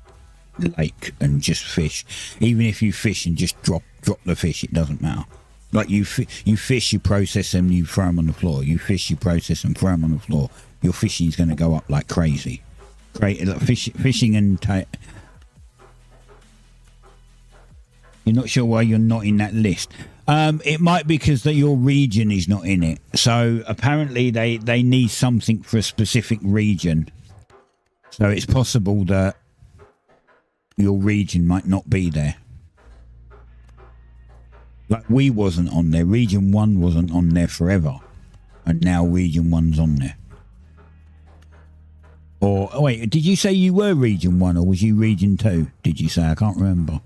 lake and just fish. Even if you fish and just drop the fish, it doesn't matter. Like you fish, you process them, you throw them on the floor. You fish, you process them, throw them on the floor. Your fishing's going to go up like crazy. Great, like fishing and you're not sure why you're not in that list. It might be because your region is not in it. So apparently they need something for a specific region. So it's possible that your region might not be there. Like we wasn't on there. Region 1 wasn't on there forever. And now Region 1's on there. Or, oh wait, did you say you were Region 1 or was you Region 2? Did you say? I can't remember.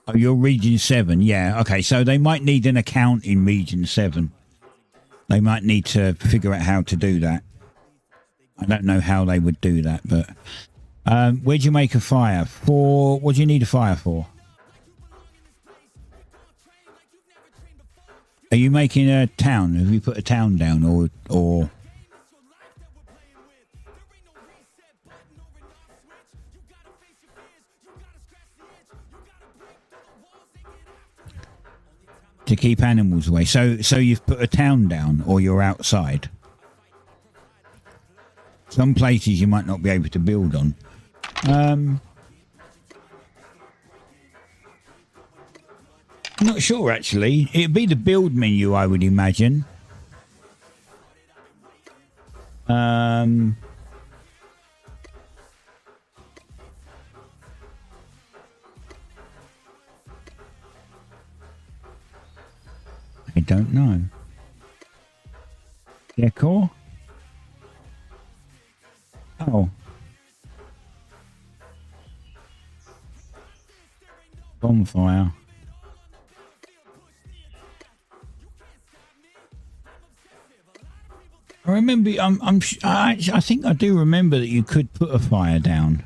Oh, you're Region 7. Yeah, okay. So they might need an account in Region 7. They might need to figure out how to do that. I don't know how they would do that, but... where'd you make a fire? For... What do you need a fire for? Are you making a town? Have you put a town down or... To keep animals away. So you've put a town down or you're outside. Some places you might not be able to build on. I'm not sure actually. It'd be the build menu, I would imagine. I don't know. Decor? Oh. Bonfire. I remember. I think I do remember that you could put a fire down.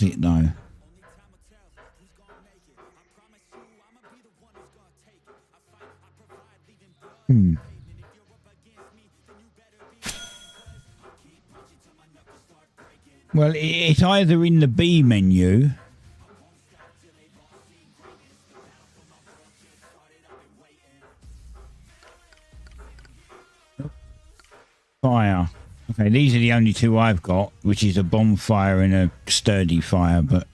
was it though? Well, it's either in the B menu. Fire. Okay, these are the only two I've got, which is a bonfire and a sturdy fire, but...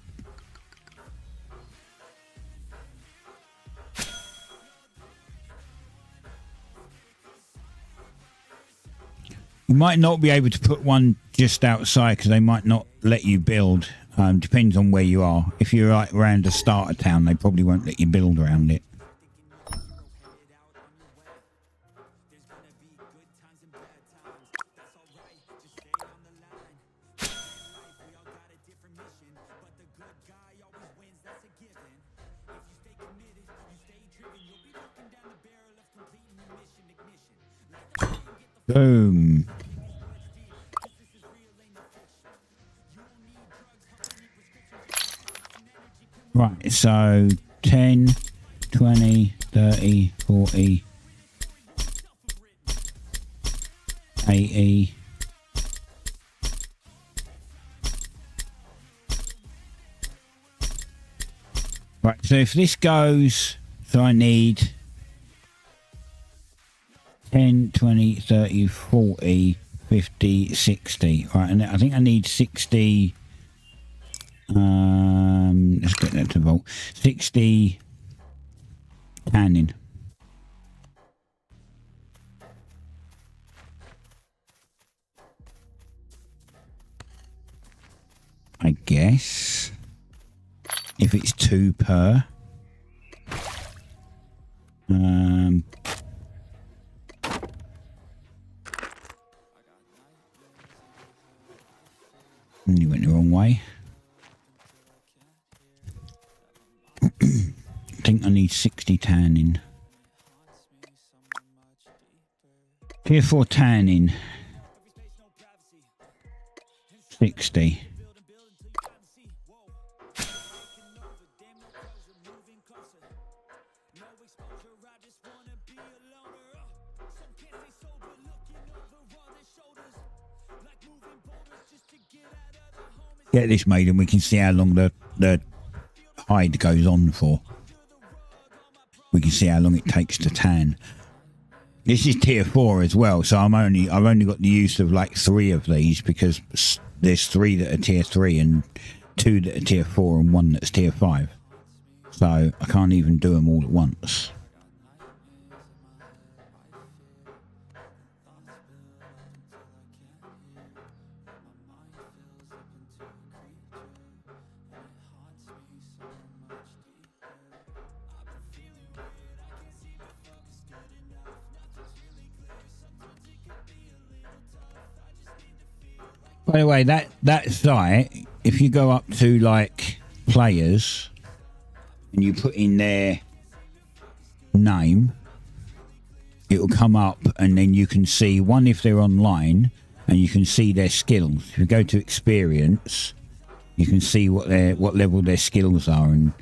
You might not be able to put one just outside because they might not let you build. Depends on where you are. If you're right around the starter town, they probably won't let you build around it. Boom. Right, so 10, 20, 30, 40, 80. Right, so if this goes, so I need 10, 20, 30, 40, 50, 60. Right, and I think I need 60. Let's get that to volt. 60 tanning. I guess. If it's 2 per. You went the wrong way. I think I need 60 tanning. Tier 4 tanning. 60. Get this made and we can see how long the hide goes on for. We can see how long it takes to tan. This is tier 4 as well, so I've only got the use of like 3 of these because there's 3 that are tier 3 and 2 that are tier 4 and 1 that's tier 5. So I can't even do them all at once. By the way, that site, if you go up to like players and you put in their name, it will come up and then you can see one if they're online and you can see their skills. If you go to experience, you can see what level their skills are and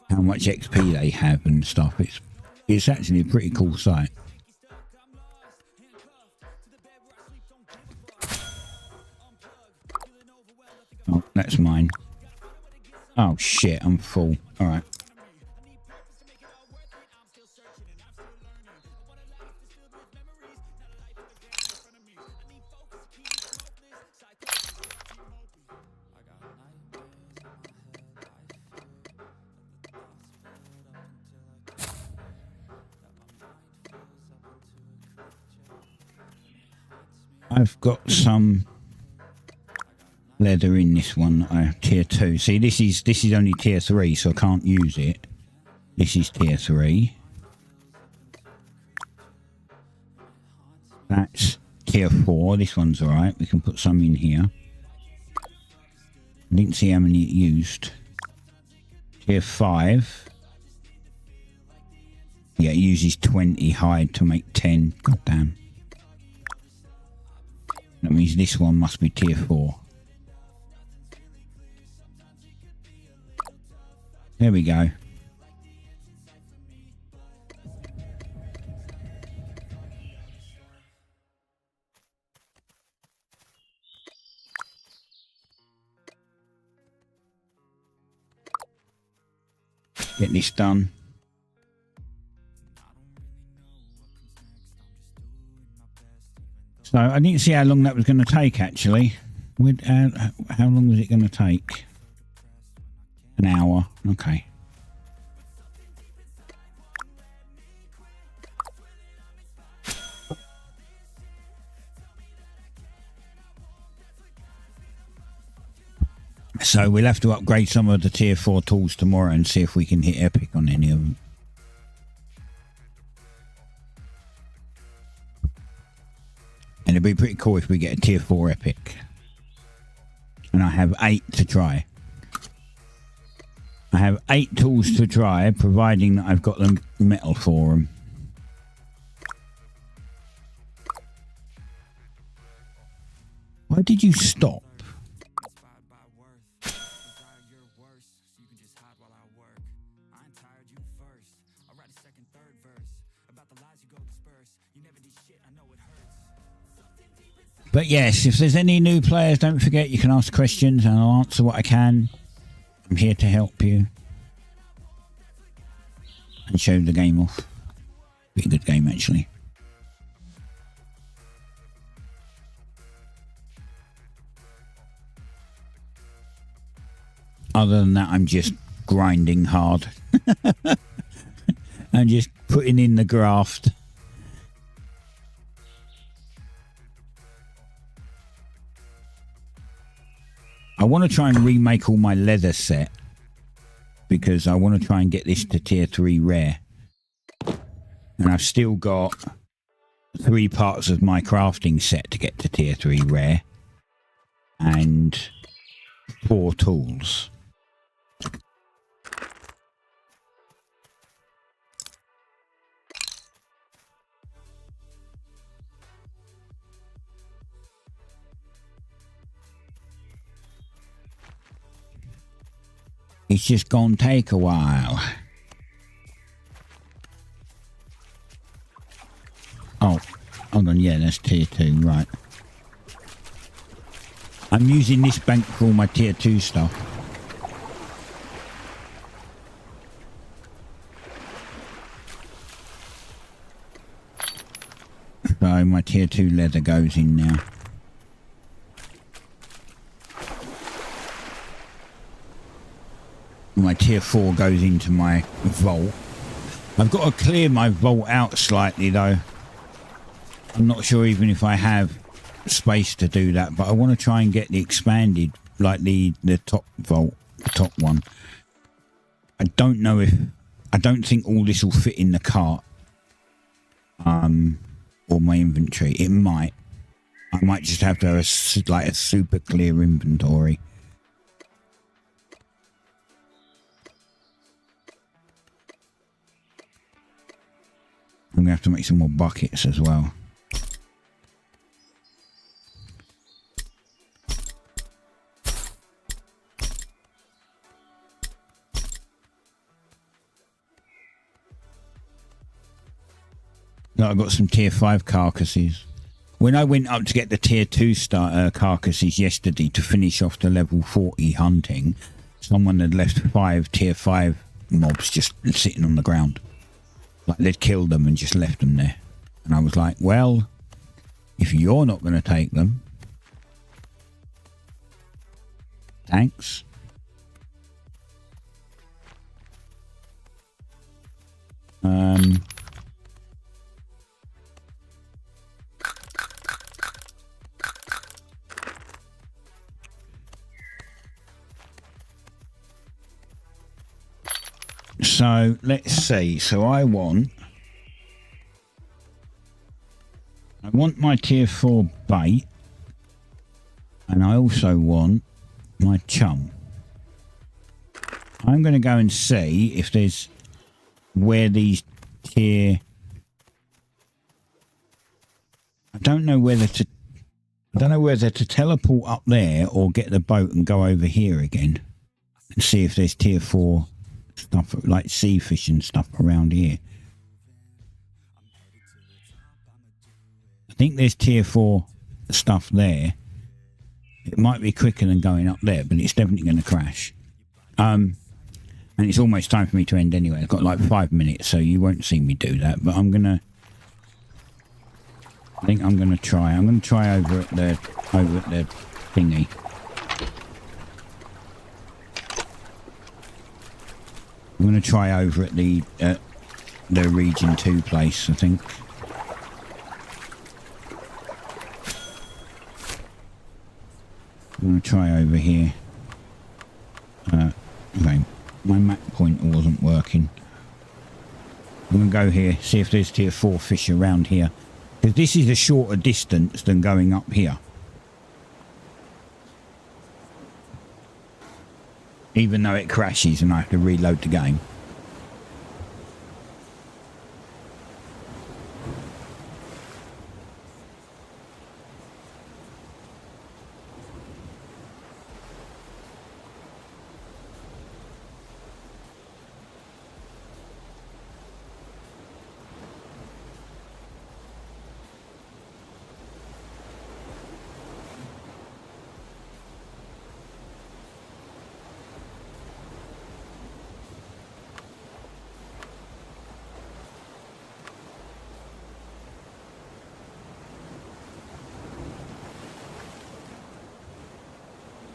how much XP they have and stuff. It's actually a pretty cool site. Oh, that's mine. Oh shit, I'm full. Alright. I've got some leather in this one. Tier 2. See, this is only tier 3, so I can't use it. This is tier 3. That's tier 4. This one's alright. We can put some in here. I didn't see how many it used. Tier 5. Yeah, it uses 20 hide to make 10. God damn. That means this one must be tier 4. There we go. Get this done. So I didn't see how long that was going to take actually. How long was it going to take? An hour. Okay. So we'll have to upgrade some of the tier 4 tools tomorrow and see if we can hit epic on any of them. And it'd be pretty cool if we get a tier 4 epic. And I have 8 to try. I have 8 tools to try, providing that I've got the metal for them. Why did you stop? But yes, if there's any new players, don't forget you can ask questions and I'll answer what I can. I'm here to help you. And show the game off. Be a good game actually. Other than that, I'm just grinding hard. I'm just putting in the graft. I want to try and remake all my leather set because I want to try and get this to tier 3 rare. And I've still got 3 parts of my crafting set to get to tier 3 rare and 4 tools. It's just gonna take a while. Oh, hold on, yeah, that's tier 2, right. I'm using this bank for all my tier 2 stuff. So my tier 2 leather goes in now. My tier 4 goes into my vault. I've got to clear my vault out slightly though. I'm not sure even if I have space to do that, but I want to try and get the expanded, like the top vault, the top one. I don't know if, I don't think all this will fit in the cart or my inventory. It might. I might just have to have a super clear inventory. I'm going to have to make some more buckets as well. I've got some tier 5 carcasses. When I went up to get the tier 2 carcasses yesterday to finish off the level 40 hunting, someone had left 5 tier 5 mobs just sitting on the ground. Like they'd killed them and just left them there. And I was like, well, if you're not going to take them, thanks. So let's see. So I want my tier 4 bait, and I also want my chum. I'm going to go and see if there's where these tier. I don't know whether to teleport up there or get the boat and go over here again and see if there's tier 4 stuff like sea fish and stuff around here. I think there's tier 4 stuff there. It might be quicker than going up there, but it's definitely going to crash. And it's almost time for me to end anyway. I've got like 5 minutes, so you won't see me do that. But I'm gonna. I think I'm gonna try. I'm gonna try over at the thingy. I'm gonna try over at the region 2 place. I think. I'm going to try over here. Okay, my map pointer wasn't working. I'm going to go here, see if there's tier 4 fish around here. Because this is a shorter distance than going up here. Even though it crashes and I have to reload the game.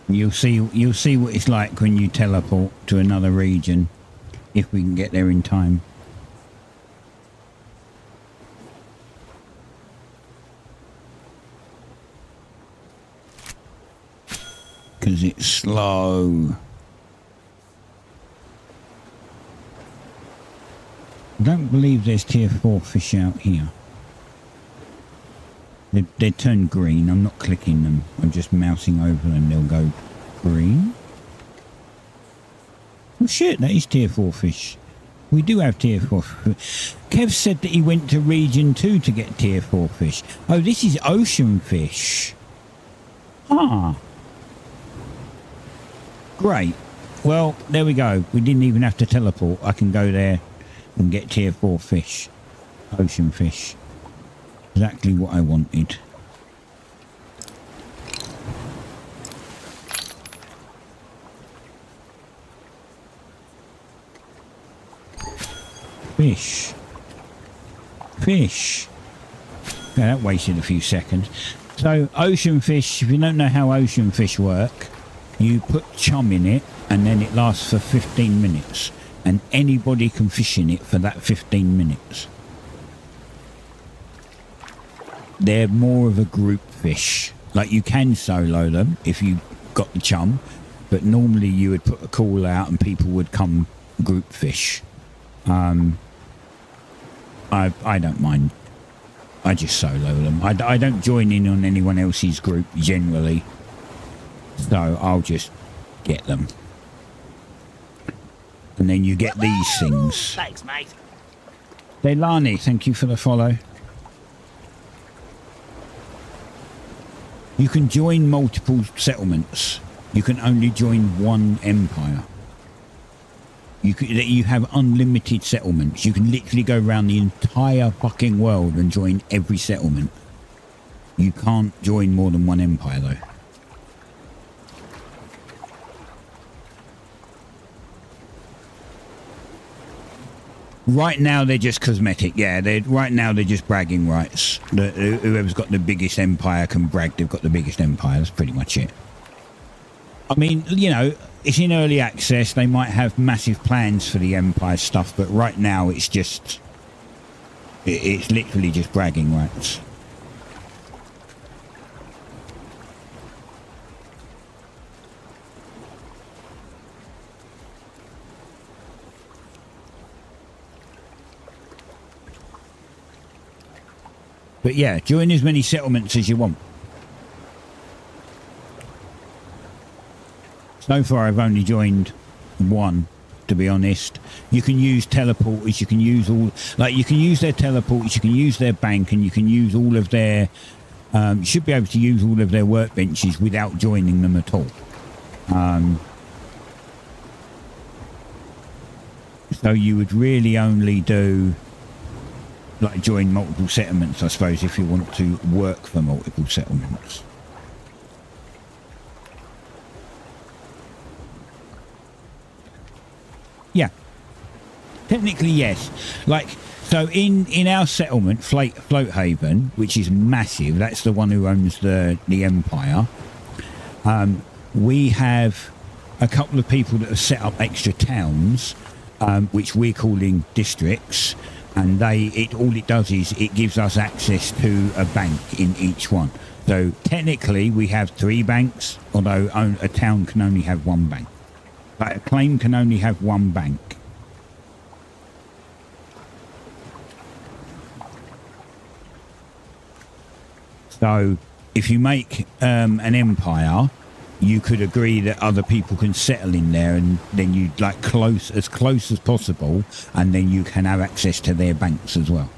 You'll see what it's like when you teleport to another region, if we can get there in time. Because it's slow. I don't believe there's tier 4 fish out here. They turn green. I'm not clicking them. I'm just mousing over and they'll go green. Oh shit, that is tier 4 fish. We do have tier 4 fish. Kev said that he went to region 2 to get tier 4 fish. Oh, this is ocean fish. Ah. Great. Well, there we go. We didn't even have to teleport. I can go there and get tier 4 fish. Ocean fish. Exactly what I wanted. Fish. Fish. Yeah, that wasted a few seconds. So, ocean fish, if you don't know how ocean fish work, you put chum in it and then it lasts for 15 minutes. And anybody can fish in it for that 15 minutes. They're more of a group fish. Like, you can solo them if you got the chum, but normally you would put a call out and people would come group fish. I don't mind. I just solo them. I don't join in on anyone else's group generally, so I'll just get them. And then you get these things. Thanks, mate. Deilani, thank you for the follow. You can join multiple settlements. You can only join one empire. You have unlimited settlements. You can literally go around the entire fucking world and join every settlement. You can't join more than one empire, though. Right now, they're just cosmetic. Yeah, right now they're just bragging rights. Whoever's got the biggest empire can brag they've got the biggest empire. That's pretty much it. I mean, you know, it's in early access. They might have massive plans for the empire stuff, but right now it's just... It's literally just bragging rights. But yeah, join as many settlements as you want. So far I've only joined one, to be honest. You can use teleporters, you can use all... Like, you can use their teleporters, you can use their bank, and you can use all of their... you should be able to use all of their workbenches without joining them at all. So you would really only do like join multiple settlements, I suppose, if you want to work for multiple settlements. Yeah, technically yes. Like, so in our settlement, Floathaven, which is massive, that's the one who owns the empire. We have a couple of people that have set up extra towns, which we're calling districts, and all it does is it gives us access to a bank in each one. So technically we have 3 banks, although a town can only have 1 bank. Like a claim can only have 1 bank. So if you make an empire, you could agree that other people can settle in there, and then you'd like as close as possible, and then you can have access to their banks as well.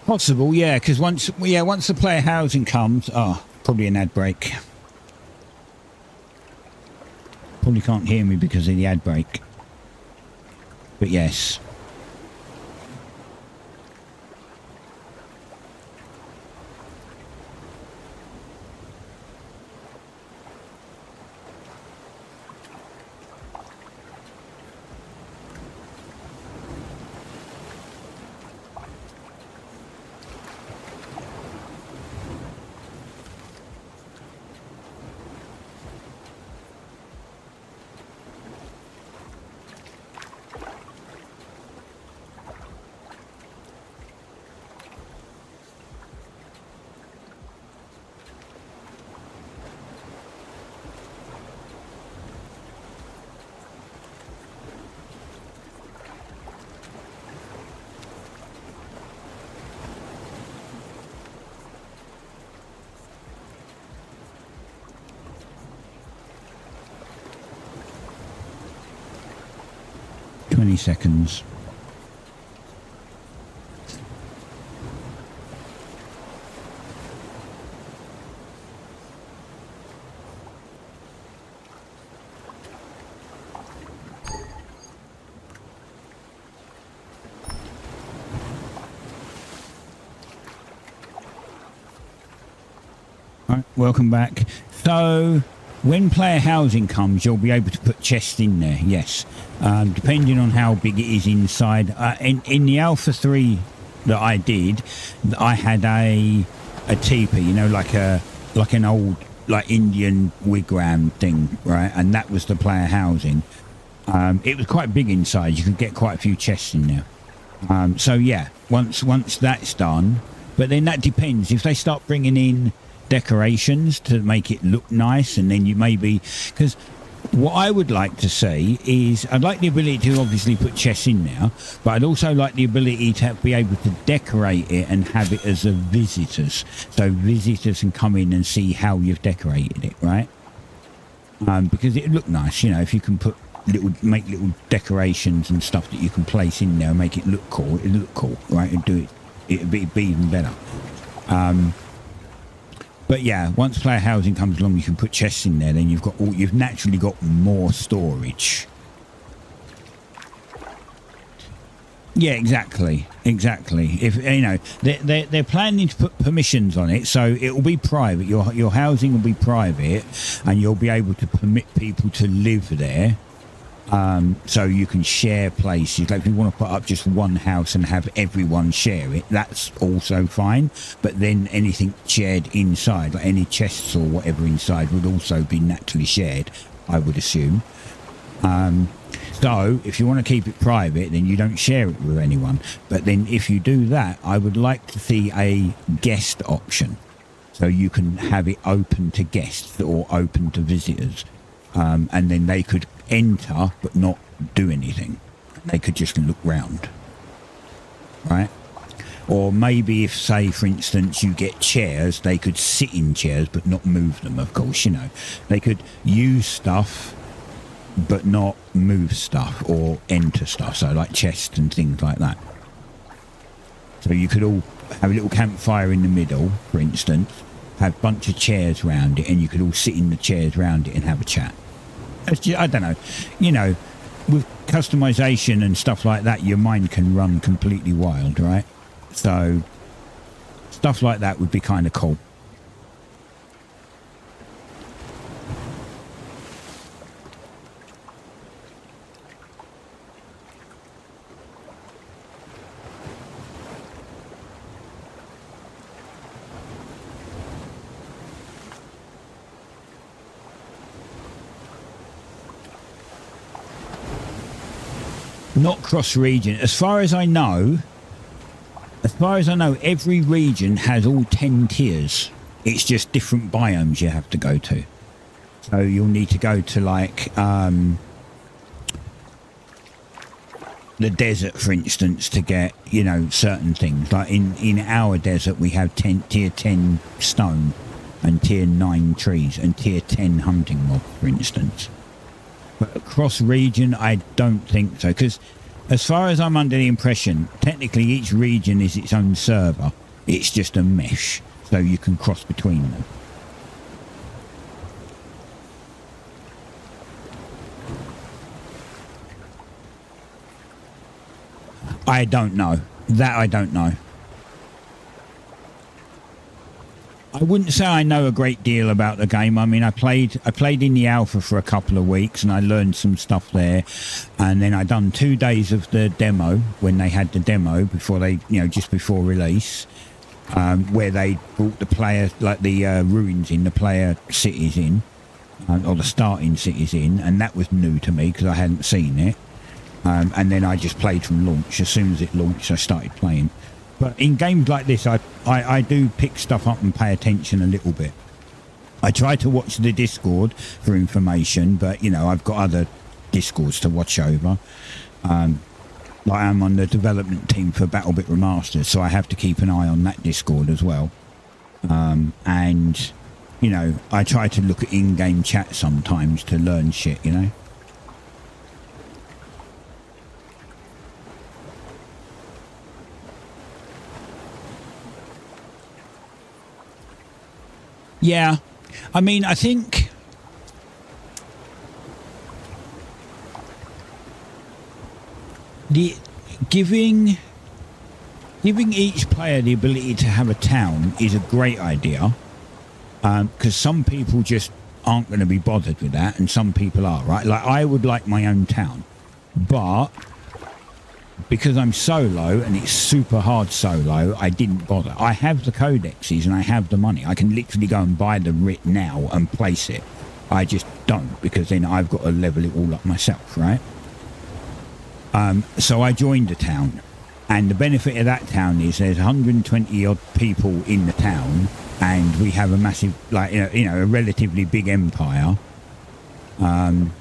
Possible, yeah, because once the player housing comes, probably an ad break. Probably can't hear me because of the ad break. But yes. Seconds. All right, welcome back. So when player housing comes, you'll be able to put chests in there, yes. Depending on how big it is inside. In the Alpha 3 that I did, I had a teepee, you know, like an old like Indian wigwam thing, right? And that was the player housing. It was quite big inside. You could get quite a few chests in there. So yeah, once that's done, but then that depends. If they start bringing in decorations to make it look nice, and then you maybe, because what I would like to see is I'd like the ability to obviously put chests in there, but I'd also like the ability to be able to decorate it and have it as a visitors, so visitors can come in and see how you've decorated it, right? Because it'd look nice, you know, if you can make little decorations and stuff that you can place in there and make it look cool. It'd look cool, right? It'd be even better. But yeah, once player housing comes along, you can put chests in there. Then you've naturally got more storage. Yeah, exactly. If you know, they're planning to put permissions on it, so it will be private. Your housing will be private, and you'll be able to permit people to live there. So you can share places. Like if you want to put up just one house and have everyone share it, that's also fine. But then anything shared inside, like any chests or whatever inside, would also be naturally shared, I would assume. So if you want to keep it private, then you don't share it with anyone. But then if you do that, I would like to see a guest option, so you can have it open to guests or open to visitors. And then they could enter but not do anything. They could just look round, right? Or maybe if, say, for instance, you get chairs, they could sit in chairs but not move them, of course, you know. They could use stuff but not move stuff or enter stuff, so like chests and things like that. So you could all have a little campfire in the middle, for instance, have a bunch of chairs round it, and you could all sit in the chairs round it and have a chat. I don't know, you know, with customization and stuff like that, your mind can run completely wild, right? So stuff like that would be kind of cool. Not cross region. As far as I know, every region has all 10 tiers. It's just different biomes you have to go to. So you'll need to go to like the desert, for instance, to get, you know, certain things. Like in our desert, we have tier 10 stone and tier 9 trees and tier 10 hunting mob, for instance. But across region, I don't think so, because as far as I'm under the impression, technically each region is its own server. It's just a mesh, so you can cross between them. I don't know. That I don't know. I wouldn't say I know a great deal about the game. I mean, I played in the alpha for a couple of weeks and I learned some stuff there. And then I done 2 days of the demo when they had the demo before they, you know, just before release, where they brought the player, like the ruins in, the player cities in, or the starting cities in. And that was new to me because I hadn't seen it. And then I just played from launch. As soon as it launched, I started playing. But in games like this, I do pick stuff up and pay attention a little bit. I try to watch the Discord for information, but, you know, I've got other Discords to watch over. Like I'm on the development team for BattleBit Remastered, so I have to keep an eye on that Discord as well. And, you know, I try to look at in-game chat sometimes to learn shit, you know. Yeah, I mean, I think the giving each player the ability to have a town is a great idea, because some people just aren't going to be bothered with that, and some people are, right? Like, I would like my own town, but because I'm solo and it's super hard solo, I didn't bother. I have the codexes and I have the money. I can literally go and buy the writ now and place it. I just don't, because then I've got to level it all up myself, right? So I joined the town, and the benefit of that town is there's 120 odd people in the town, and we have a massive, like, you know, a relatively big empire, and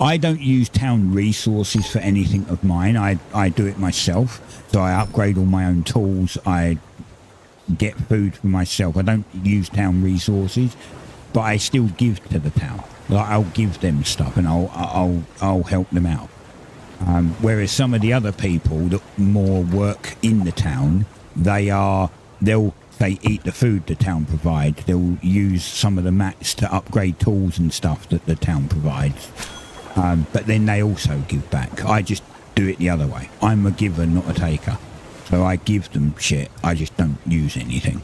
I don't use town resources for anything of mine. I do it myself. So I upgrade all my own tools. I get food for myself. I don't use town resources, but I still give to the town. Like, I'll give them stuff and I'll help them out. Whereas some of the other people that more work in the town, they'll say eat the food the town provides. They'll use some of the mats to upgrade tools and stuff that the town provides. But then they also give back. I just do it the other way. I'm a giver, not a taker. So I give them shit. I just don't use anything.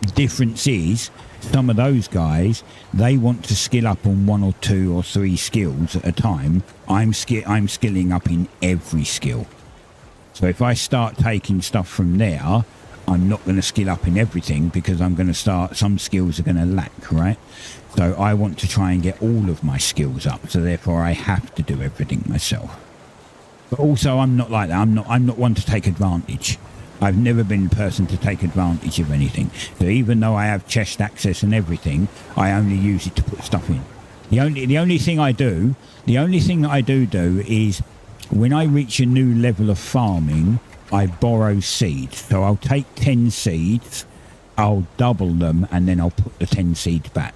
The difference is, some of those guys, they want to skill up on 1 or 2 or 3 skills at a time. I'm skilling up in every skill. So if I start taking stuff from there, I'm not going to skill up in everything, because I'm going to start, some skills are going to lack, right? So I want to try and get all of my skills up, so therefore I have to do everything myself. But also, I'm not like that. I'm not one to take advantage. I've never been the person to take advantage of anything. So even though I have chest access and everything, I only use it to put stuff in. The only thing that I do is when I reach a new level of farming, I borrow seeds. So I'll take 10 seeds, I'll double them, and then I'll put the 10 seeds back.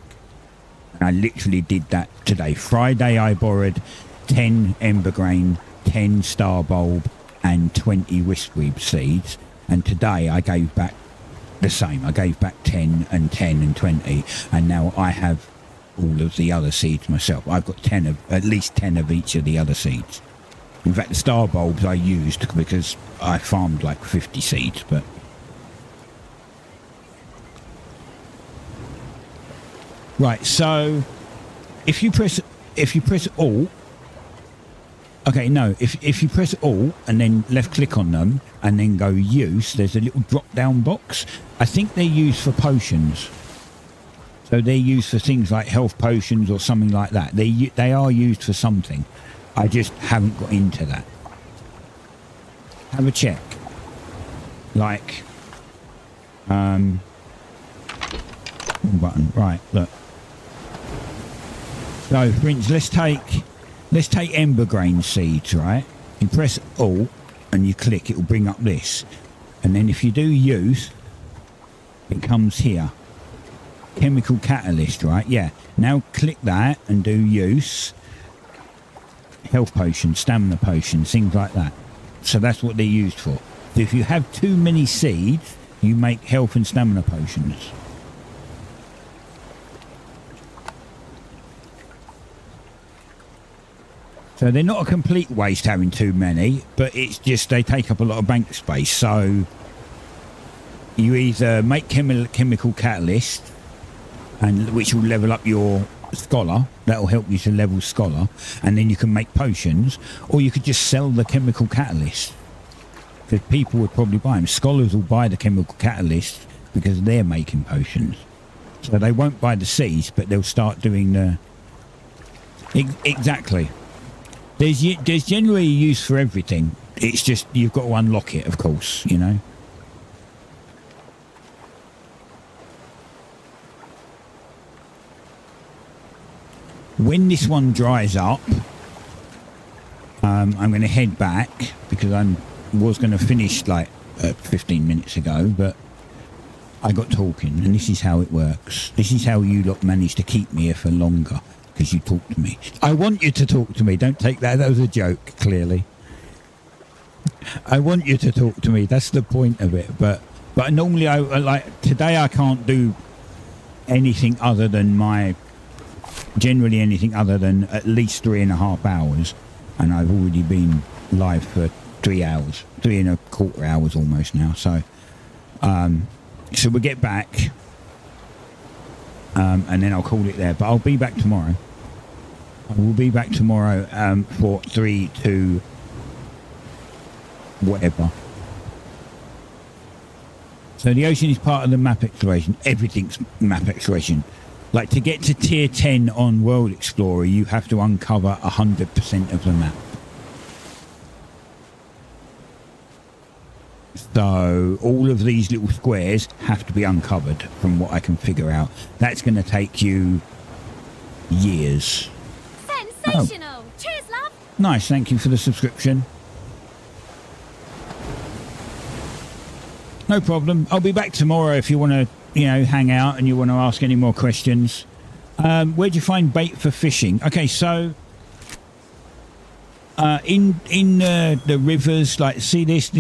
And I literally did that today. Friday I borrowed 10 ember grain, 10 star bulb, and 20 wispweed seeds. And today I gave back the same. I gave back 10 and 10 and 20, and now I have all of the other seeds myself. I've got at least 10 of each of the other seeds. In fact, the star bulbs I used because I farmed like 50 seeds, but right. So if you press Alt, okay, no, if you press Alt and then left click on them and then go use, there's a little drop down box. I think they're used for potions. So they're used for things like health potions or something like that. They are used for something. I just haven't got into that. Have a check. Like, button. Right, look. So, for instance, let's take ember grain seeds, right? You press Alt and you click, it will bring up this. And then if you do use, it comes here. Chemical catalyst, right? Yeah. Now click that and do use. Health potions, stamina potions, things like that. So that's what they're used for. So if you have too many seeds, you make health and stamina potions. So they're not a complete waste having too many, but it's just they take up a lot of bank space. So you either make chemical catalyst, and which will level up your scholar. That will help you to level scholar, and then you can make potions, or you could just sell the chemical catalyst, because people would probably buy them. Scholars will buy the chemical catalyst because they're making potions, so they won't buy the seeds, but they'll start doing the exactly. There's generally a use for everything. It's just you've got to unlock it, of course, you know. When this one dries up, I'm going to head back because I was going to finish like 15 minutes ago, but I got talking, and this is how it works. This is how you lot manage to keep me here for longer, because you talk to me. I want you to talk to me. Don't take that. That was a joke, clearly. I want you to talk to me. That's the point of it. But normally, I like today. I can't do anything other than generally anything other than at least 3.5 hours, and I've already been live for 3 hours, 3.25 hours almost now. So we'll get back, and then I'll call it there. But I'll be back tomorrow. I will be back tomorrow for 3 to whatever. So the ocean is part of the map exploration. Everything's map exploration. Like, to get to tier 10 on World Explorer, you have to uncover 100% of the map. So all of these little squares have to be uncovered, from what I can figure out. That's going to take you years. Sensational! Oh. Cheers, love! Nice, thank you for the subscription. No problem. I'll be back tomorrow if you want to, hang out and you want to ask any more questions. Where'd you find bait for fishing? Okay, so in the rivers, like, see this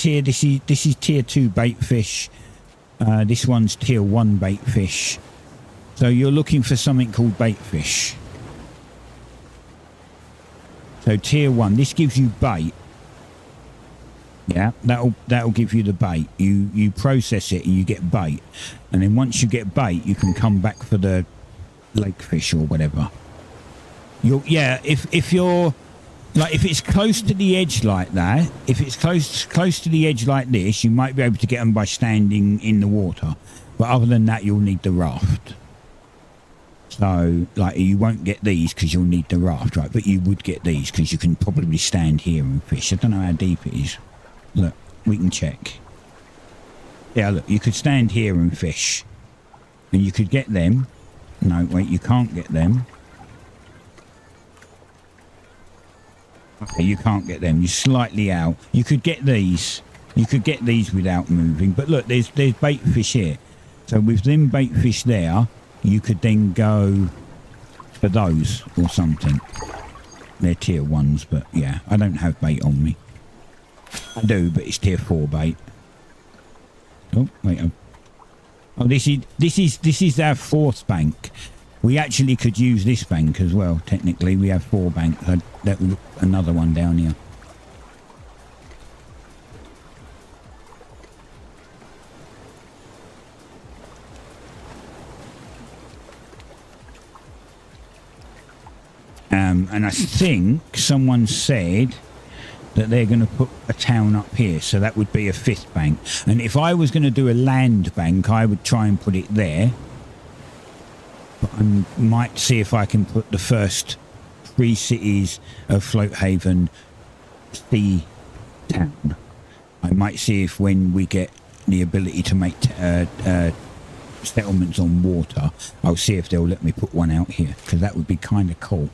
here. This is tier 2 bait fish. This one's tier 1 bait fish. So you're looking for something called bait fish. So tier 1. This gives you bait. Yeah, that'll give you the bait. You process it and you get bait, and then once you get bait, you can come back for the lake fish or whatever. If you're like, if it's close to the edge like that, if it's close to the edge like this, you might be able to get them by standing in the water. But other than that, you'll need the raft. So, like, you won't get these because you'll need the raft, right? But you would get these because you can probably stand here and fish. I don't know how deep it is. Look, we can check. Yeah, look, you could stand here and fish. And you could get them. No, wait, you can't get them. Okay, you can't get them. You're slightly out. You could get these. You could get these without moving. But look, there's bait fish here. So with them bait fish there, you could then go for those or something. They're tier 1s, but yeah, I don't have bait on me. I do, but it's tier 4 bait. Oh, wait. Oh, this is our 4th bank. We actually could use this bank as well. Technically, we have 4 banks. That would another one down here. And I think someone said that they're going to put a town up here, so that would be a 5th bank. And if I was going to do a land bank, I would try and put it there. But I might see if I can put the first 3 cities of Floathaven sea town. I might see if when we get the ability to make settlements on water, I'll see if they'll let me put one out here, because that would be kind of cool.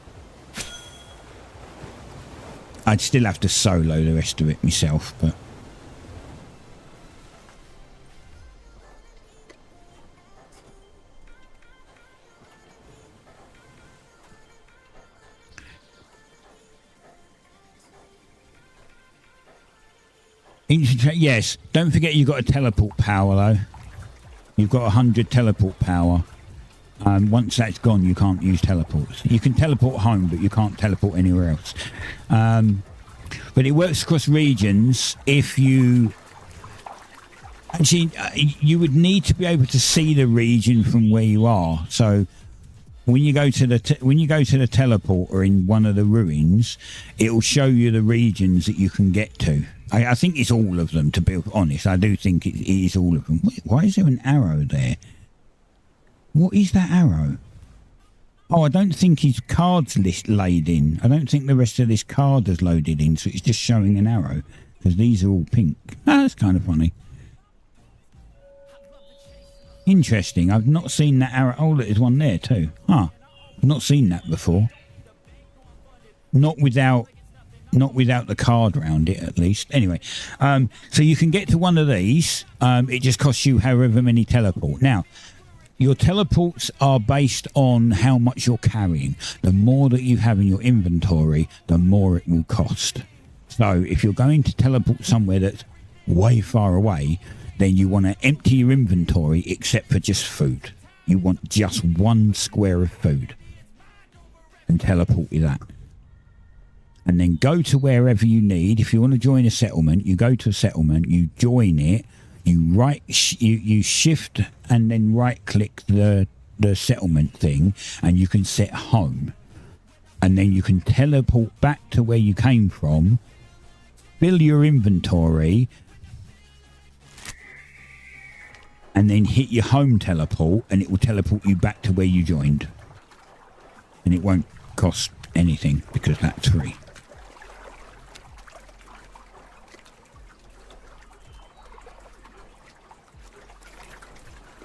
I'd still have to solo the rest of it myself, but... Yes, don't forget you've got a teleport power, though. You've got 100 teleport power. Once that's gone, you can't use teleports. You can teleport home, but you can't teleport anywhere else. But it works across regions. If you... Actually, you would need to be able to see the region from where you are. So when you go to the teleporter in one of the ruins, it will show you the regions that you can get to. I think it's all of them, to be honest. I do think it is all of them. Why is there an arrow there? What is that arrow? Oh, I don't think his card's laid in. I don't think the rest of this card is loaded in, so it's just showing an arrow, because these are all pink. Ah, that's kind of funny. Interesting. I've not seen that arrow. Oh, look, there's one there too. Huh. I've not seen that before. Not without the card round it, at least. Anyway, so you can get to one of these. It just costs you however many teleport. Now, your teleports are based on how much you're carrying. The more that you have in your inventory, the more it will cost. So if you're going to teleport somewhere that's way far away, then you want to empty your inventory except for just food. You want just 1 square of food and teleport with that. And then go to wherever you need. If you want to join a settlement, you go to a settlement, you join it, you shift and then right click the settlement thing, and you can set home. And then you can teleport back to where you came from, fill your inventory, and then hit your home teleport, and it will teleport you back to where you joined. And it won't cost anything because that's free.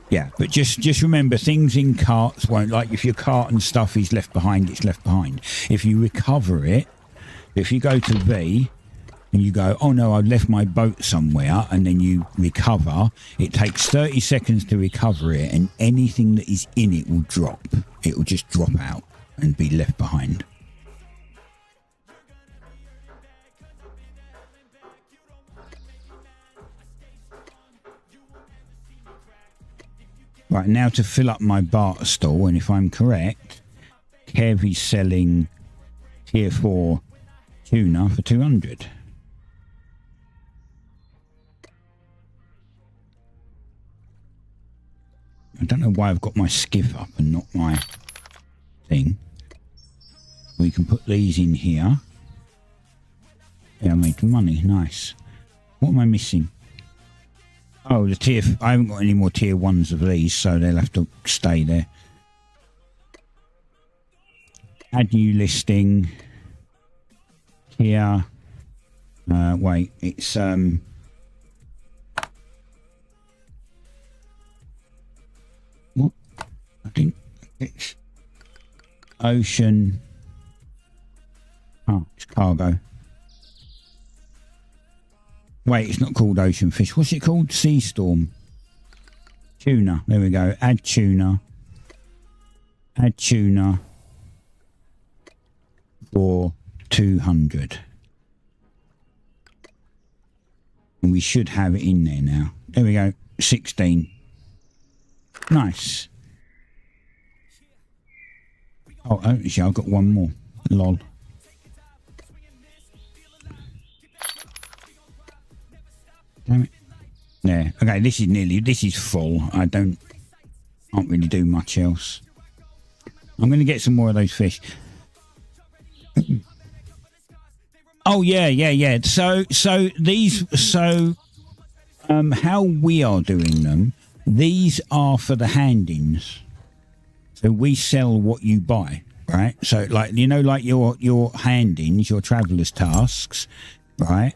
Yeah, but just remember, things in carts won't, like if your cart and stuff is left behind, it's left behind. If you recover it, if you go to V and you go, oh no, I've left my boat somewhere, and then you recover, it takes 30 seconds to recover it, and anything that is in it will drop. It will just drop out and be left behind. Right, now to fill up my barter stall, and if I'm correct, Kev is selling tier 4 tuna for 200. I don't know why I've got my skiff up and not my thing. We can put these in here. Yeah, I made money. Nice. What am I missing? Oh, the tier... I haven't got any more tier 1s of these, so they'll have to stay there. Add new listing. Here. Wait, it's... What? I think it's... Ocean... Oh, it's cargo. Wait, it's not called ocean fish. What's it called? Sea storm. Tuna. There we go. Add tuna. Add tuna for 200. And we should have it in there now. There we go. 16. Nice. Oh, actually, I've got one more. Lol. Damn it. There. Okay, this is full. I can't really do much else. I'm going to get some more of those fish. Oh, yeah. So how we are doing them, these are for the hand-ins. So we sell what you buy, right? So like, you know, like your hand-ins, your traveller's tasks, right?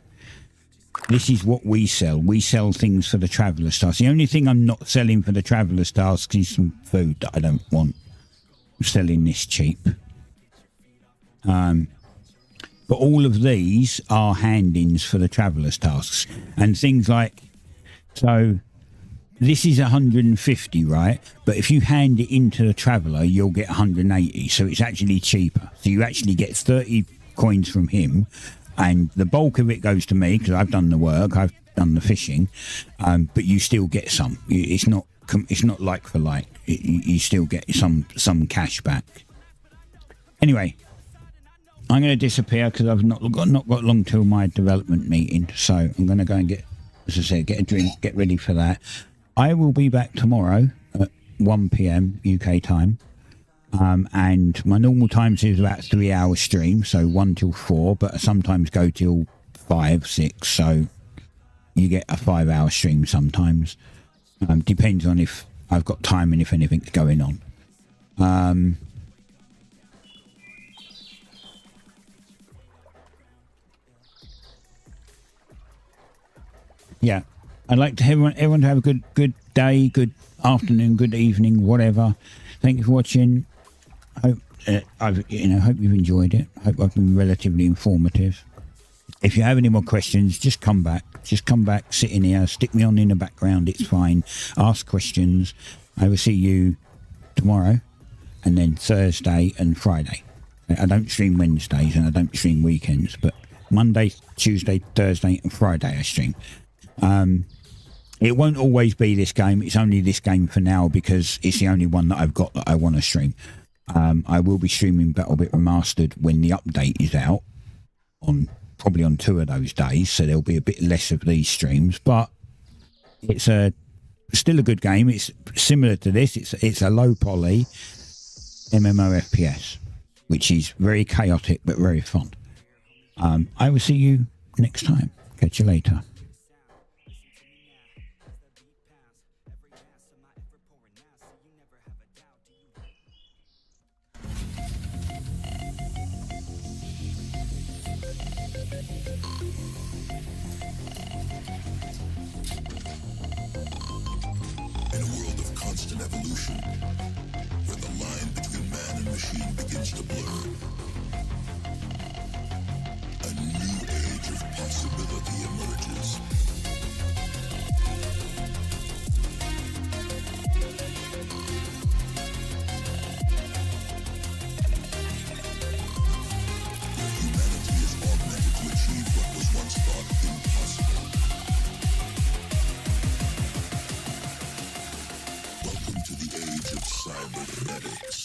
This is what we sell. We sell things for the traveller's tasks. The only thing I'm not selling for the traveller's tasks is some food that I don't want. I'm selling this cheap. But all of these are hand-ins for the traveller's tasks. And things like, so this is 150, right? But if you hand it into the traveller, you'll get 180. So it's actually cheaper. So you actually get 30 coins from him. And the bulk of it goes to me because I've done the work, I've done the fishing, but you still get some. It's not like for like. You still get some cash back. Anyway, I'm going to disappear because I've not got long till my development meeting. So I'm going to go and get, as I said, get a drink, get ready for that. I will be back tomorrow at 1 p.m. UK time. And my normal time is about 3 hour stream, so 1 till 4, but I sometimes go till 5, 6, so you get a 5 hour stream sometimes. Depends on if I've got time and if anything's going on. Yeah, I'd like to everyone to have a good day, good afternoon, good evening, whatever. Thank you for watching. Hope hope you've enjoyed it. Hope I've been relatively informative. If you have any more questions, just come back. Just come back, sit in here, stick me on in the background. It's fine. Ask questions. I will see you tomorrow, and then Thursday and Friday. I don't stream Wednesdays and I don't stream weekends, but Monday, Tuesday, Thursday, and Friday I stream. It won't always be this game. It's only this game for now because it's the only one that I've got that I want to stream. I will be streaming BattleBit Remastered when the update is out, probably on 2 of those days, so there'll be a bit less of these streams, but it's still a good game. It's similar to this. It's a low poly MMO FPS, which is very chaotic but very fun. I will see you next time. Catch you later. In a world of constant evolution, where the line between man and machine begins to blur, a new age of possibility emerges. Where humanity is augmented to achieve what was once thought impossible. Welcome to the age of cybernetics.